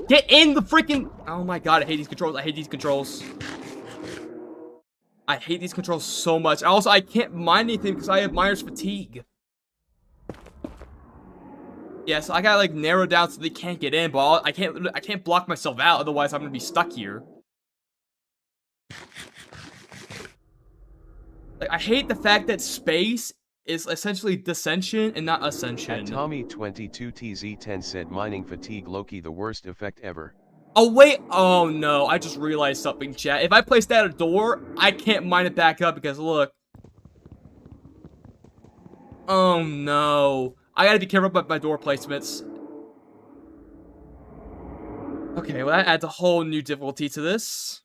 get in the freaking... Oh my god, I hate these controls. I hate these controls. I hate these controls so much. Also, I can't mine anything because I have miner's fatigue. Yeah, so I gotta like narrow down so they can't get in, but I can't block myself out, otherwise I'm gonna be stuck here. Like, I hate the fact that space is essentially descension and not ascension. At Tommy22TZ10 said mining fatigue Loki the worst effect ever. Oh, wait. Oh, no. I just realized something, chat. If I place that at a door, I can't mine it back up because, look. Oh, no. I gotta be careful about my door placements. Okay, well, that adds a whole new difficulty to this.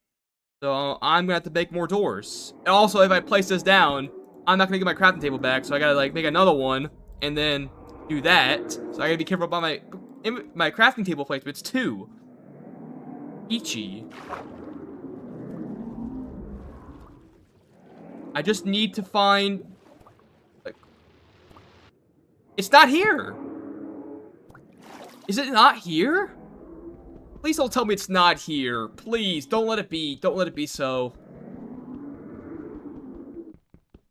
So, I'm gonna have to make more doors. And also, if I place this down, I'm not gonna get my crafting table back, so I gotta, like, make another one, and then do that. So, I gotta be careful about my crafting table placements, too. Ichi. I just need to find... Like, it's not here! Is it not here? Please don't tell me it's not here. Please, don't let it be. Don't let it be so.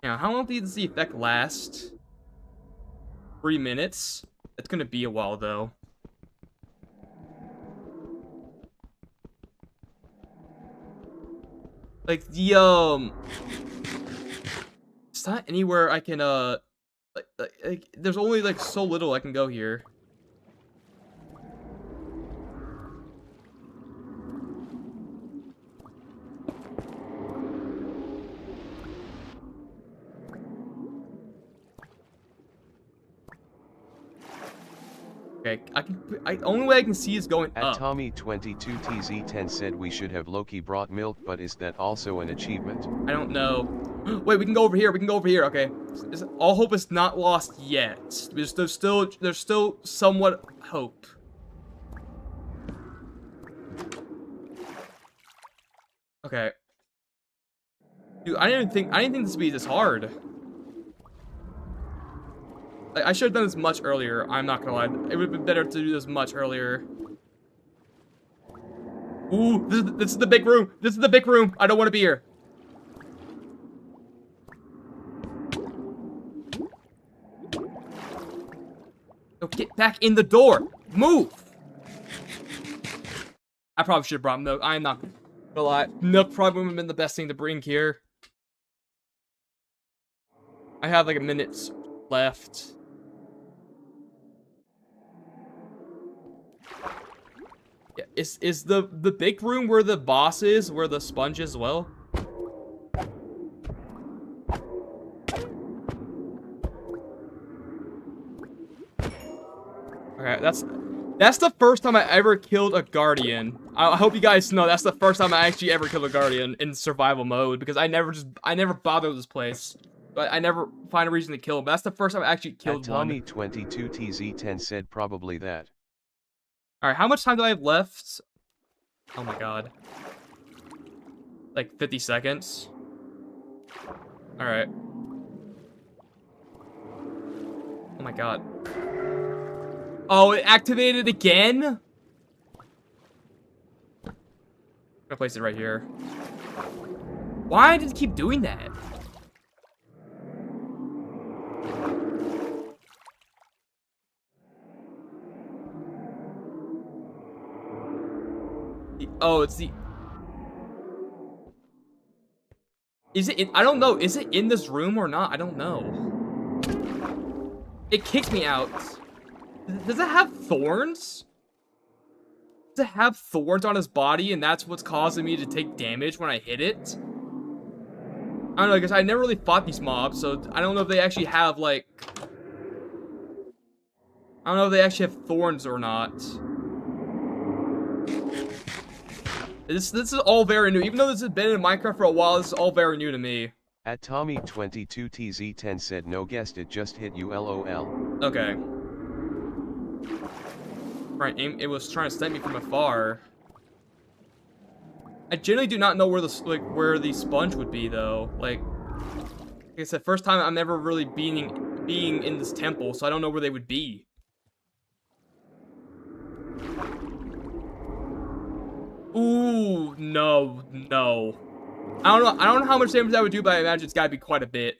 Now, how long does the effect last? 3 minutes? It's gonna be a while, though. Like, the, it's not anywhere I can, like, there's only, like, so little I can go here. Okay, only way I can see is going At up. Tommy22TZ10 said we should have Loki brought milk, but is that also an achievement? I don't know. Wait, we can go over here. We can go over here. Okay. All hope is not lost yet. There's still somewhat hope. Okay. Dude, I didn't think this would be this hard. Like, I should have done this much earlier. I'm not gonna lie. It would have been better to do this much earlier. Ooh, this is the big room. This is the big room. I don't want to be here. No, get back in the door. Move. I probably should have brought milk. I'm not gonna lie. Milk probably would have been the best thing to bring here. I have like a minute left. Yeah, is the big room where the boss is, where the sponge is as well? Okay, that's the first time I ever killed a guardian. I hope you guys know that's the first time I actually ever killed a guardian in survival mode, because I never bother this place. But I never find a reason to kill him. But that's the first time I actually killed one. Tommy22TZ10 said probably that. Alright, how much time do I have left? Oh my god. Like 50 seconds. Alright. Oh my god. Oh, it activated again? I'm gonna place it right here. Why did it keep doing that? Oh, it's the... Is it in... I don't know. Is it in this room or not? I don't know. It kicked me out. Does it have thorns? Does it have thorns on his body and that's what's causing me to take damage when I hit it? I don't know, because I never really fought these mobs, so I don't know if they actually have, like... I don't know if they actually have thorns or not. This is all very new. Even though this has been in Minecraft for a while, this is all very new to me. At Tommy22TZ10 said no, guessed it, just hit you, LOL. Okay. Right, it was trying to snipe me from afar. I generally do not know where the sponge would be though. Like I said, first time I'm ever really being in this temple, so I don't know where they would be. Ooh, no. I don't know how much damage that would do, but I imagine it's gotta be quite a bit.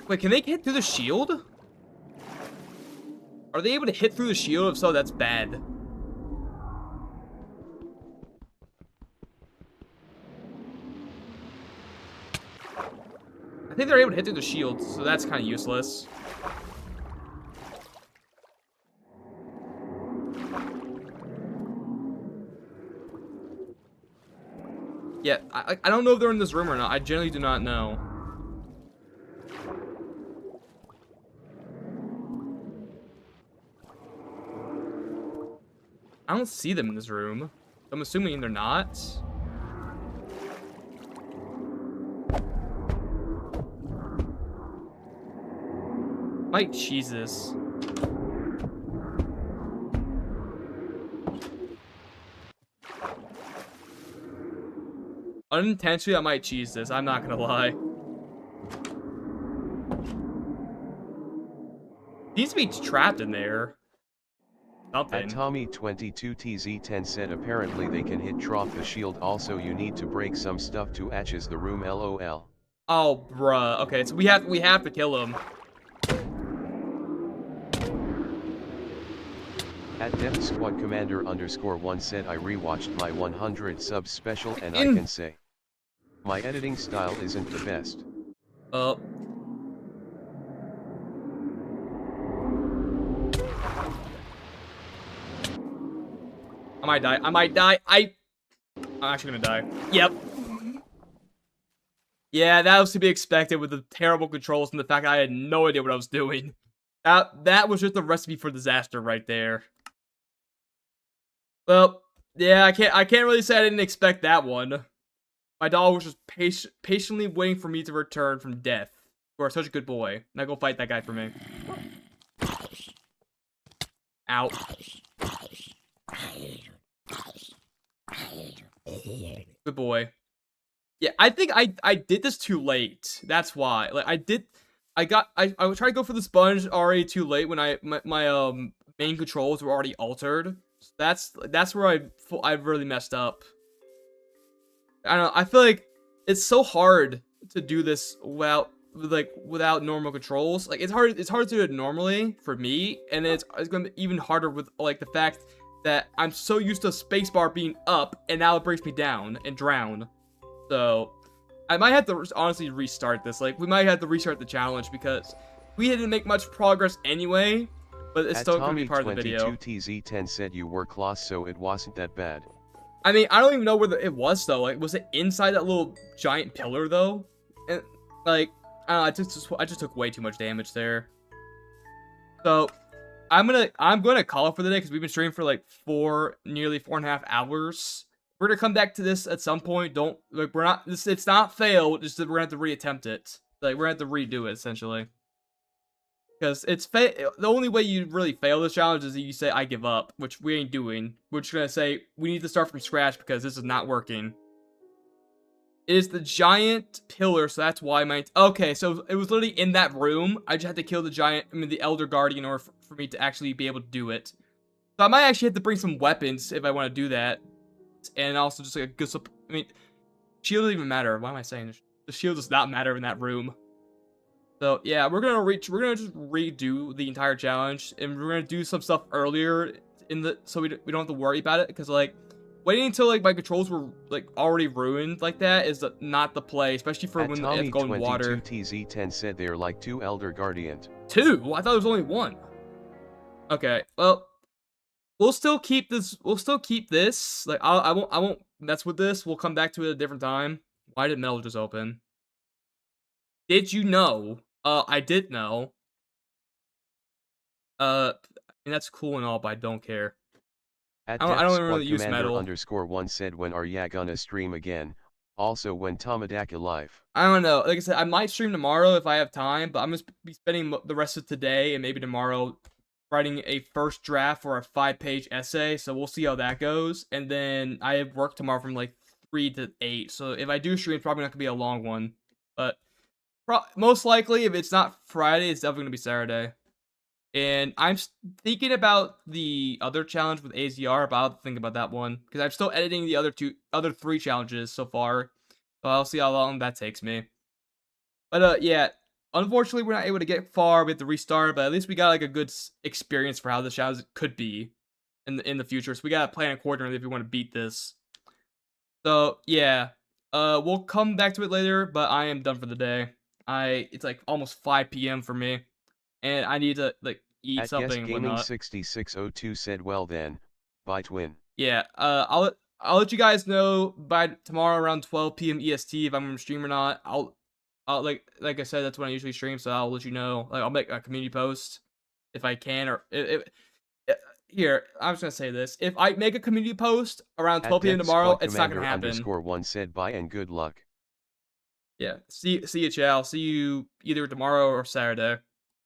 Wait, can they hit through the shield? Are they able to hit through the shield? If so, that's bad. I think they're able to hit through the shield, so that's kind of useless. Yeah, I don't know if they're in this room or not. I generally do not know. I don't see them in this room. I'm assuming they're not. Might cheese this. Unintentionally, I might cheese this. I'm not gonna lie. Needs to be trapped in there. Something. At Tommy22TZ10 said apparently they can hit Trough the shield, also you need to break some stuff to atches the room lol. Oh, bruh. Okay, so we have to kill him. At Death Squad Commander _1 said I rewatched my 100 subs special and I can say my editing style isn't the best. I might die. I might die. I'm actually gonna die. Yep. Yeah, that was to be expected with the terrible controls and the fact I had no idea what I was doing. That was just a recipe for disaster right there. Well, yeah, I can't really say I didn't expect that one. My dog was just patiently waiting for me to return from death. You are such a good boy. Now go fight that guy for me. Ow. Good boy. Yeah, I think I did this too late. That's why. Like I was trying to go for the sponge already too late when my main controls were already altered. So that's where I really messed up. I don't know. I feel like it's so hard to do this without normal controls. Like it's hard to do it normally for me, and it's gonna be even harder with like the fact that I'm so used to spacebar being up, and now it brings me down and drown. So I might have to honestly restart this. Like we might have to restart the challenge because we didn't make much progress anyway. But it's still gonna be part of the video. Tommy22TZ10 said you were close, so it wasn't that bad. I mean, I don't even know where it was though. Like, was it inside that little giant pillar though? And like, I don't know, I just took way too much damage there. So I'm gonna call it for the day because we've been streaming for like nearly 4.5 hours. We're gonna come back to this at some point. It's not failed. Just that we're gonna have to reattempt it. Like we're gonna have to redo it essentially. Because the only way you really fail this challenge is that you say, I give up, which we ain't doing. We're just going to say, we need to start from scratch because this is not working. It is the giant pillar, so that's why okay, so it was literally in that room. I just had to kill the Elder Guardian in order for me to actually be able to do it. So I might actually have to bring some weapons if I want to do that. And also just like a good shield doesn't even matter. Why am I saying this? The shield does not matter in that room. So yeah, we're gonna just redo the entire challenge, and we're gonna do some stuff earlier so we don't have to worry about it, because like waiting until like my controls were like already ruined like that is not the play, especially for when they have golden water. Tommy22TZ10 said they're like 2 Elder Guardian. 2? I thought it was only 1. Okay, well, we'll still keep this. Like I won't mess with this. We'll come back to it at a different time. Why did metal just open? Did you know? I did know. And that's cool and all, but I don't care. I don't even really use metal. _1 said when are ya gonna stream again? Also when Tomodachi live. I don't know. Like I said, I might stream tomorrow if I have time, but I'm gonna be spending the rest of today and maybe tomorrow writing a first draft for a 5-page essay. So we'll see how that goes. And then I have work tomorrow from like 3 to 8. So if I do stream, it's probably not gonna be a long one, but most likely, if it's not Friday, it's definitely going to be Saturday. And I'm thinking about the other challenge with AZR, but I'll think about that one. Because I'm still editing the other 3 challenges so far. So I'll see how long that takes me. But yeah, unfortunately, we're not able to get far. We have to restart, but at least we got like a good experience for how the challenge could be in the future. So we got to plan accordingly if we want to beat this. So yeah, we'll come back to it later, but I am done for the day. It's like almost 5 p.m. for me, and I need to like eat At Guest something and Gaming whatnot. 6602 said, well then, bye twin. Yeah, I'll let you guys know by tomorrow around 12 p.m. EST if I'm gonna stream or not. I'll like I said, that's when I usually stream, so I'll let you know. Like I'll make a community post if I can, or here I'm just gonna say this: if I make a community post around At 12 p.m. Death tomorrow, Squad it's not gonna Commander happen. underscore one said, bye and good luck. Yeah, see you, Chow. See you either tomorrow or Saturday.